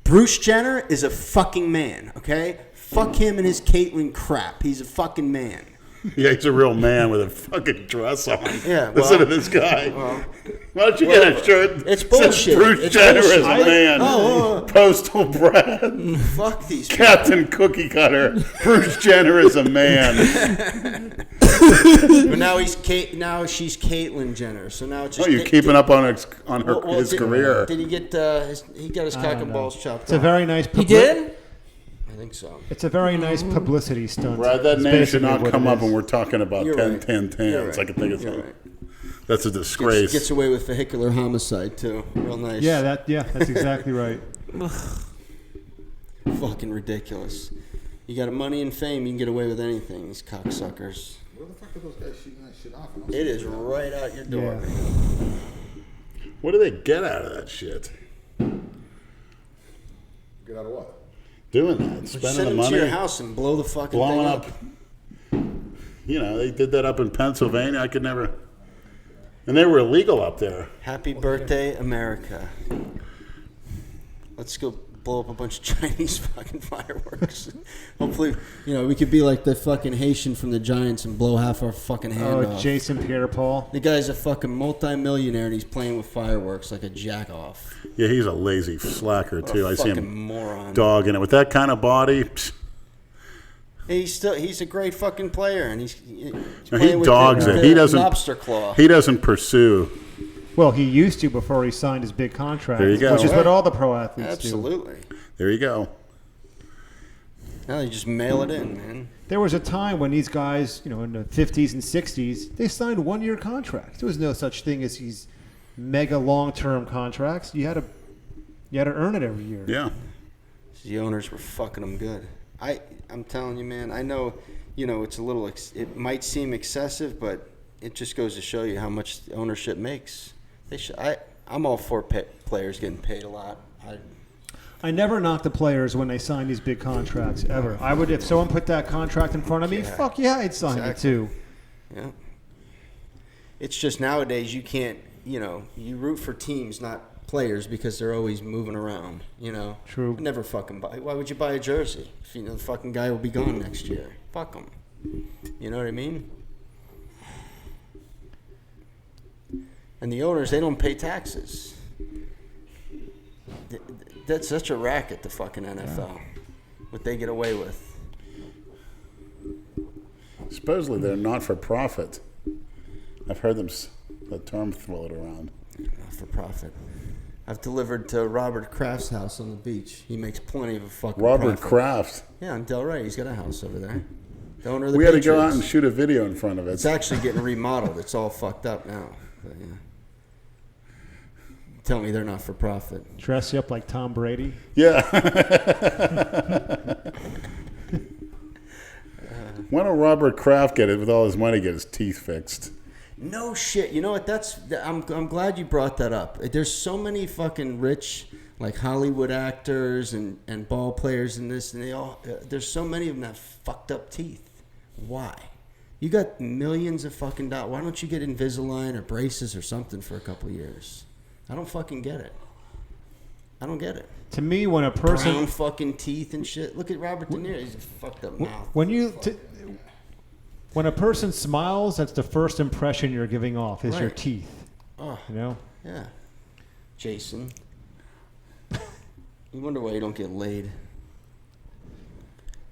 Bruce Jenner is a fucking man, okay? Fuck him and his Caitlyn crap. He's a fucking man. Yeah, he's a real man with a fucking dress on. Yeah, Listen well- to this guy. well- Why don't you get a shirt? It's that says bullshit. Bruce It's Jenner bullshit. is a man. Postal Brad. Fuck these people. Captain Cookie Cutter. Bruce Jenner is a man. But now now she's Caitlyn Jenner. So now it's Oh, just. you're keeping up on his did, career. Did he get he got his cock and balls chopped It's a off? very nice. He did? I think so. It's a very nice publicity stunt. Brad, that It's name should basically not what come it up is. when we're talking about You're 10 right. 10 You're 10s. right. I can think of You're something. right. That's a disgrace. Gets away with vehicular homicide too. Real nice. Yeah, that's exactly right. Fucking ridiculous. You got money and fame, you can get away with anything. These cocksuckers. Where the fuck are those guys shooting that shit off? It is right out your door. Yeah. What do they get out of that shit? Get out of what? Doing that, spending Send the them money, to your house and blow the fucking blowing thing up. You know, they did that up in Pennsylvania. I could never. And they were illegal up there. Happy birthday, America. Let's go blow up a bunch of Chinese fucking fireworks. Hopefully, we could be like the fucking Haitian from the Giants and blow half our fucking hand Oh, off. Jason Pierre-Paul. The guy's a fucking multi-millionaire and he's playing with fireworks like a jack-off. Yeah, he's a lazy slacker too. I see fucking him moron. dogging it with that kind of body. Psh, He's a great fucking player and he's he playing with dogs the it. He doesn't. lobster claw. He doesn't pursue. Well, he used to before he signed his big contract. There you go. Which is what all the pro athletes Absolutely. There you go. Now you just mail it in, man. do. There was a time when these guys, in the 50s and 60s, they signed one-year contracts. There was no such thing as these mega long-term contracts. You had to earn it every year. Yeah. The owners were fucking them good. I'm telling you, man. I know, it's a little. It might seem excessive, but it just goes to show you how much the ownership makes. I'm all for players getting paid a lot. I never knock the players when they sign these big contracts, ever. I would, if someone put that contract in front of me, fuck yeah, I'd sign it too. Yeah. It's just nowadays you can't. You root for teams, not players, because they're always moving around. True. I'd never fucking buy. Why would you buy a jersey if you know the fucking guy will be gone next year? Fuck him. You know what I mean? And the owners, they don't pay taxes. That's such a racket, the fucking NFL. What they get away with. Supposedly they're not for profit. I've heard the term float around. Not for profit. I've delivered to Robert Kraft's house on the beach. He makes plenty of a fucking Robert profit. Kraft. Yeah, in Delray. He's got a house over there. The owner of the We had to Patriots. go out and shoot a video in front of it. It's actually getting remodeled. It's all fucked up now. But, yeah. Tell me they're not for profit. Dress you up like Tom Brady. Yeah. When will Robert Kraft get it with all his money, get his teeth fixed? No shit. You know what? I'm glad you brought that up. There's so many fucking rich, like Hollywood actors and ball players and this, and they all. There's so many of them that have fucked up teeth. Why? You got millions of fucking dollars. Why don't you get Invisalign or braces or something for a couple years? I don't fucking get it. I don't get it. To me, when a person Brown fucking teeth and shit. Look at Robert De Niro. He's a fucked up mouth. When a person smiles, that's the first impression you're giving off is your Right. teeth. Oh, You know? yeah. Jason. You wonder why you don't get laid.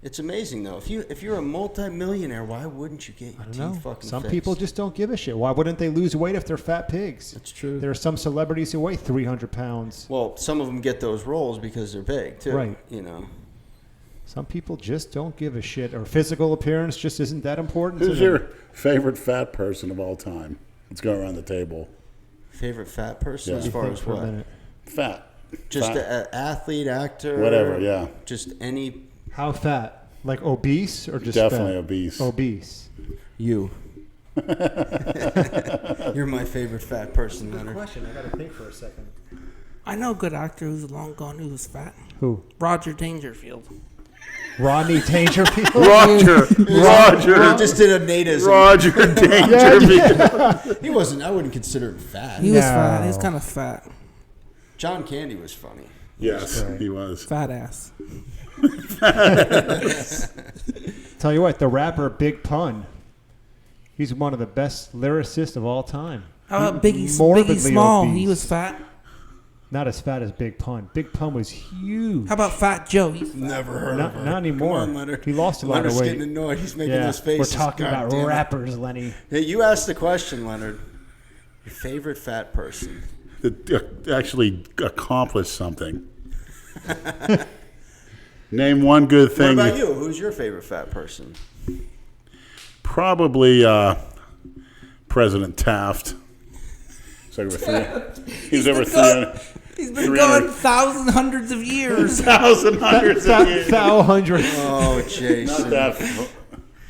It's amazing though. If you're a multi-millionaire, why wouldn't you get your I don't teeth know. fucking Some fixed? people just don't give a shit. Why wouldn't they lose weight if they're fat pigs? That's true. There are some celebrities who weigh 300 pounds. Well, some of them get those roles because they're big too. Right. You know. Some people just don't give a shit, or physical appearance just isn't that important to Who's them. your favorite fat person of all time? Let's go around the table. Favorite fat person Yeah. as You far think as for a what? minute. Fat. Just Fat. an athlete, actor, Whatever, yeah. Just any How fat? Like obese or just Definitely fat? obese. Obese. you. You're my favorite fat person, Leonard. Question. I got to think for a second. I know a good actor who's long gone who was fat. Who? Roger Dangerfield. Rodney Dangerfield. Roger. He Roger. just did a natism. Roger Dangerfield. He wasn't. I wouldn't consider him fat. He was No. fat. He was kind of fat. John Candy was funny. Yes, he was. Fat ass. Tell you what, the rapper Big Pun. He's one of the best lyricists of all time. How about Biggie Morbidly Small? obese. He was fat. Not as fat as Big Pun. Big Pun was huge. How about Fat Joe? He's fat. Never heard Not, of her. not anymore. Come on, Leonard. He lost a lot Leonard's of weight. getting annoyed. He's making Yeah, those faces. we're talking God about damn it. rappers, Lenny. Hey, you asked the question, Leonard. Your favorite fat person? That actually accomplished something. Name one good What thing. about you? Who's your favorite fat person? Probably President Taft. He's over 300. He's been 300. going thousands, hundreds of years. Thousand hundreds of years. Thou hundred. Oh, Not Jason. that.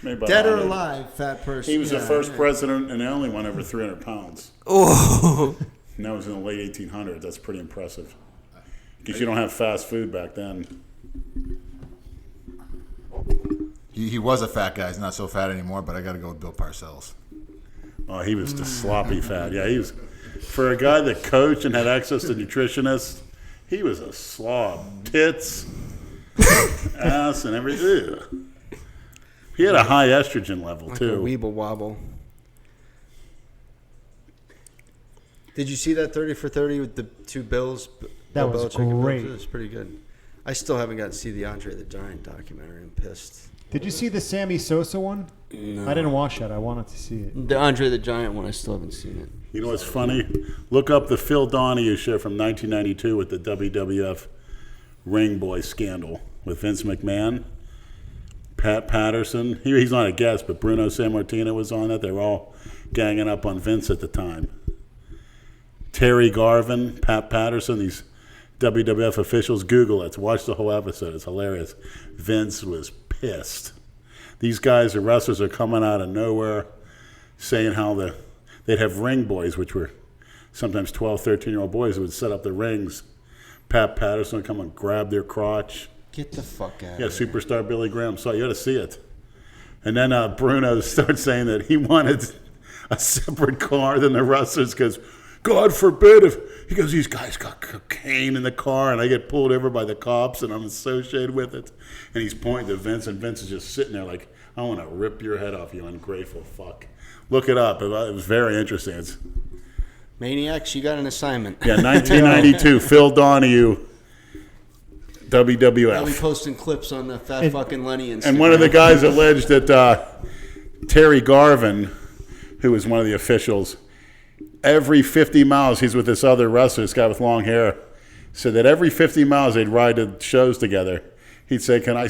Maybe about Dead or 100. alive, fat person? He was the Yeah, first yeah. president and the only one over 300 pounds. Oh, And that was in the late 1800s. That's pretty impressive. Because you don't have fast food back then. He was a fat guy. He's not so fat anymore, but I got to go with Bill Parcells. Oh, he was the sloppy fat. Yeah, he was. For a guy that coached and had access to nutritionists, he was a slob. Tits, ass, and everything. He had a high estrogen level, Like a too. weeble wobble. Did you see that 30 for 30 with the two Bills? That Bill was Belichick and Bill great. It was pretty good. I still haven't got to see the Andre the Giant documentary. I'm pissed. Did you see the Sammy Sosa one? No. I didn't watch that. I wanted to see it. The Andre the Giant one, I still haven't seen it. You know what's funny? Look up the Phil Donahue show from 1992 with the WWF Ring Boy scandal with Vince McMahon, Pat Patterson. He's not a guest, but Bruno Sammartino was on it. They were all ganging up on Vince at the time. Terry Garvin, Pat Patterson, these WWF officials. Google it. Watch the whole episode. It's hilarious. Vince was pissed. These guys, the wrestlers, are coming out of nowhere saying how they'd have ring boys, which were sometimes 12, 13-year-old boys who would set up the rings. Pat Patterson would come and grab their crotch. Get the fuck out Yeah, of here. superstar Billy Graham saw it. You got to see it. And then Bruno starts saying that he wanted a separate car than the wrestlers because, God forbid, if he goes, these guys got cocaine in the car and I get pulled over by the cops and I'm associated with it. And he's pointing to Vince, and Vince is just sitting there like, I want to rip your head off, you ungrateful fuck. Look it up. It was very interesting. Maniacs, you got an assignment. Yeah, 1992, Phil Donahue, I'll be WWF. posting clips on the Fat Fucking Lenny Instagram. And one of the guys alleged that Terry Garvin, who was one of the officials, every 50 miles, he's with this other wrestler, this guy with long hair, said that every 50 miles they'd ride to shows together. He'd say, "Can I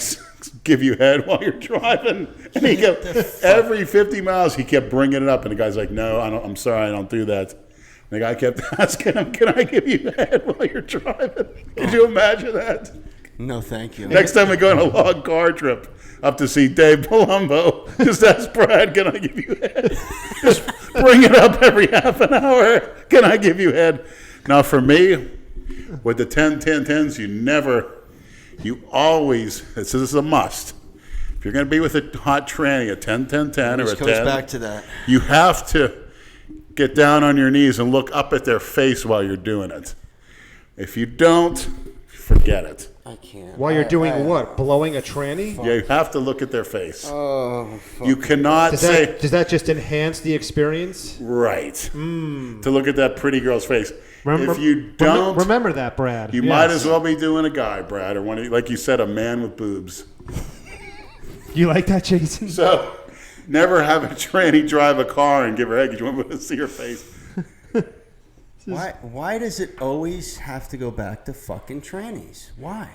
give you head while you're driving?" And he kept, every 50 miles, he kept bringing it up. And the guy's like, "No, I'm sorry, I don't do that." And the guy kept asking him, "Can I give you head while you're driving?" Could you imagine that? No, thank you. Next time we go on a long car trip up to see Dave Palumbo, just ask Brad, "Can I give you head?" Just bring it up every half an hour. "Can I give you head?" Now, for me, with the 10-10-10s, you always, this is a must. If you're going to be with a hot tranny, a 10-10-10 or a 10, goes back to that. you have to get down on your knees and look up at their face while you're doing it. If you don't, forget it. I can't. While you're doing what? Blowing a tranny? Yeah, you have to look at their face. Oh, fuck. You cannot say, Does that just enhance the experience? right, to look at that pretty girl's face. If you don't, remember that, Brad. you might as well be doing a guy, Brad, or one, like you said, a man with boobs. You like that, Jason? So, never have a tranny drive a car and give her head because you want to see her face. Why does it always have to go back to fucking trannies? Why?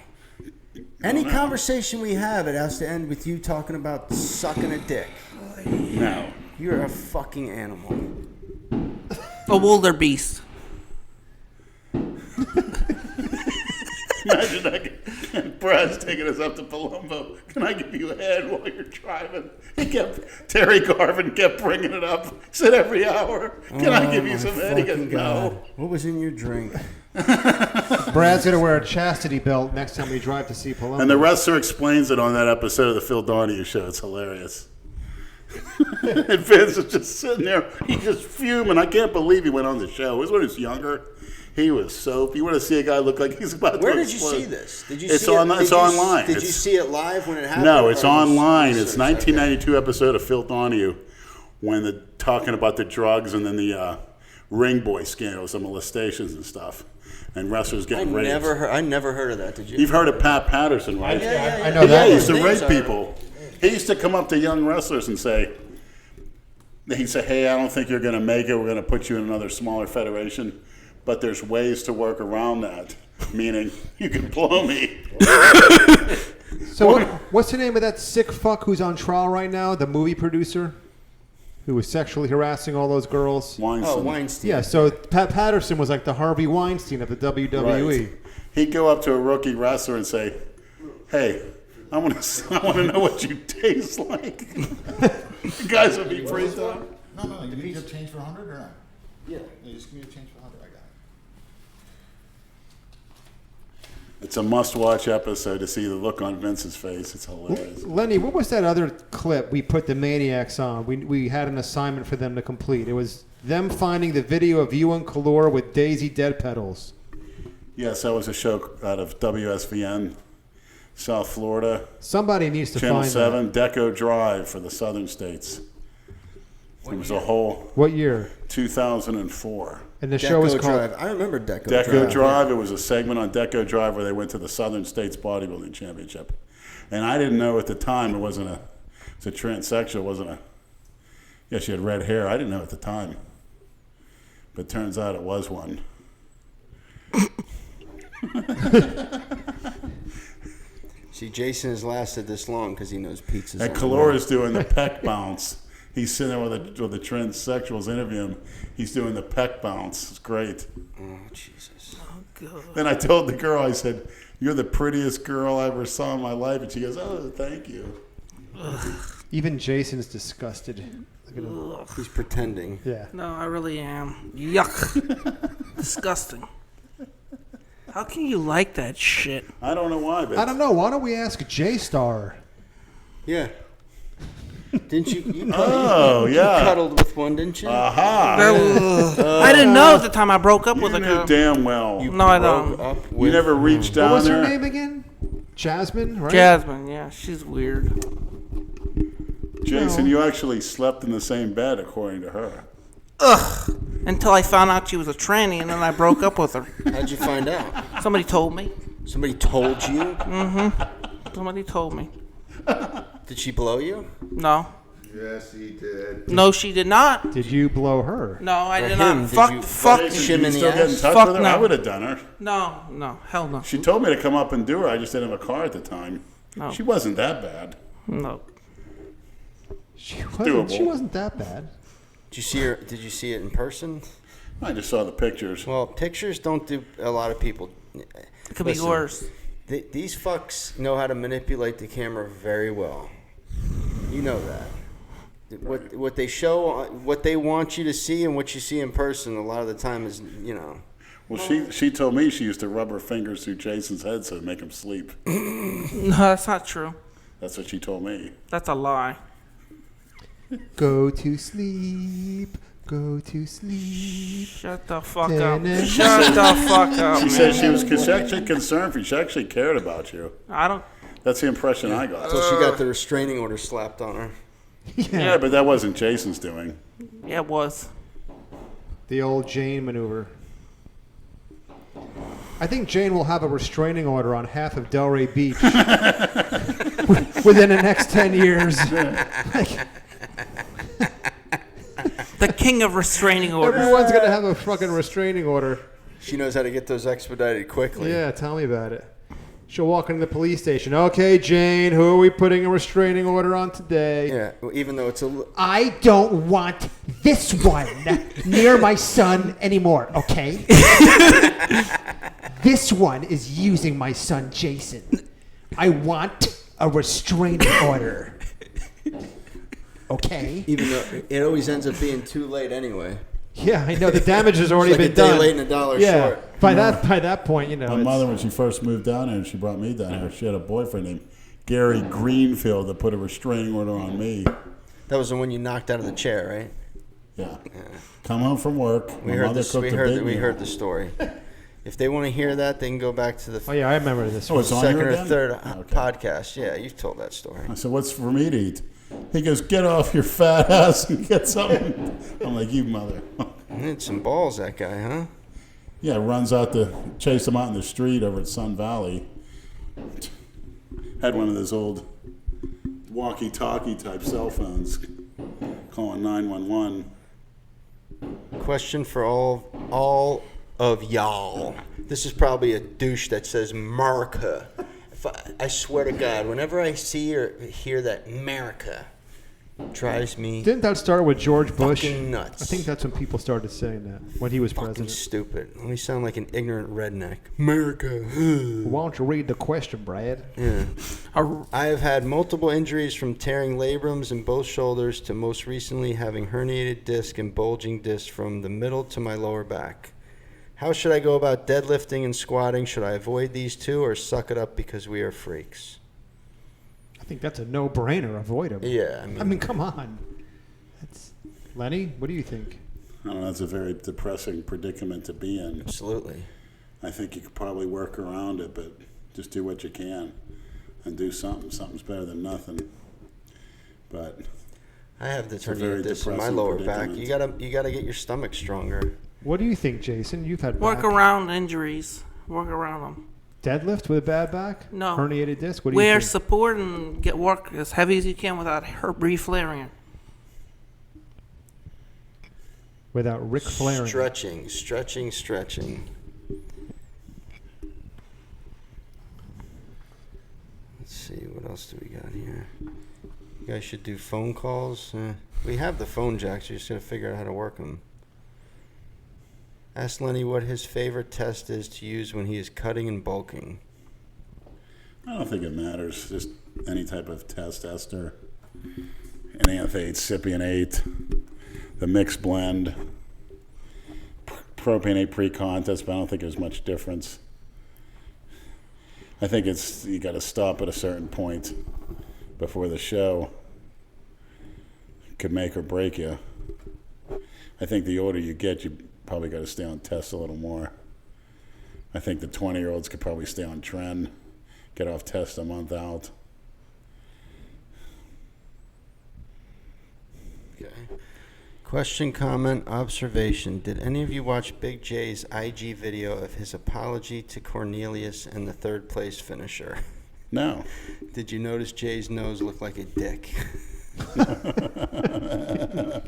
Any conversation we have, it has to end with you talking about sucking a dick. No. You're a fucking animal. A wildebeest. Imagine that. Brad's taking us up to Palumbo. "Can I give you a head while you're driving?" Terry Garvin kept bringing it up. He said every hour, "Can I give you some head?" He goes, "No." What was in your drink? Brad's going to wear a chastity belt next time we drive to see Palumbo. And the wrestler explains it on that episode of the Phil Donahue show. It's hilarious. And Vince is just sitting there. He's just fuming. I can't believe he went on the show. It was when he was younger. He was so. You want to see a guy look like he's about Where to did you explode. see this? Did you It's see on. it? It's online. Did you see it live when it happened? No, it's or was online. It's research? 1992 episode of Phil Donahue when they're talking about the drugs and then the ring boy scandals, the molestations and stuff, and wrestlers getting raped. I never heard of that. Did you? You've heard of Pat Patterson, right? Yeah. I know Yeah, that. he used to Names rape are- people. He used to come up to young wrestlers and say, he'd say, "Hey, I don't think you're going to make it. We're going to put you in another smaller federation, but there's ways to work around that, meaning you can blow me." So what's the name of that sick fuck who's on trial right now? The movie producer who was sexually harassing all those girls? Weinstein. Oh, Weinstein. Yeah, so Pat Patterson was like the Harvey Weinstein of the WWE. Right. He'd go up to a rookie wrestler and say, "Hey, I want to know what you taste like." The guys would be freaked out. No. You need to change for 100 or not? Yeah. You just give me a change for 100. I got it. It's a must-watch episode to see the look on Vince's face. It's hilarious. Lenny, what was that other clip we put the Maniacs on? We had an assignment for them to complete. It was them finding the video of you and Kalora with Daisy Dead Pedals. Yes, that was a show out of WSVN, South Florida. Somebody needs to Channel find 7, Deco Drive for the southern states. It was a whole that. What year? 2004. And the show was Deco called... Drive. I remember Deco, Deco Drive. It was a segment on Deco Drive where they went to the Southern States Bodybuilding Championship. And I didn't know at the time it's a transsexual, it wasn't a, yeah, she had red hair. I didn't know at the time. But turns out it was one. See, Jason has lasted this long because he knows pizza's And on the way. Kalora's doing the peck bounce. He's sitting there with the transsexuals interview him. He's doing the peck bounce. It's great. Oh, Jesus. Then I told the girl, I said, "You're the prettiest girl I ever saw in my life." And she goes, "Oh, thank you." Even Jason's disgusted. Look at him. He's pretending. Yeah. No, I really am. Yuck. Disgusting. How can you like that shit? I don't know why, but I don't know. Why don't we ask J-Star? Yeah. Didn't you? Oh, you yeah. cuddled with one, didn't you? Aha. I didn't know at the time I broke up with You a knew girl. damn well. No, I Broke don't. up You with- never reached down What was there. her name again? Jasmine, right? Jasmine, yeah, she's weird. Jason, you actually slept in the same bed, according to her. Until I found out she was a tranny, and then I broke up with her. How'd you find out? Somebody told me. Somebody told you? Somebody told me. Did she blow you? No. Yes, he did. No, she did not. Did you blow her? No, I Or did him, not. did Fuck, you- fuck. Did Shim you in the still get in ass? touch Fuck with her? no. I would have done her. No, hell no. She told me to come up and do her. I just didn't have a car at the time. No. She wasn't that bad. No. She doable. wasn't that bad. Did you see her? Did you see it in person? I just saw the pictures. Well, pictures don't do a lot of people. It could be Listen, worse. These fucks know how to manipulate the camera very well. You know that. What they show, what they want you to see, and what you see in person, a lot of the time is, you know. Well, she told me she used to rub her fingers through Jason's head so to make him sleep. No, that's not true. That's what she told me. That's a lie. Go to sleep. Go to sleep. Shut the fuck up. Da-na. Shut the fuck up, She man. said she was actually concerned for you. She actually cared about you. I don't. That's the impression I got. So she got the restraining order slapped on her. Yeah, but that wasn't Jason's doing. Yeah, it was. The old Jane maneuver. I think Jane will have a restraining order on half of Delray Beach within the next 10 years. The king of restraining orders. Everyone's going to have a fucking restraining order. She knows how to get those expedited quickly. Yeah, tell me about it. She'll walk into the police station. Okay, Jane, who are we putting a restraining order on today? Yeah, well, even though it's I don't want this one near my son anymore, okay? This one is using my son, Jason. I want a restraining order. Okay? even though it always ends up being too late anyway. Yeah, I know. The damage has already It's like been a day done. late and $1 yeah. short. By that point, you know. My it's- mother, when she first moved down here, and she brought me down here, she had a boyfriend named Gary Greenfield that put a restraining order on me. That was the one you knocked out of the chair, right? Yeah. Come home from work. We my heard mother this. cooked We a heard. big We meal. heard the story. If they want to hear that, they can go back to the Oh yeah, I remember this. Oh, one. it's on second here or again? third Okay. podcast. Yeah, you've told that story. I said, "What's for me to eat?" He goes, "Get off your fat ass and get something." I'm like, "You mother." He had some balls, that guy, huh? Yeah, runs out to chase him out in the street over at Sun Valley. Had one of those old walkie-talkie type cell phones, calling 911. Question for all of y'all. This is probably a douche that says America. I swear to God, whenever I see or hear that America, drives me Didn't that start with George Bush? fucking nuts. I think that's when people started saying that when he was fucking president. stupid. Let me sound like an ignorant redneck. America. Why don't you read the question, Brad? Yeah. A- I have had multiple injuries from tearing labrums in both shoulders to most recently having herniated disc and bulging disc from the middle to my lower back. How should I go about deadlifting and squatting? Should I avoid these two or suck it up because we are freaks? I think that's a no-brainer. Avoid him. Yeah, I mean, come on. That's... Lenny, what do you think? I don't know, that's a very depressing predicament to be in. absolutely. I think you could probably work around it, but just do what you can and do something. Something's better than nothing. But I have the a very herniated disc in my depressing lower back. predicament. You gotta get your stomach stronger. What do you think, Jason? You've had Work back. around injuries. Work around them. Deadlift with a bad back? No. Herniated disc? What do you Wear think? support and get work as heavy as you can without reflaring it. Without Ric Flaring. Stretching. Let's see, what else do we got here? You guys should do phone calls. We have the phone jacks. You just gotta figure out how to work them. Ask Lenny what his favorite test is to use when he is cutting and bulking. I don't think it matters. Just any type of test, ester, NAF8, Cypian 8, the mixed blend, propionate pre-contest, but I don't think there's much difference. I think it's you got to stop at a certain point before the show could make or break you. I think the older you get, you probably got to stay on test a little more. I think the 20-year-olds could probably stay on trend, get off test a month out. Okay. Question, comment, observation. Did any of you watch Big J's IG video of his apology to Cornelius and the third place finisher? No. Did you notice Jay's nose looked like a dick?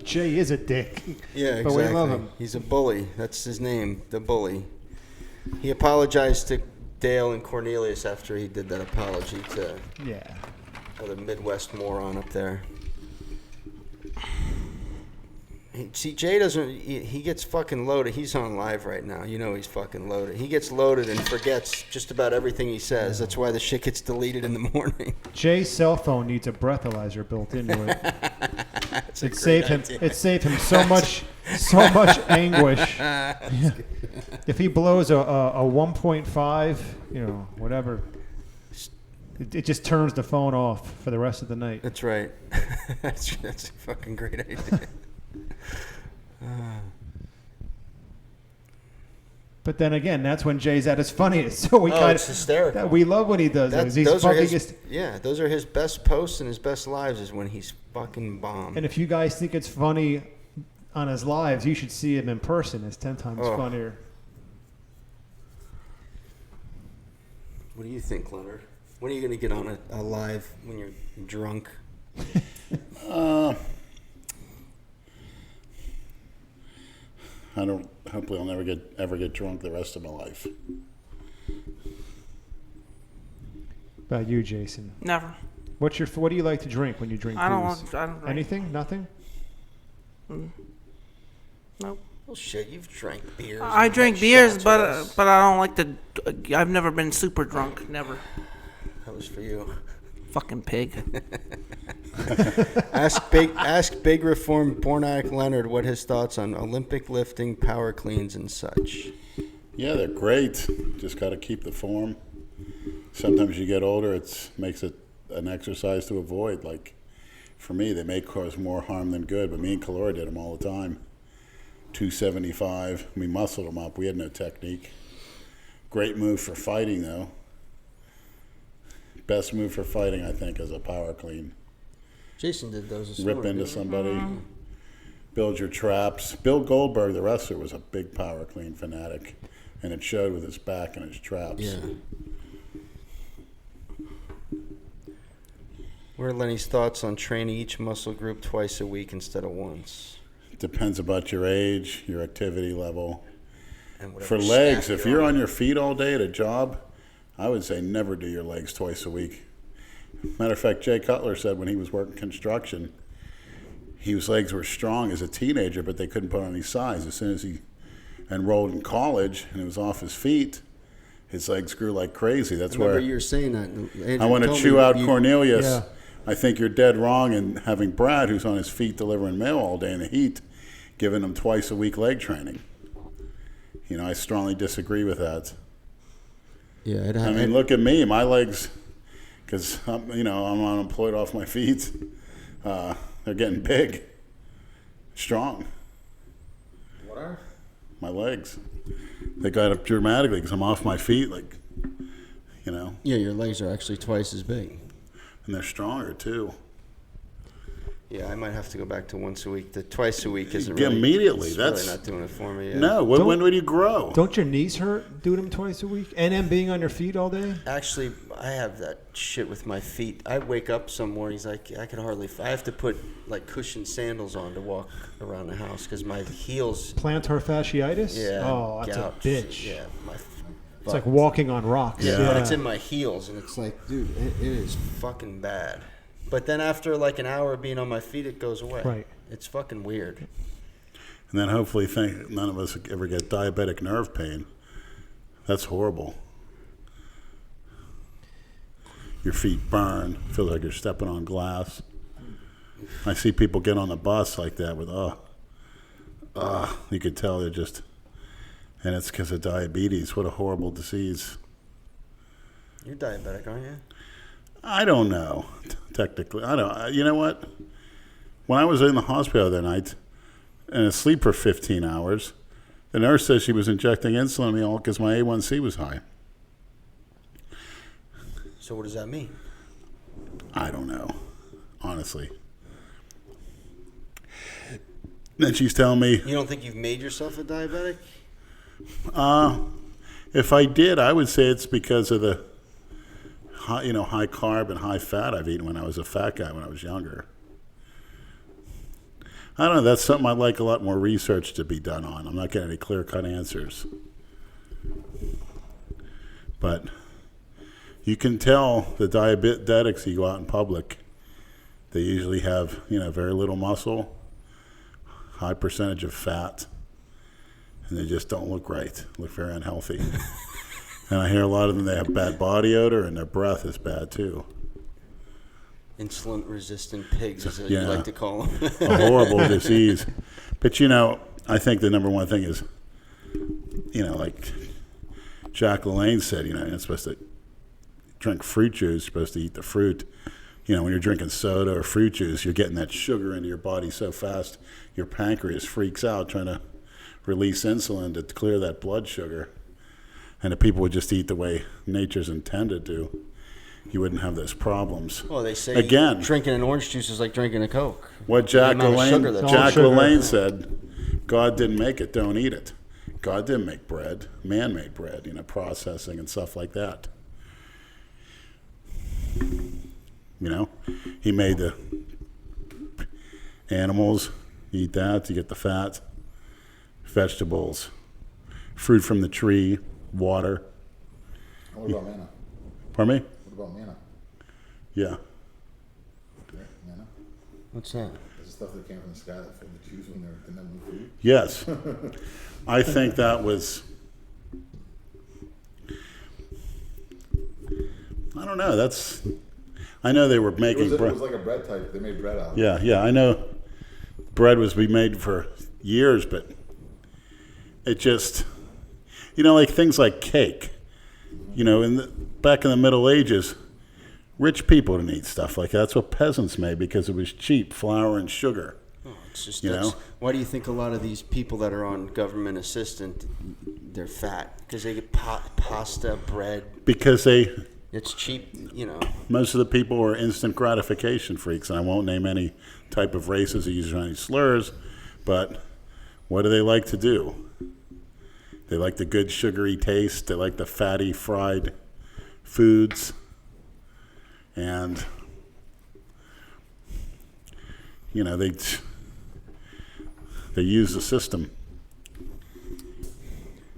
Jay is a dick. Yeah, exactly. But we love him. He's a bully. That's his name, the bully. He apologized to Dale and Cornelius after he did that apology to the Midwest moron up there. See, Jay doesn't. He gets fucking loaded. He's on live right now. You know he's fucking loaded. He gets loaded and forgets just about everything he says. That's why the shit gets deleted in the morning. Jay's cell phone needs a breathalyzer built into it. It saved him so much anguish. If he blows a 1.5, whatever, it just turns the phone off for the rest of the night. That's right. That's a fucking great idea. But then again, that's when Jay's at his funniest. So it's hysterical. We love when he does that. Those are his best posts and his best lives is when he's fucking bomb. And if you guys think it's funny on his lives, you should see him in person. It's 10 times funnier. What do you think, Leonard? When are you going to get on a live when you're drunk? Hopefully I'll never ever get drunk the rest of my life. About you, Jason? Never. What do you like to drink when you drink booze? I don't drink. Anything? Nothing? Nope. Well, shit, you've drank beers. I drink beers, but I don't like to. I've never been super drunk. Never. That was for you. Fucking pig. Ask big reformed porn addict Leonard what his thoughts on Olympic lifting, power cleans, and such. Yeah, they're great. Just got to keep the form. Sometimes you get older, it makes it an exercise to avoid. Like for me, they may cause more harm than good, but me and Kalora did them all the time. 275. We muscled them up. We had no technique. Great move for fighting, though. Best move for fighting, I think, is a power clean. Jason did those. Rip into somebody, build your traps. Bill Goldberg, the wrestler, was a big power clean fanatic, and it showed with his back and his traps. Yeah. What are Lenny's thoughts on training each muscle group twice a week instead of once? Depends about your age, your activity level. And for legs, if you're on your feet all day at a job, I would say never do your legs twice a week. Matter of fact, Jay Cutler said when he was working construction, his legs were strong as a teenager, but they couldn't put on any size. As soon as he enrolled in college and he was off his feet, his legs grew like crazy. That's where you were saying that. I want to chew out Cornelius. Yeah. I think you're dead wrong in having Brad, who's on his feet delivering mail all day in the heat, giving him twice a week leg training. I strongly disagree with that. Yeah, look at me, my legs, because I'm unemployed off my feet. They're getting big, strong. What are? My legs. They got up dramatically because I'm off my feet, Yeah, your legs are actually twice as big. And they're stronger too. Yeah, I might have to go back to once a week. The twice a week isn't really. Immediately, that's really not doing it for me. Yeah. No, when would you grow? Don't your knees hurt doing them twice a week? And then being on your feet all day? Actually, I have that shit with my feet. I wake up some mornings, I can hardly. I have to put cushioned sandals on to walk around the house because my heels. Plantar fasciitis? Yeah. Oh, that's gout. a bitch. Yeah, it's like walking on rocks. Yeah, but it's in my heels, and it's like, dude, it is fucking bad. But then after an hour of being on my feet, it goes away. Right. It's fucking weird. And then hopefully none of us ever get diabetic nerve pain. That's horrible. Your feet burn. Feels like you're stepping on glass. I see people get on the bus like that with, you could tell they're just, and it's because of diabetes. What a horrible disease. You're diabetic, aren't you? I don't know, technically. I don't. You know what? When I was in the hospital that night and asleep for 15 hours, the nurse said she was injecting insulin in me all because my A1C was high. So what does that mean? I don't know, honestly. Then she's telling me, You don't think you've made yourself a diabetic? if I did, I would say it's because of the high carb and high fat I've eaten when I was a fat guy when I was younger. I don't know. That's something I'd like a lot more research to be done on. I'm not getting any clear-cut answers. But you can tell the diabetics, you go out in public, they usually have, very little muscle, high percentage of fat, and they just don't look right, look very unhealthy. And I hear a lot of them, they have bad body odor, and their breath is bad too. Insulin-resistant pigs is what you like to call them. A horrible disease. But, I think the number one thing is, like Jack LaLanne said, you're not supposed to drink fruit juice, you're supposed to eat the fruit. When you're drinking soda or fruit juice, you're getting that sugar into your body so fast, your pancreas freaks out trying to release insulin to clear that blood sugar. And if people would just eat the way nature's intended to, you wouldn't have those problems. Well, they say again, drinking an orange juice is like drinking a Coke. What Jack LaLanne said, God didn't make it, don't eat it. God didn't make bread. Man made bread, processing and stuff like that. He made the animals, eat that to get the fat, vegetables, fruit from the tree, water. What about manna? Pardon me? What about manna? Yeah. Manna? What's that? Is the stuff that came from the sky that filled the Jews when they didn't have no food? Yes. I think that was, I don't know, I know they were making bread. It was like a bread type. They made bread out of it. Yeah, I know bread was being made for years, but it just, like things like cake. Back in the Middle Ages, rich people didn't eat stuff like that. That's what peasants made because it was cheap, flour and sugar. Oh, it's just, why do you think a lot of these people that are on government assistance, they're fat? Because they get pasta, bread. Because it's cheap, Most of the people are instant gratification freaks, and I won't name any type of races or use any slurs, but what do they like to do? They like the good sugary taste. They like the fatty fried foods. And, they use the system.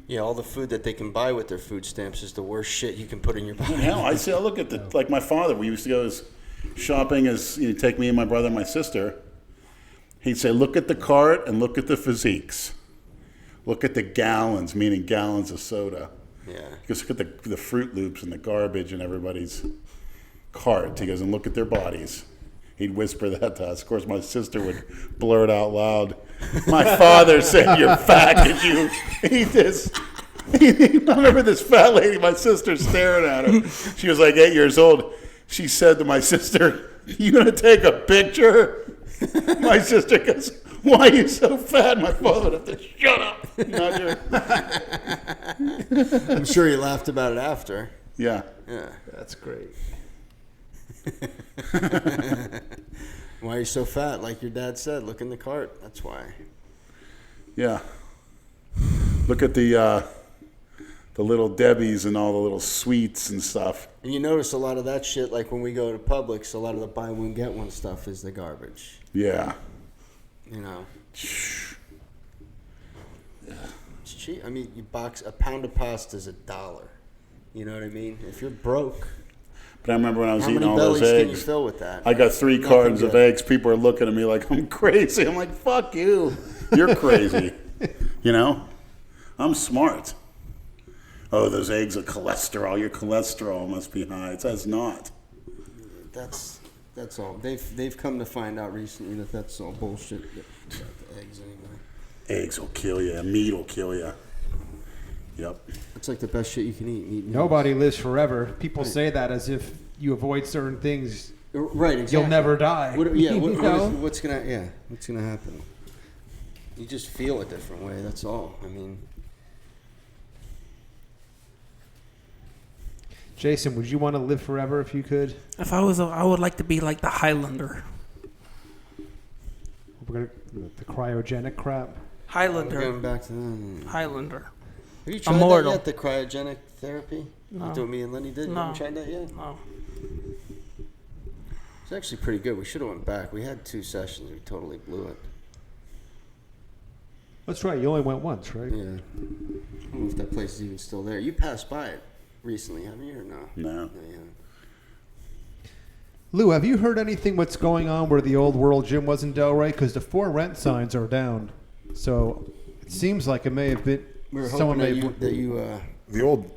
Yeah, all the food that they can buy with their food stamps is the worst shit you can put in your body. Hell, I look at like my father, we used to go shopping take me and my brother and my sister. He'd say, look at the cart and look at the physiques. Look at the gallons, meaning gallons of soda. Yeah. He goes, look at the Fruit Loops and the garbage in everybody's cart. He goes, and look at their bodies. He'd whisper that to us. Of course, my sister would blurt out loud, my father said you're fat because you eat this. I remember this fat lady, my sister, staring at her. She was like 8 years old. She said to my sister, you going to take a picture? My sister goes, why are you so fat? My father would have to shut up. I'm sure you laughed about it after. Yeah. Yeah. That's great. Why are you so fat? Like your dad said, look in the cart. That's why. Yeah. Look at the little Debbies and all the little sweets and stuff. And you notice a lot of that shit, like when we go to Publix, a lot of the buy one, get one stuff is the garbage. Yeah. It's cheap. I mean, a pound of pasta is $1. You know what I mean? If you're broke. But I remember when I was eating all those eggs. How many bellies can you eggs. fill with that? I got 3 cartons of eggs. People are looking at me like I'm crazy. I'm like, fuck you. You're crazy. I'm smart. Oh, those eggs are cholesterol. Your cholesterol must be high. It's not. That's all. They've come to find out recently that that's all bullshit. About the eggs anyway. Eggs will kill you. Meat will kill you. Yep. It's like the best shit you can eat. Nobody lives forever. People say that as if you avoid certain things, right? Exactly. You'll never die. What's gonna happen? You just feel a different way. That's all. I mean. Jason, would you want to live forever if you could? If I was, I would like to be like the Highlander. We're gonna the cryogenic crap. We're Highlander. going back to them. Highlander. Have you tried Immortal. that yet? The cryogenic therapy? No. That's what me and Lenny did. You No. haven't tried that yet? No. It's actually pretty good. We should have went back. We had 2 sessions. We totally blew it. That's right. You only went once, right? Yeah. I don't know if that place is even still there. You passed by it recently, haven't you, or no? No. Yeah. Lou, have you heard anything what's going on where the old World Gym was in Delray? Because the 4 rent signs are down. So it seems like it may have been We were someone hoping may that you The old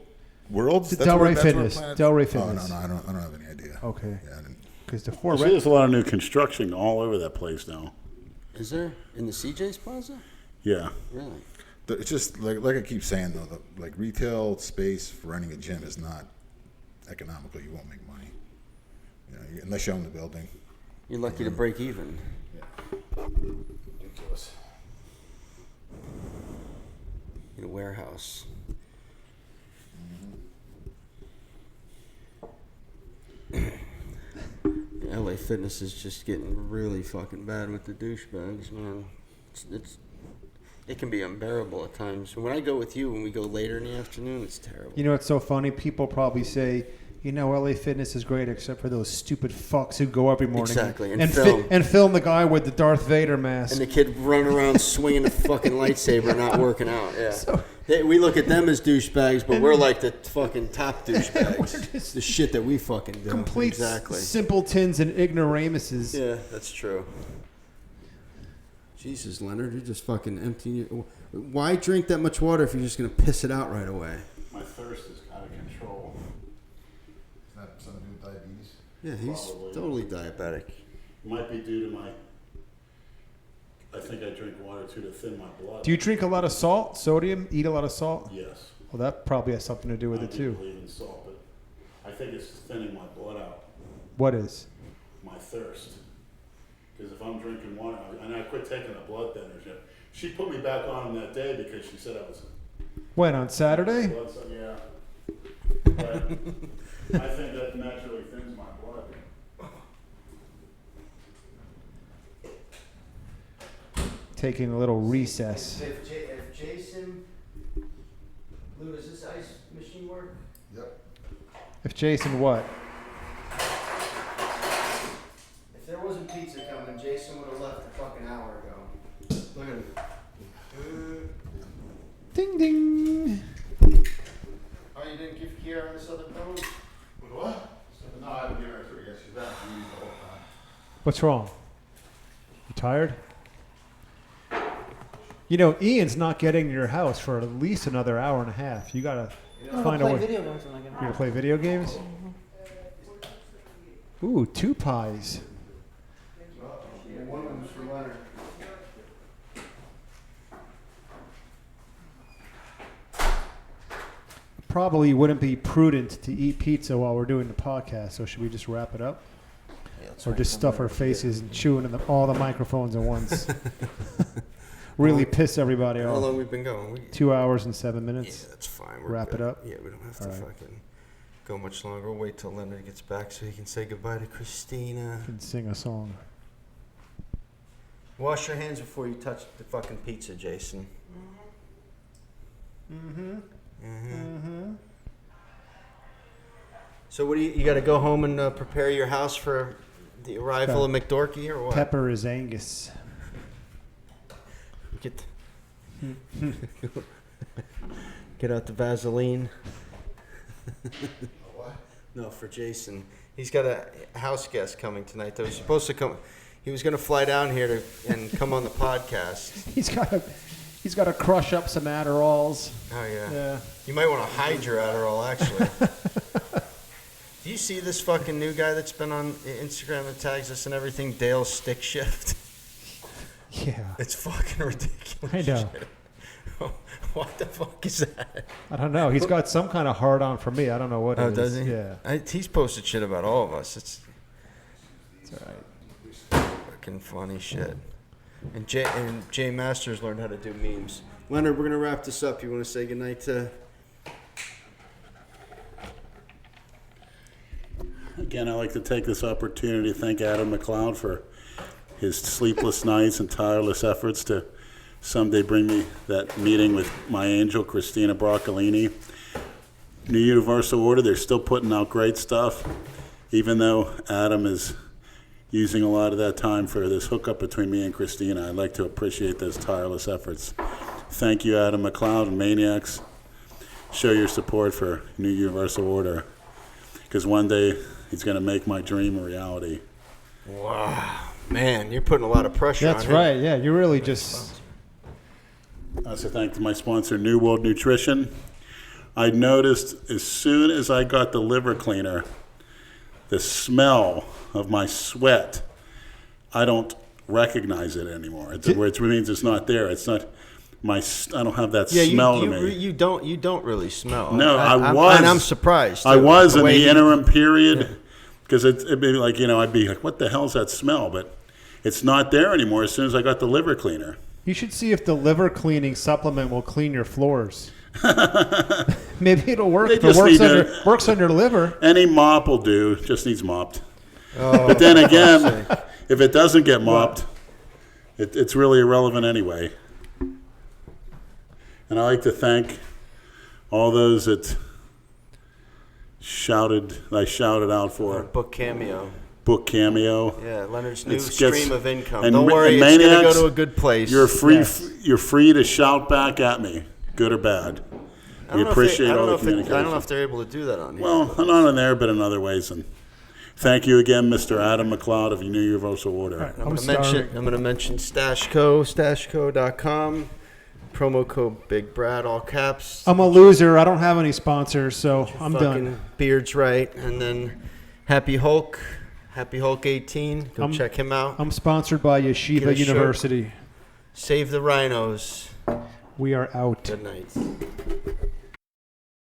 Worlds? Delray Fitness. Planet- Delray Oh, Fitness. no, I don't have any idea. Okay. Yeah, I didn't. Because the 4 I see rent. there's a lot of new construction all over that place now. is there in the CJ's Plaza? Yeah. Really? It's just like I keep saying though, like retail space for renting a gym is not economical. You won't make money, unless you own the building. You're lucky to break even. Ridiculous. In a warehouse. LA Fitness is just getting really fucking bad with the douchebags, man. It can be unbearable at times. When I go with you, when we go later in the afternoon, it's terrible. You know what's so funny? People probably say, LA Fitness is great except for those stupid fucks who go every morning Exactly, and and film. film the guy with the Darth Vader mask. And the kid running around swinging a fucking lightsaber, not working out. Yeah. So- We look at them as douchebags, but we're like the fucking top douchebags. The shit that we fucking do. Complete Exactly. simpletons and ignoramuses. Yeah, that's true. Jesus, Leonard, you're just fucking emptying your... Why drink that much water if you're just going to piss it out right away? My thirst is out of control. Is that something to do with diabetes? Yeah, he's Probably. totally diabetic. Might be due to my... I think I drink water too to thin my blood. Do you drink a lot of salt, sodium, eat a lot of salt? Yes. Well, that probably has something to do with I it do too. believe in salt, but I think it's thinning my blood out. What is? My thirst. Because if I'm drinking water, and I quit taking the blood thinners. She put me back on them that day because she said I was... When, on Saturday? Blood, yeah. But I think that naturally thins my blood. Taking a little recess. If Jason... Lou, does this ice machine work? Yep. If Jason what? If there wasn't pizza coming, Jason would have left a fucking hour ago. Look at him. Ding ding. Oh, you didn't give Kiara this other pose? What? No, I haven't given her to her yet. She's back to me the whole time. What's wrong? You tired? Ian's not getting to your house for at least another hour and a half. You gotta find a way. Video games when I get You home. gonna play video games? Ooh, 2 pies. One of them's for Leonard. Probably wouldn't be prudent to eat pizza while we're doing the podcast, so should we just wrap it up? Or just stuff our faces and chew into all the microphones at once? Really piss everybody How off. long we've been going? 2 hours and 7 Yeah, minutes. that's fine. Wrap it good. up? Yeah, we don't have to All right. fucking go much longer. We'll wait till Leonard gets back so he can say goodbye to Christina. And sing a song. Wash your hands before you touch the fucking pizza, Jason. So what do you got to go home and prepare your house for the arrival of McDorky or what? Pepper is Angus. Get get out the Vaseline. What? No, for Jason. He's got a house guest coming tonight that was supposed to come. He was going to fly down here and come on the podcast. He's got to crush up some Adderalls. Oh, yeah. Yeah. You might want to hide your Adderall, actually. Do you see this fucking new guy that's been on Instagram that tags us and everything? Dale Stick Shift. Yeah. It's fucking ridiculous. I know. shit. What the fuck is that? I don't know. He's got some kind of hard on for me. I don't know what Oh, it is. does he? Yeah. He's posted shit about all of us. It's It's all right. fucking funny shit. And Jay Masters learned how to do memes. Leonard, we're gonna wrap this up. You want to say goodnight to? Again, I'd like to take this opportunity to thank Adam McLeod for his sleepless nights and tireless efforts to someday bring me that meeting with my angel, Christina Broccolini. New Universal Order, they're still putting out great stuff, even though Adam is using a lot of that time for this hookup between me and Christina. I'd like to appreciate those tireless efforts. Thank you, Adam McLeod and Maniacs. Show your support for New Universal Order, because one day he's going to make my dream a reality. Wow. Man, you're putting a lot of pressure on him. That's right. Yeah, you really just. I also thank my sponsor, New World Nutrition. I noticed as soon as I got the liver cleaner, the smell of my sweat, I don't recognize it anymore. It means it's not there. It's not my. I don't have that smell to me. You don't really smell. No, I was. And I'm surprised. I too, was the in way the interim period, because it'd be like, I'd be like, what the hell's that smell? But it's not there anymore as soon as I got the liver cleaner. You should see if the liver cleaning supplement will clean your floors. Maybe it'll work. If it works on your liver. Any mop will do. Just needs mopped. Oh, but then again, if it doesn't get mopped, it's really irrelevant anyway. And I like to thank all those that I shouted out for. Book Cameo. Book Cameo. Yeah, Leonard's new stream of income. And don't worry, it's going to go to a good place. You're free. You're free to shout back at me, good or bad. We appreciate all the communication. I don't know if they're able to do that on here. Well, not on there, but in other ways. And thank you again, Mr. Adam McLeod of New Universal Order. Right, I'm going to mention Stashco, stashco.com. Promo code Big Brad, all caps. I'm a loser. I don't have any sponsors, so I'm done. Beard's right. And then Happy Hulk 18. Go check him out. I'm sponsored by Yeshiva University. Save the rhinos. We are out. Good night.